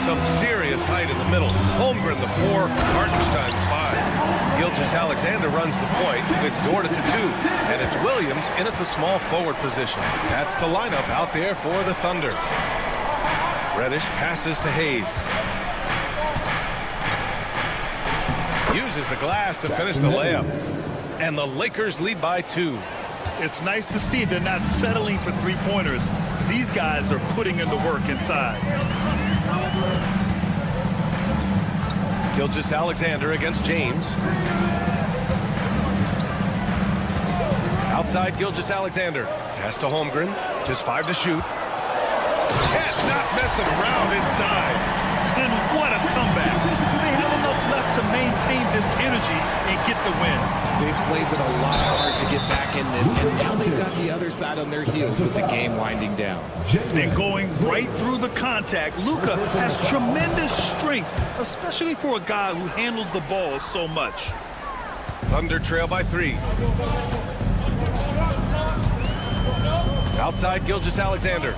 S1: Some serious height in the middle. Holmgren the 4, Hartenstein the 5. Gilgeous-Alexander runs the point with Dort at the 2. And it's Williams in at the small forward position. That's the lineup out there for the Thunder. Reddish passes to Hayes. Uses the glass to finish the layup. And the Lakers lead by 2.
S2: It's nice to see they're not settling for three-pointers. These guys are putting in the work inside.
S1: Gilgeous-Alexander against James. Outside Gilgeous-Alexander. Pass to Holmgren. Just 5 to shoot. Not messing around inside.
S2: And what a comeback. Do they have enough left to maintain this energy and get the win?
S16: They've played with a lot of heart to get back in this, and now they've got the other side on their heels with the game winding down.
S2: And going right through the contact, Luka has tremendous strength, especially for a guy who handles the ball so much.
S1: Thunder trail by 3. Outside Gilgeous-Alexander.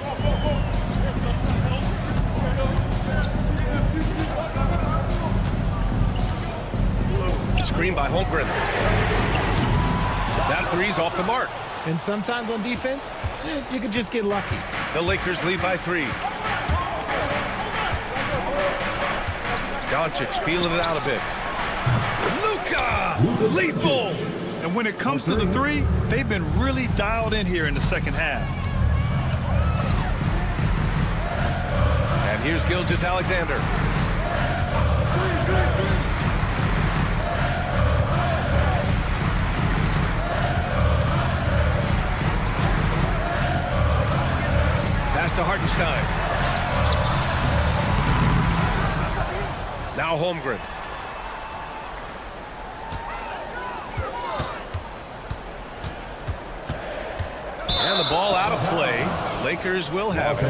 S1: Screen by Holmgren. That three's off the mark.
S16: And sometimes on defense, you could just get lucky.
S1: The Lakers lead by 3. Doncic feeling it out a bit. Luka! Lethal!
S2: And when it comes to the 3, they've been really dialed in here in the second half.
S1: And here's Gilgeous-Alexander. Pass to Hartenstein. Now Holmgren. And the ball out of play. Lakers will have it.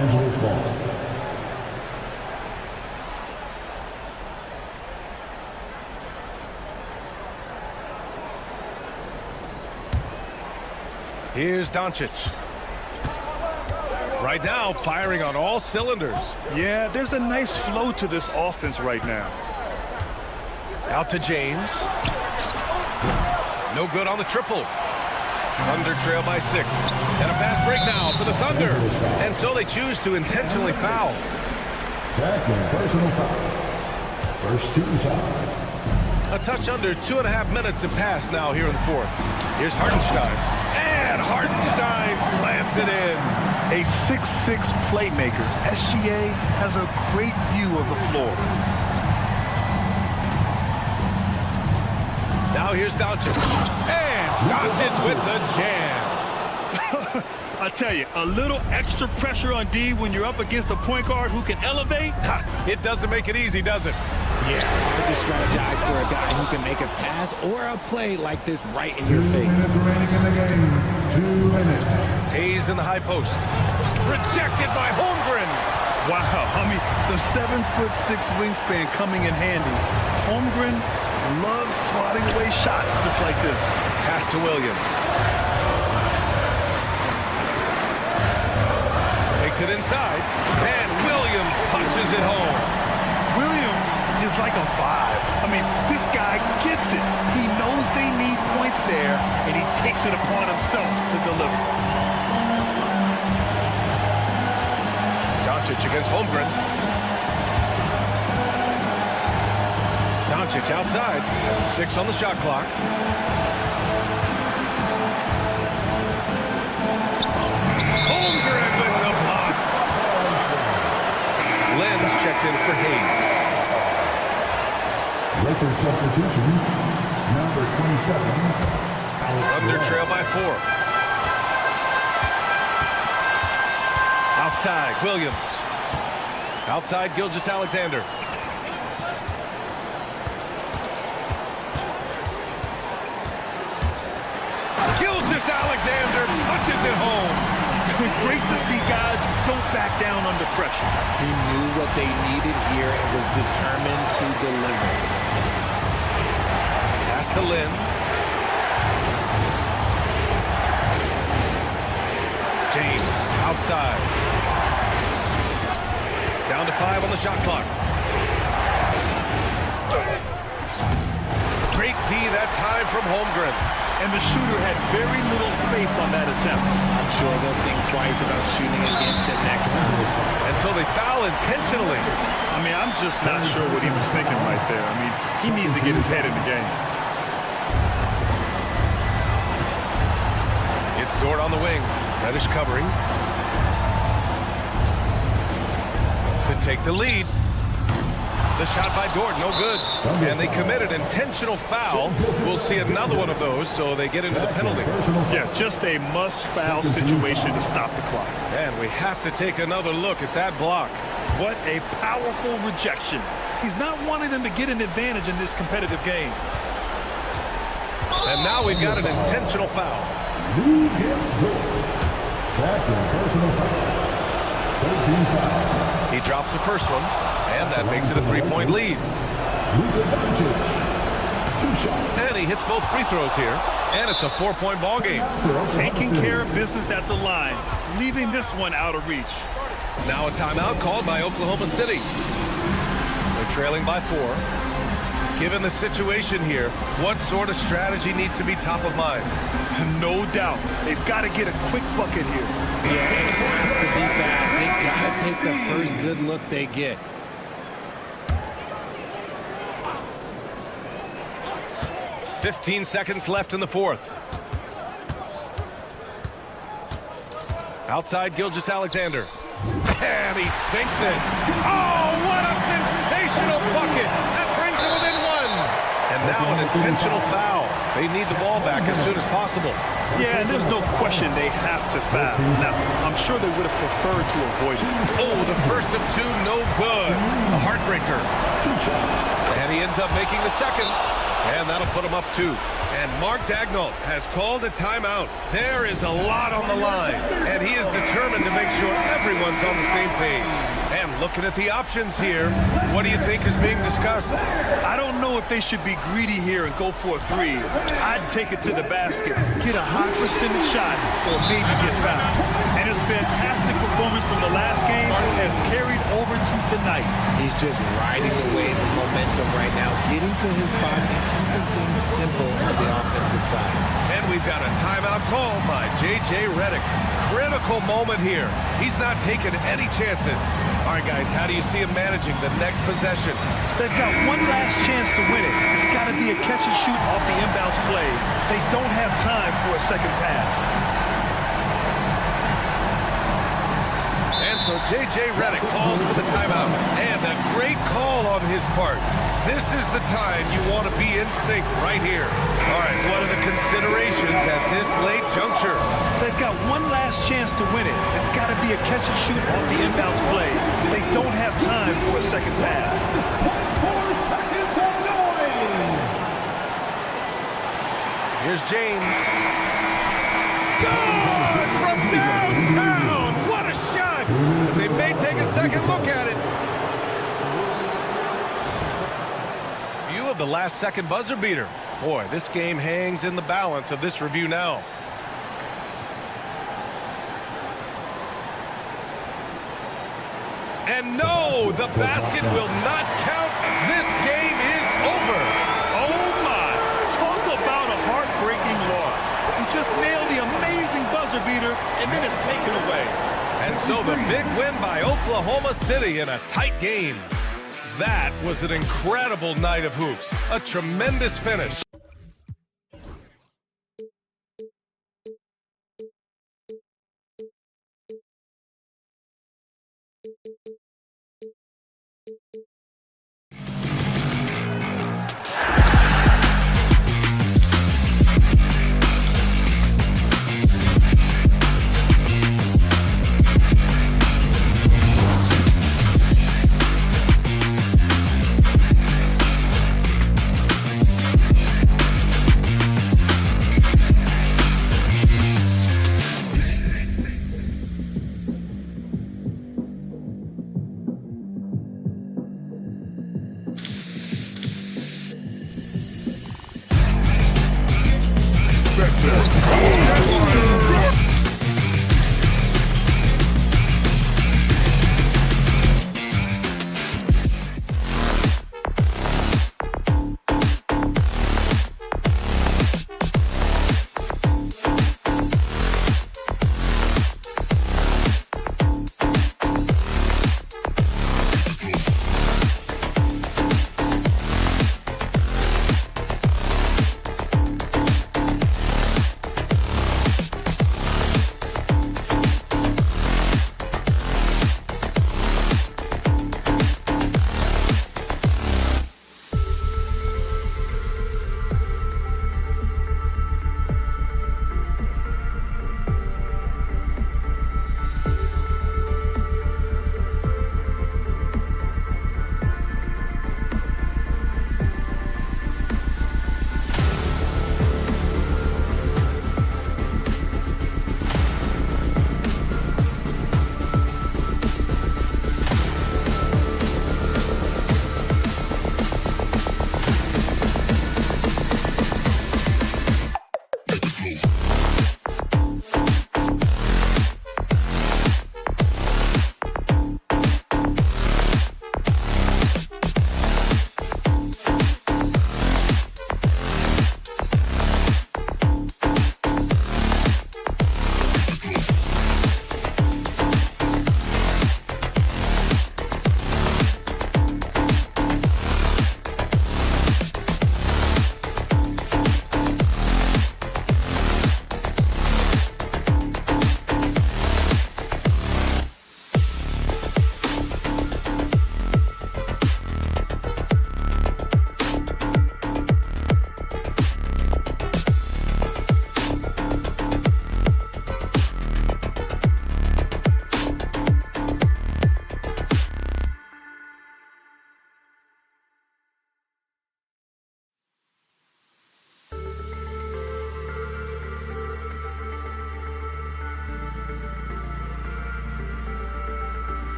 S1: Here's Doncic. Right now, firing on all cylinders.
S2: Yeah, there's a nice flow to this offense right now.
S1: Out to James. No good on the triple. Thunder trail by 6. And a fast break now for the Thunder. And so they choose to intentionally foul.
S4: Second personal foul. First team foul.
S1: A touch under 2.5 minutes have passed now here in the fourth. Here's Hartenstein. And Hartenstein slams it in.
S2: A 6'6" playmaker, SGA has a great view of the floor.
S1: Now here's Doncic. And Doncic with the jam.
S2: I tell you, a little extra pressure on D when you're up against a point guard who can elevate.
S1: It doesn't make it easy, does it?
S16: Yeah, hard to strategize for a guy who can make a pass or a play like this right in your face.
S4: 2 minutes remaining in the game. 2 minutes.
S1: Hayes in the high post. Rejected by Holmgren.
S2: Wow, I mean, the 7'6" wingspan coming in handy. Holmgren loves swatting away shots just like this.
S1: Pass to Williams. Takes it inside, and Williams punches it home.
S2: Williams is like a 5. I mean, this guy gets it. He knows they need points there, and he takes it upon himself to deliver.
S1: Doncic against Holmgren. Doncic outside. 6 on the shot clock. Holmgren with the block. Lenz checked in for Hayes.
S4: Lakers substitution, number 27.
S1: Thunder trail by 4. Outside, Williams. Outside, Gilgeous-Alexander. Gilgeous-Alexander punches it home.
S2: Great to see guys who don't back down under pressure.
S16: He knew what they needed here and was determined to deliver.
S1: Pass to Lynn. James outside. Down to 5 on the shot clock. Great D that time from Holmgren.
S2: And the shooter had very little space on that attempt.
S16: I'm sure they'll think twice about shooting against it next time.
S1: And so they foul intentionally.
S2: I mean, I'm just not sure what he was thinking right there. I mean, he needs to get his head in the game.
S1: It's Dort on the wing. Reddish covering. To take the lead. The shot by Dort, no good. And they committed intentional foul. We'll see another one of those, so they get into the penalty.
S2: Yeah, just a must-foul situation to stop the clock.
S1: And we have to take another look at that block.
S2: What a powerful rejection. He's not wanting them to get an advantage in this competitive game.
S1: And now we've got an intentional foul.
S4: Who gets Dort? Second personal foul. 13 foul.
S1: He drops the first one. And that makes it a 3-point lead. And he hits both free throws here. And it's a 4-point ball game.
S2: Taking care of business at the line, leaving this one out of reach.
S1: Now a timeout called by Oklahoma City. They're trailing by 4. Given the situation here, what sort of strategy needs to be top of mind?
S2: No doubt. They've got to get a quick bucket here.
S16: Yeah, it has to be fast. They've got to take the first good look they get.
S1: 15 seconds left in the fourth. Outside Gilgeous-Alexander. And he sinks it. Oh, what a sensational bucket. That brings it within 1. And now an intentional foul. They need the ball back as soon as possible.
S2: Yeah, and there's no question they have to foul. Now, I'm sure they would have preferred to avoid it.
S1: Oh, the first of 2, no good. A heartbreaker. And he ends up making the second. And that'll put him up 2. And Mark Daigneault has called a timeout. There is a lot on the line. And he is determined to make sure everyone's on the same page. And looking at the options here, what do you think is being discussed?
S2: I don't know if they should be greedy here and go for a 3. I'd take it to the basket, get a high percentage shot, or maybe get fouled. And his fantastic performance from the last game has carried over to tonight.
S16: He's just riding the wave of momentum right now, getting to his spots and keeping things simple on the offensive side.
S1: And we've got a timeout called by J.J. Redick. Critical moment here. He's not taking any chances. All right, guys, how do you see him managing the next possession?
S2: They've got one last chance to win it. It's got to be a catch and shoot off the inbounds play. They don't have time for a second pass.
S1: And so J.J. Redick calls for the timeout. And a great call on his part. This is the time you want to be in sync right here. All right, what are the considerations at this late juncture?
S2: They've got one last chance to win it. It's got to be a catch and shoot off the inbounds play. They don't have time for a second pass.
S4: 4 seconds of noise.
S1: Here's James. Good from downtown. What a shot. They may take a second look at it. View of the last second buzzer beater. Boy, this game hangs in the balance of this review now. And no, the basket will not count. This game is over.
S2: Oh my, talk about a heartbreaking loss. He just nailed the amazing buzzer beater and then it's taken away.
S1: And so the big win by Oklahoma City in a tight game. That was an incredible night of hoops. A tremendous finish.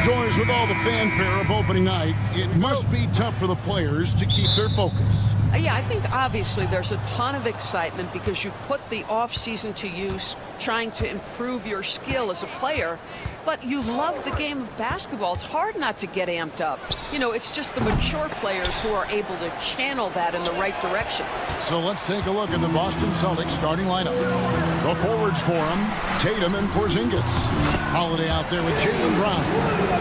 S9: Doors with all the fanfare of opening night, it must be tough for the players to keep their focus.
S17: Yeah, I think obviously there's a ton of excitement because you've put the off-season to use trying to improve your skill as a player, but you love the game of basketball. It's hard not to get amped up. You know, it's just the mature players who are able to channel that in the right direction.
S9: So let's take a look at the Boston Celtics starting lineup. The forwards for them, Tatum and Porzingis. Holiday out there with Jaylen Brown.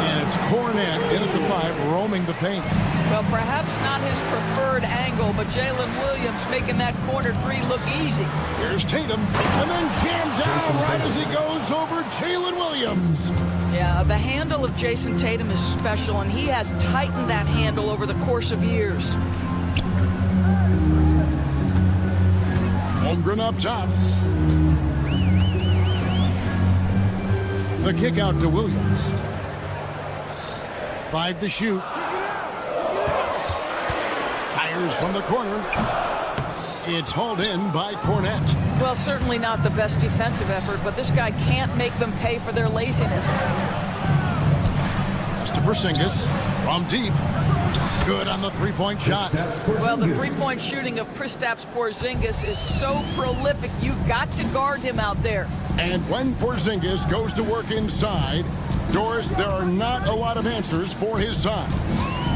S9: And it's Cornet in at the 5, roaming the paint.
S17: Well, perhaps not his preferred angle, but Jalen Williams making that corner 3 look easy.
S9: Here's Tatum, and then jammed down right as he goes over Jalen Williams.
S17: Yeah, the handle of Jason Tatum is special, and he has tightened that handle over the course of years. Holmgren
S9: up top. The kick out to Williams. 5 to shoot. Fires from the corner. It's hauled in by Cornette.
S3: Well, certainly not the best defensive effort, but this guy can't make them pay for their laziness.
S9: Pass to Porzingis from deep. Good on the three-point shot.
S3: Well, the three-point shooting of Kristaps Porzingis is so prolific, you've got to guard him out there.
S9: And when Porzingis goes to work inside, Doris, there are not a lot of answers for his size.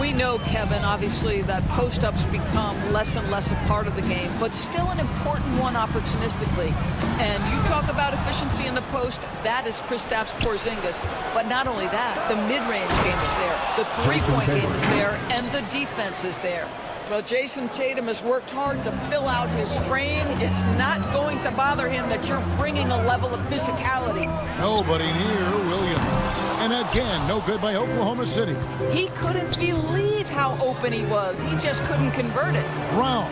S3: We know, Kevin, obviously, that post-ups become less and less a part of the game, but still an important one opportunistically. And you talk about efficiency in the post, that is Kristaps Porzingis. But not only that, the mid-range game is there, the three-point game is there, and the defense is there. Well, Jason Tatum has worked hard to fill out his frame. It's not going to bother him that you're bringing a level of physicality.
S9: Nobody near Williams. And again, no good by Oklahoma City.
S3: He couldn't believe how open he was. He just couldn't convert it.
S9: Brown.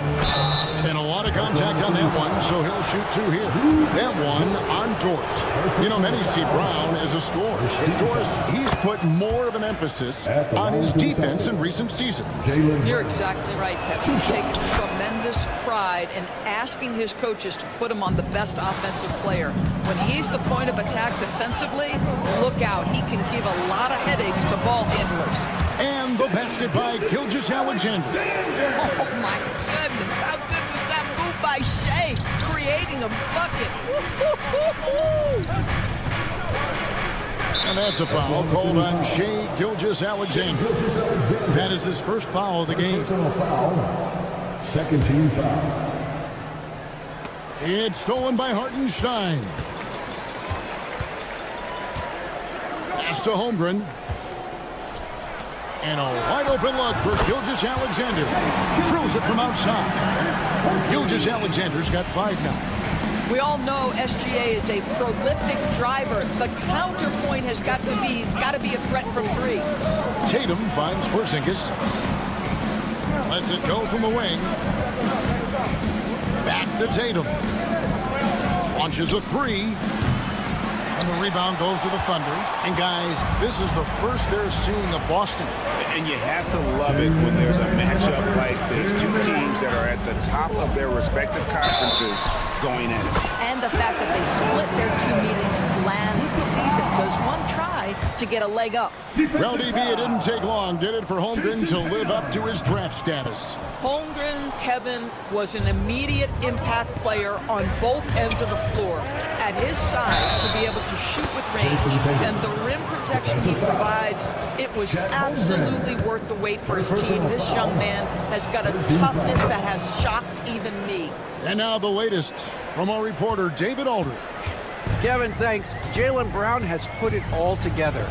S9: And a lot of contact on that one, so he'll shoot 2 here. That one on Doris. You know, many see Brown as a scorer. And Doris, he's put more of an emphasis on his defense in recent seasons.
S3: You're exactly right, Kevin. He's taken tremendous pride in asking his coaches to put him on the best offensive player. When he's the point of attack defensively, look out. He can give a lot of headaches to ball handlers.
S9: And the basket by Gilgeous-Alexander.
S3: Oh, my goodness. How good was that move by Shea, creating a bucket?
S9: And that's a foul called on Shea Gilgeous-Alexander. That is his first foul of the game.
S4: Second team foul.
S9: It's stolen by Hartenstein. Pass to Holmgren. And a wide open look for Gilgeous-Alexander. Drills it from outside. Gilgeous-Alexander's got 5 now.
S3: We all know SGA is a prolific driver. The counterpoint has got to be, he's got to be a threat from 3.
S9: Tatum finds Porzingis. Lets it go from the wing. Back to Tatum. Launches a 3. And the rebound goes to the Thunder. And guys, this is the first they're seeing of Boston.
S10: And you have to love it when there's a matchup like this. 2 teams that are at the top of their respective conferences going at it.
S3: And the fact that they split their 2 meetings last season. Does one try to get a leg up?
S9: Well, DB, it didn't take long, did it, for Holmgren to live up to his draft status?
S3: Holmgren, Kevin, was an immediate impact player on both ends of the floor. At his size, to be able to shoot with range and the rim protection he provides, it was absolutely worth the wait for his team. This young man has got a toughness that has shocked even me.
S9: And now the latest from our reporter, David Aldridge.
S15: Kevin, thanks. Jaylen Brown has put it all together.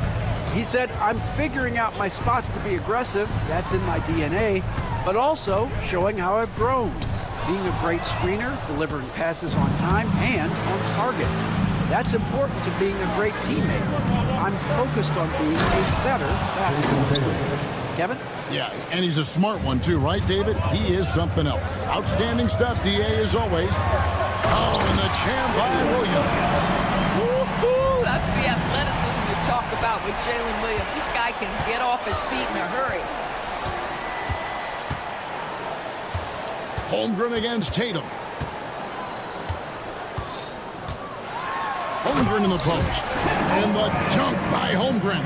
S15: He said, I'm figuring out my spots to be aggressive. That's in my DNA. But also showing how I've grown. Being a great screener, delivering passes on time and on target. That's important to being a great teammate. I'm focused on being a better basketball player. Kevin?
S9: Yeah, and he's a smart one too, right, David? He is something else. Outstanding stuff, DA, as always. Oh, and the jam by Williams.
S3: Woo-hoo! That's the athleticism you talk about with Jalen Williams. This guy can get off his feet in a hurry.
S9: Holmgren against Tatum. Holmgren in the post. And the jump by Holmgren.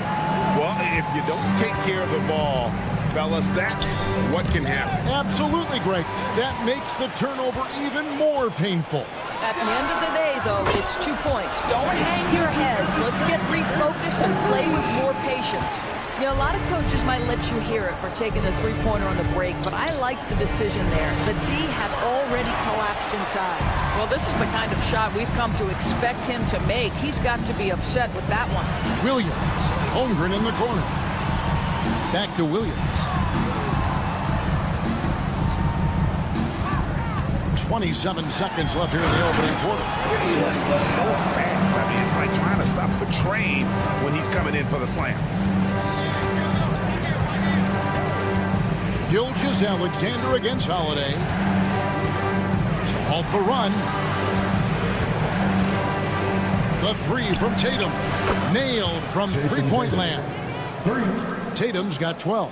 S10: Well, if you don't take care of the ball, fellas, that's what can happen.
S9: Absolutely great. That makes the turnover even more painful.
S3: At the end of the day, though, it's 2 points. Don't hang your heads. Let's get refocused and play with more patience. You know, a lot of coaches might let you hear it for taking a three-pointer on the break, but I like the decision there. The D had already collapsed inside. Well, this is the kind of shot we've come to expect him to make. He's got to be upset with that one.
S9: Williams. Holmgren in the corner. Back to Williams. 27 seconds left here in the opening quarter.
S10: Just so fast. I mean, it's like trying to stop a train when he's coming in for the slam.
S9: Gilgeous-Alexander against Holiday. To halt the run. The three from Tatum. Nailed from three-point land. Tatum's got 12.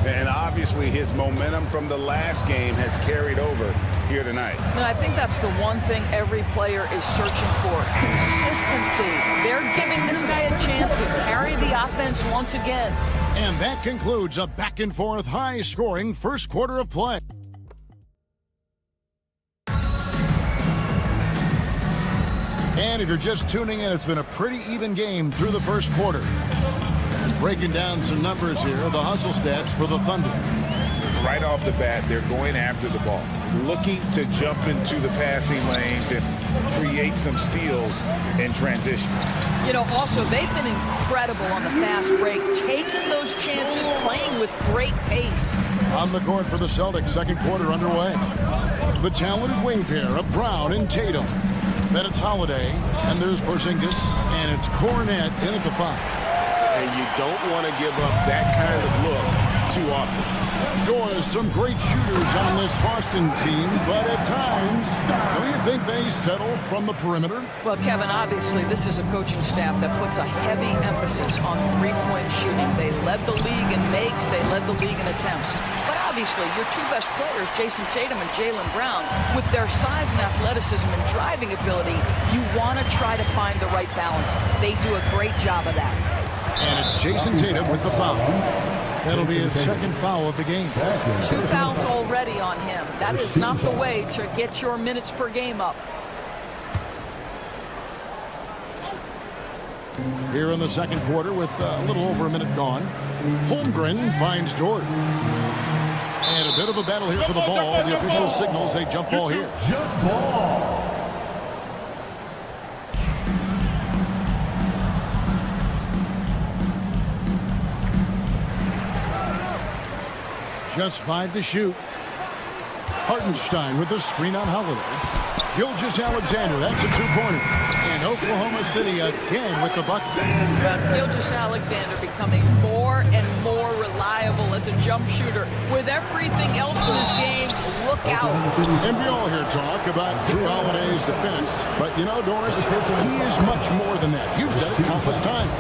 S10: And obviously his momentum from the last game has carried over here tonight.
S3: And I think that's the one thing every player is searching for. Consistency. They're giving this guy a chance to carry the offense once again.
S9: And that concludes a back-and-forth, high-scoring first quarter of play. And if you're just tuning in, it's been a pretty even game through the first quarter. And breaking down some numbers here, the hustle stats for the Thunder.
S10: Right off the bat, they're going after the ball, looking to jump into the passing lanes and create some steals in transition.
S3: You know, also, they've been incredible on the fast break, taking those chances, playing with great pace.
S9: On the court for the Celtics, second quarter underway. The talented wing pair of Brown and Tatum. Then it's Holiday, and there's Porzingis, and it's Cornet in at the 5.
S10: And you don't want to give up that kind of look too often.
S9: Doors, some great shooters on this Boston team, but at times, don't you think they settle from the perimeter?
S3: Well, Kevin, obviously, this is a coaching staff that puts a heavy emphasis on three-point shooting. They led the league in makes, they led the league in attempts. But obviously, your two best players, Jason Tatum and Jaylen Brown, with their size and athleticism and driving ability, you want to try to find the right balance. They do a great job of that.
S9: And it's Jason Tatum with the foul. That'll be his second foul of the game.
S3: 2 fouls already on him. That is not the way to get your minutes per game up.
S9: Here in the second quarter with a little over a minute gone. Holmgren finds Dort. And a bit of a battle here for the ball. The official signals a jump ball here.
S4: Jump ball.
S9: Just 5 to shoot. Hartenstein with the screen on Holiday. Gilgeous-Alexander, that's a two-pointer. And Oklahoma City again with the bucket.
S3: Gilgeous-Alexander becoming more and more reliable as a jump shooter. With everything else in his game, look out.
S9: And we all hear talk about Drew Holiday's defense. But you know, Doris, he is much more than that. You've said it countless times.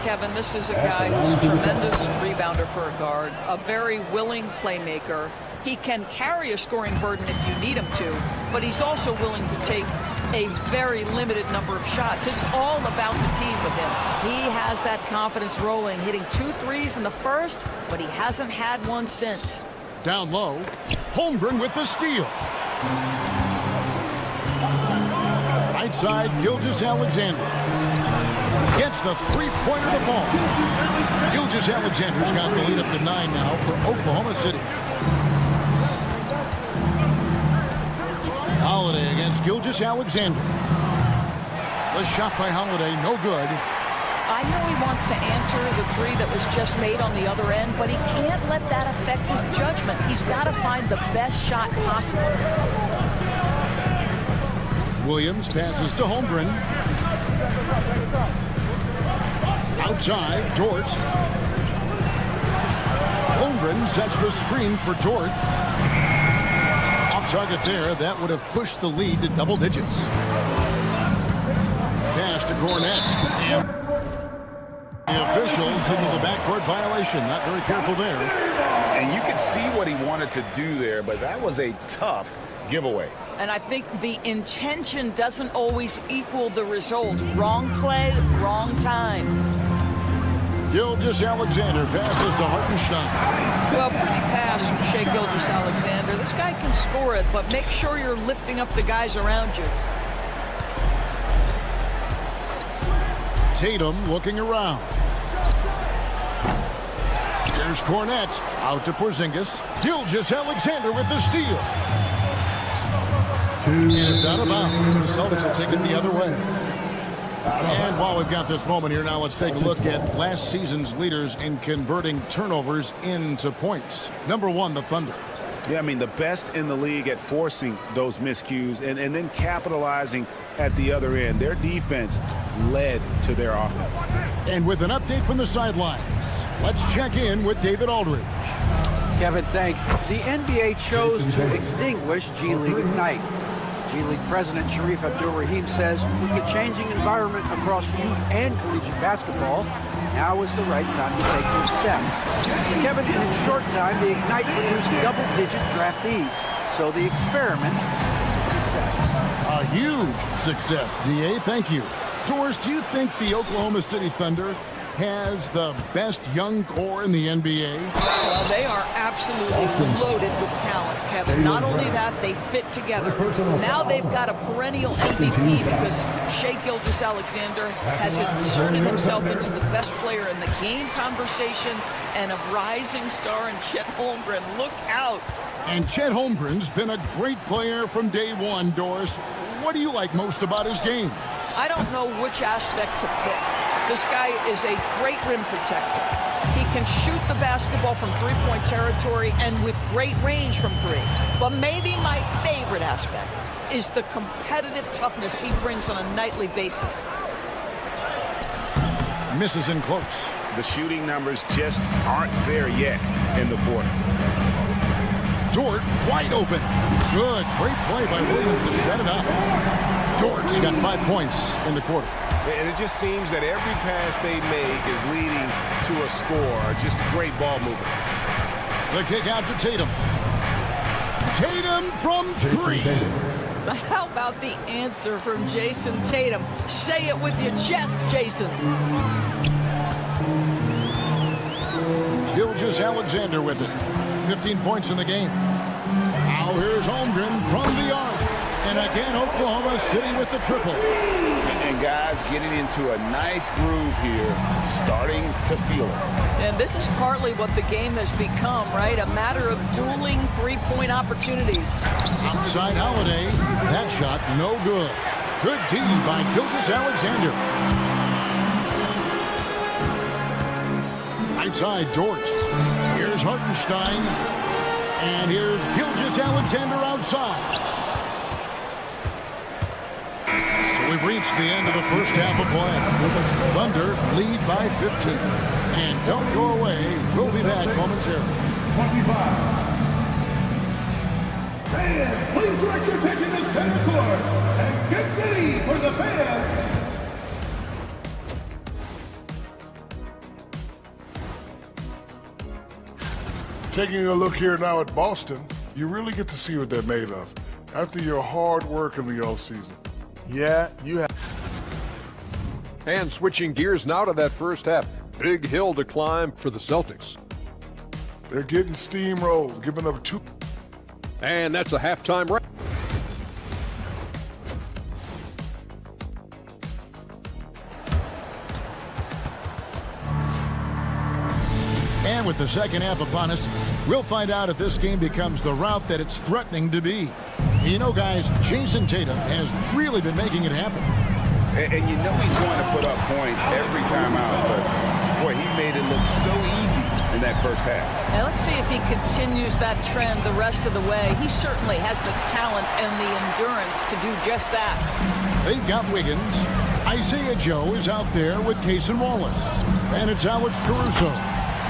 S3: Kevin, this is a guy who's a tremendous rebounder for a guard, a very willing playmaker. He can carry a scoring burden if you need him to, but he's also willing to take a very limited number of shots. It's all about the team with him. He has that confidence rolling, hitting 2 threes in the first, but he hasn't had one since.
S9: Down low, Holmgren with the steal. Right side, Gilgeous-Alexander. Gets the three-pointer to fall. Gilgeous-Alexander's got the lead up to 9 now for Oklahoma City. Holiday against Gilgeous-Alexander. The shot by Holiday, no good.
S3: I know he wants to answer the 3 that was just made on the other end, but he can't let that affect his judgment. He's got to find the best shot possible.
S9: Williams passes to Holmgren. Outside, Dort. Holmgren sets the screen for Dort. Off target there, that would have pushed the lead to double digits. Pass to Cornet. And the officials signal the backcourt violation. Not very careful there.
S10: And you could see what he wanted to do there, but that was a tough giveaway.
S3: And I think the intention doesn't always equal the result. Wrong play, wrong time.
S9: Gilgeous-Alexander passes to Hartenstein.
S3: Well, pretty pass from Shai Gilgeous-Alexander. This guy can score it, but make sure you're lifting up the guys around you.
S9: Tatum looking around. Here's Cornet. Out to Porzingis. Gilgeous-Alexander with the steal. And it's out of bounds. The Celtics will take it the other way. And while we've got this moment here now, let's take a look at last season's leaders in converting turnovers into points. Number 1, the Thunder.
S10: Yeah, I mean, the best in the league at forcing those miscues and then capitalizing at the other end. Their defense led to their offense.
S9: And with an update from the sidelines, let's check in with David Aldridge.
S15: Kevin, thanks. The NBA chose to extinguish G League Ignite. G League President Sharif Abdur-Rahim says with the changing environment across youth and collegiate basketball, now is the right time to take this step. Kevin, in a short time, the Ignite produced double-digit draftees, so the experiment is a success.
S9: A huge success, D.A. Thank you. Doris, do you think the Oklahoma City Thunder has the best young core in the NBA?
S3: Well, they are absolutely loaded with talent, Kevin. Not only that, they fit together. Now they've got a perennial MVP because Shai Gilgeous-Alexander has inserted himself into the best player in the game conversation, and a rising star in Chet Holmgren. Look out.
S9: And Chet Holmgren's been a great player from day one, Doris. What do you like most about his game?
S3: I don't know which aspect to pick. This guy is a great rim protector. He can shoot the basketball from three-point territory and with great range from three. But maybe my favorite aspect is the competitive toughness he brings on a nightly basis.
S9: Misses in close.
S10: The shooting numbers just aren't there yet in the quarter.
S9: Dort wide open. Good. Great play by Williams to set it up. Dort's got 5 points in the quarter.
S10: And it just seems that every pass they make is leading to a score. Just great ball movement.
S9: The kick out to Tatum. Tatum from three.
S3: How about the answer from Jason Tatum? Say it with your chest, Jason.
S9: Gilgeous-Alexander with it. 15 points in the game. Now here's Holmgren from the arc. And again, Oklahoma City with the triple.
S10: And guys getting into a nice groove here, starting to feel it.
S3: And this is partly what the game has become, right? A matter of dueling three-point opportunities.
S9: Outside Holiday. That shot no good. Good D by Gilgeous-Alexander. Right side, Dort. Here's Hartenstein. And here's Gilgeous-Alexander outside. So we've reached the end of the first half of play. Thunder lead by 15. And don't go away. We'll be back momentarily.
S4: 25. Fans, please direct your attention to center court and get ready for the fans.
S8: Taking a look here now at Boston, you really get to see what they're made of after your hard work in the offseason.
S11: Yeah, you have.
S7: And switching gears now to that first half. Big hill to climb for the Celtics.
S8: They're getting steamrolled, giving up 2.
S7: And that's a halftime break.
S9: And with the second half upon us, we'll find out if this game becomes the route that it's threatening to be. You know, guys, Jason Tatum has really been making it happen.
S10: And you know he's going to put up points every time out, but boy, he made it look so easy in that first half.
S3: Now let's see if he continues that trend the rest of the way. He certainly has the talent and the endurance to do just that.
S9: They've got Wiggins. Isaiah Joe is out there with Cason Wallace. And it's Alex Caruso.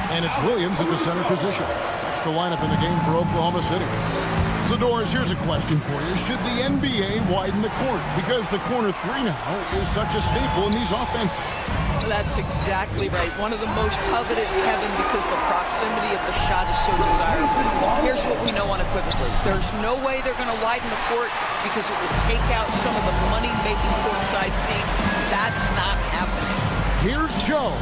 S9: And it's Williams at the center position. That's the lineup in the game for Oklahoma City. So, Doris, here's a question for you. Should the NBA widen the court? Because the corner three now is such a staple in these offenses.
S3: That's exactly right. One of the most coveted, Kevin, because the proximity of the shot is so desirable. Here's what we know unequivocally. There's no way they're going to widen the court because it would take out some of the money-making courtside seats. That's not happening.
S9: Here's Joe.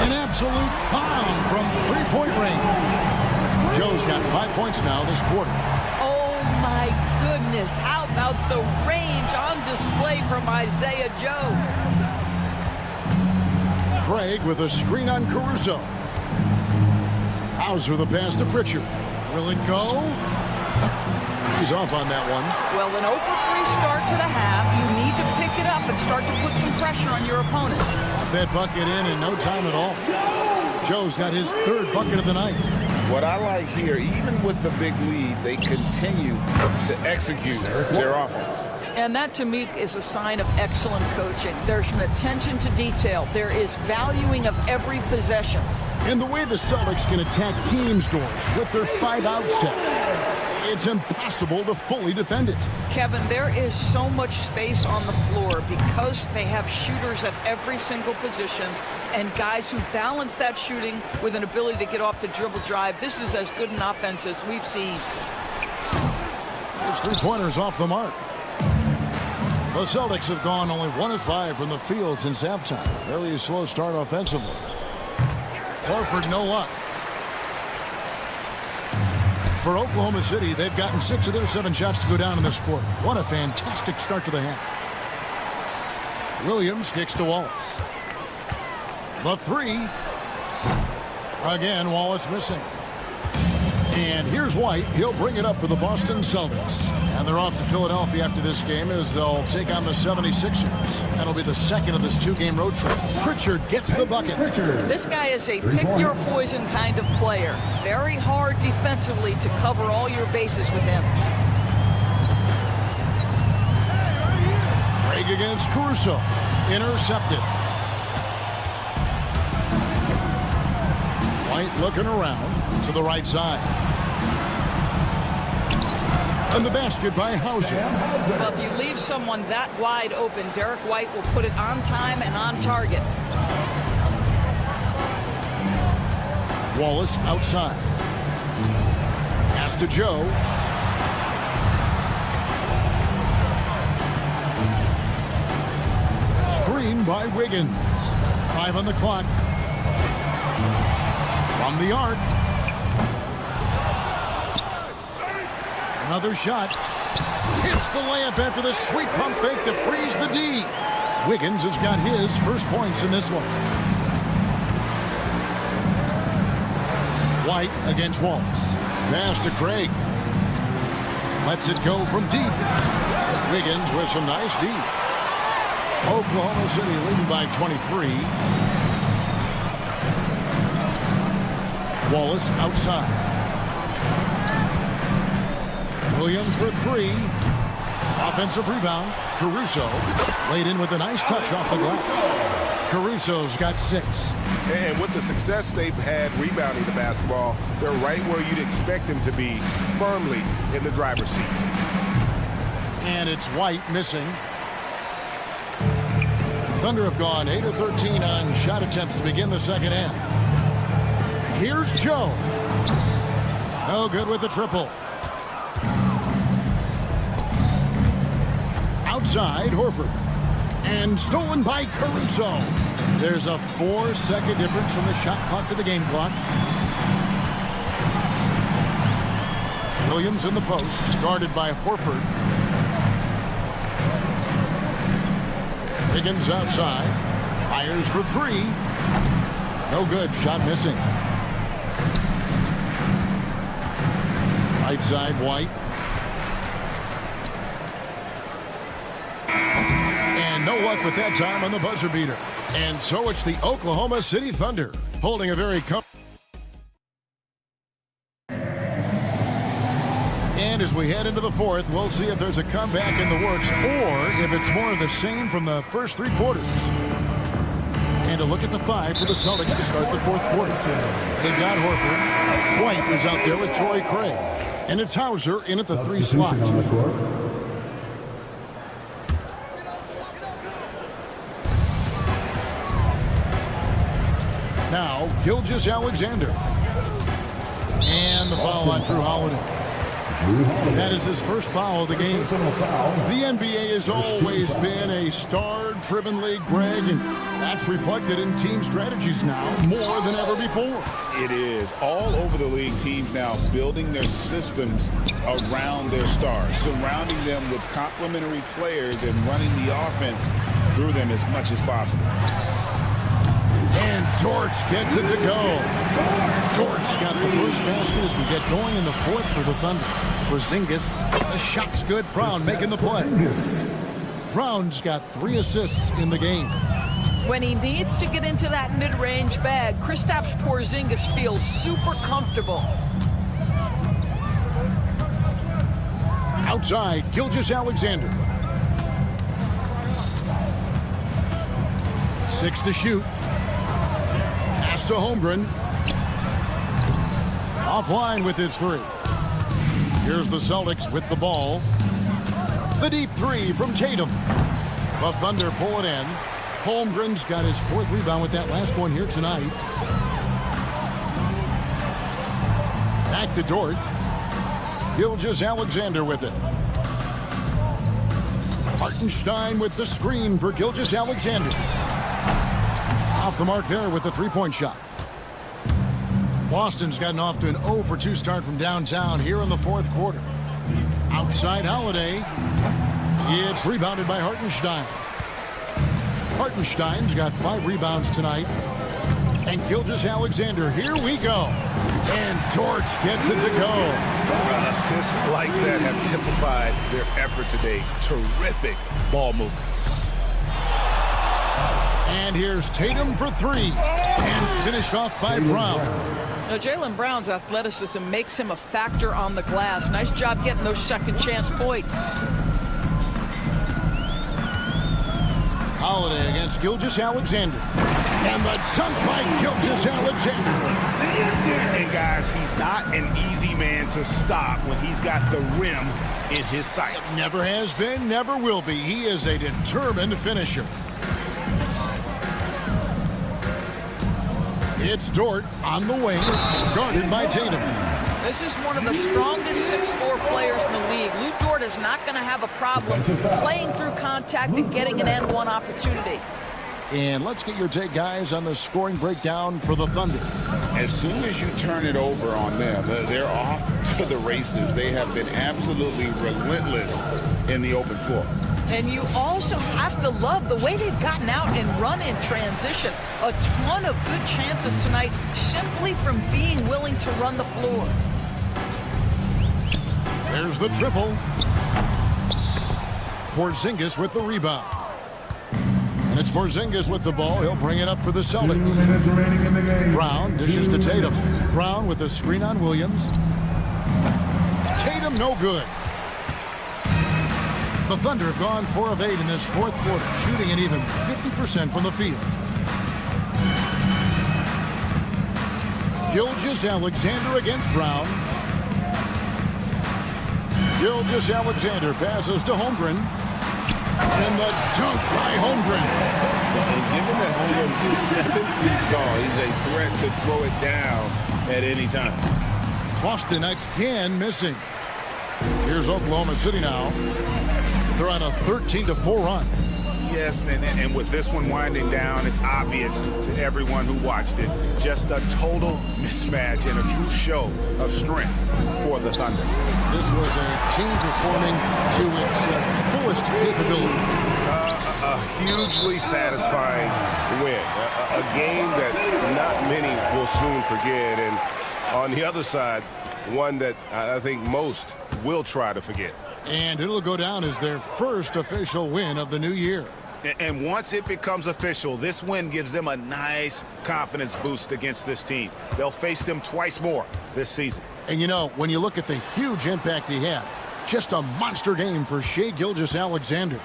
S9: An absolute bomb from three-point range. Joe's got 5 points now this quarter.
S3: Oh, my goodness. How about the range on display from Isaiah Joe?
S9: Craig with a screen on Caruso. Hauser the pass to Pritchard. Will it go? He's off on that one.
S3: Well, an 0-for-3 start to the half. You need to pick it up and start to put some pressure on your opponent.
S9: That bucket in no time at all. Joe's got his third bucket of the night.
S10: What I like here, even with the big lead, they continue to execute their offense.
S3: And that, to me, is a sign of excellent coaching. There's an attention to detail. There is valuing of every possession.
S9: And the way the Celtics can attack teams, Doris, with their 5-out set. it's impossible to fully defend it.
S3: Kevin, there is so much space on the floor because they have shooters at every single position and guys who balance that shooting with an ability to get off the dribble drive. This is as good an offense as we've seen.
S9: His three-pointers off the mark. The Celtics have gone only 1 of 5 from the field since halftime. Very slow start offensively. Horford, no luck. For Oklahoma City, they've gotten 6 of their 7 shots to go down in this quarter. What a fantastic start to the half. Williams kicks to Wallace. The 3. Again, Wallace missing. And here's White. He'll bring it up for the Boston Celtics. And they're off to Philadelphia after this game as they'll take on the 76ers. That'll be the second of this 2-game road trip. Pritchard gets the bucket.
S3: This guy is a pick-your-poison kind of player. Very hard defensively to cover all your bases with him.
S9: Craig against Caruso. Intercepted. White looking around to the right side. And the basket by Hauser.
S3: Well, if you leave someone that wide open, Derek White will put it on time and on target.
S9: Wallace outside. Pass to Joe. Screen by Wiggins. 5 on the clock. From the arc. Another shot. Hits the layup after the sweet pump fake to freeze the D. Wiggins has got his first points in this one. White against Wallace. Pass to Craig. Lets it go from deep. Wiggins with some nice D. Oklahoma City leading by 23. Wallace outside. Williams for 3. Offensive rebound. Caruso laid in with a nice touch off the glass. Caruso's got 6.
S10: And with the success they've had rebounding the basketball, they're right where you'd expect them to be, firmly in the driver's seat.
S9: And it's White missing. Thunder have gone 8 of 13 on shot attempts to begin the second half. Here's Joe. No good with the triple. Outside, Horford. And stolen by Caruso. There's a 4-second difference from the shot clock to the game clock. Williams in the post, guarded by Horford. Higgins outside. Fires for 3. No good. Shot missing. Right side, White. And no luck with that time on the buzzer beater. And so it's the Oklahoma City Thunder holding a very And as we head into the fourth, we'll see if there's a comeback in the works or if it's more of the same from the first 3 quarters. And a look at the 5 for the Celtics to start the fourth quarter. They've got Horford. White is out there with Troy Craig. And it's Hauser in at the 3 slot. Now, Gilgeous-Alexander. And the foul on Drew Holiday. That is his first foul of the game. The NBA has always been a star-driven league, Greg, and that's reflected in team strategies now more than ever before.
S10: It is. All over the league, teams now building their systems around their stars, surrounding them with complementary players and running the offense through them as much as possible.
S9: And Torch gets it to go. Torch got the first basket as we get going in the fourth for the Thunder. Porzingis, the shot's good. Brown making the play. Brown's got 3 assists in the game.
S3: When he needs to get into that mid-range bag, Kristaps Porzingis feels super comfortable.
S9: Outside, Gilgeous-Alexander. 6 to shoot. Pass to Holmgren. Offline with his 3. Here's the Celtics with the ball. The deep three from Tatum. The Thunder pull it in. Holmgren's got his 4th rebound with that last one here tonight. Back to Dort. Gilgeous-Alexander with it. Hartenstein with the screen for Gilgeous-Alexander. Off the mark there with the 3-point shot. Boston's gotten off to an 0 for 2 start from downtown here in the 4th quarter. Outside Holiday. It's rebounded by Hartenstein. Hartenstein's got 5 rebounds tonight. And Gilgeous-Alexander, here we go. And Dort gets it to go.
S10: Assists like that have typified their effort today. Terrific ball movement.
S9: And here's Tatum for 3. And finished off by Brown.
S3: Now, Jaylen Brown's athleticism makes him a factor on the glass. Nice job getting those second chance points.
S9: Holiday against Gilgeous-Alexander. And the dunk by Gilgeous-Alexander.
S10: And guys, he's not an easy man to stop when he's got the rim in his sights.
S9: Never has been, never will be. He is a determined finisher. It's Dort on the wing, guarded by Tatum.
S3: This is one of the strongest 6'4" players in the league. Lou Dort is not going to have a problem playing through contact and getting an N1 opportunity.
S9: And let's get your take, guys, on the scoring breakdown for the Thunder.
S10: As soon as you turn it over on them, they're off to the races. They have been absolutely relentless in the open floor.
S3: And you also have to love the way they've gotten out and run in transition. A ton of good chances tonight simply from being willing to run the floor.
S9: There's the triple. Porzingis with the rebound. And it's Porzingis with the ball. He'll bring it up for the Celtics. Brown dishes to Tatum. Brown with the screen on Williams. Tatum no good. The Thunder have gone 4 of 8 in this 4th quarter, shooting an even 50% from the field. Gilgeous-Alexander against Brown. Gilgeous-Alexander passes to Holmgren. And the dunk by Holmgren.
S10: And given that Holmgren is 7 feet tall, he's a threat to throw it down at any time.
S9: Boston again missing. Here's Oklahoma City now. They're on a 13-4 run.
S10: Yes, and with this one winding down, it's obvious to everyone who watched it. Just a total mismatch and a true show of strength for the Thunder.
S9: This was a team performing to its fullest capability.
S10: A hugely satisfying win. A game that not many will soon forget. And on the other side, one that I think most will try to forget.
S9: And it'll go down as their first official win of the new year.
S10: And once it becomes official, this win gives them a nice confidence boost against this team. They'll face them twice more this season.
S9: And you know, when you look at the huge impact he had, just a monster game for Shai Gilgeous-Alexander.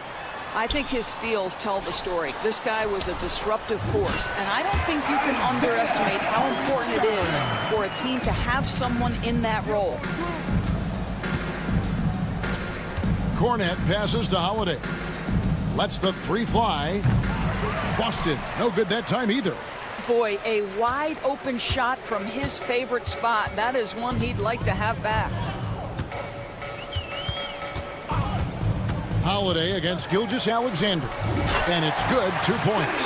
S3: I think his steals tell the story. This guy was a disruptive force, and I don't think you can underestimate how important it is for a team to have someone in that role.
S9: Cornette passes to Holiday. Lets the 3 fly. Boston, no good that time either.
S3: Boy, a wide open shot from his favorite spot. That is one he'd like to have back.
S9: Holiday against Gilgeous-Alexander. And it's good, 2 points.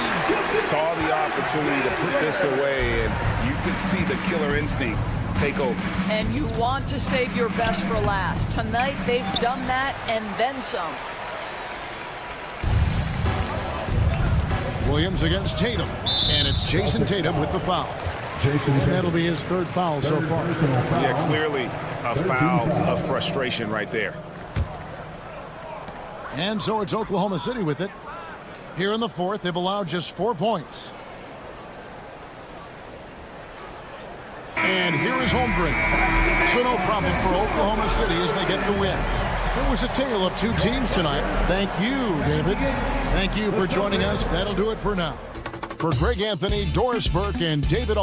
S10: Saw the opportunity to put this away, and you can see the killer instinct take over.
S3: And you want to save your best for last. Tonight, they've done that and then some.
S9: Williams against Tatum. And it's Jason Tatum with the foul. And that'll be his 3rd foul so far.
S10: Yeah, clearly a foul of frustration right there.
S9: And so it's Oklahoma City with it. Here in the 4th, they've allowed just 4 points. And here is Holmgren. So no problem for Oklahoma City as they get the win. It was a tale of 2 teams tonight. Thank you, David. Thank you for joining us. That'll do it for now. For Greg Anthony, Doris Burke, and David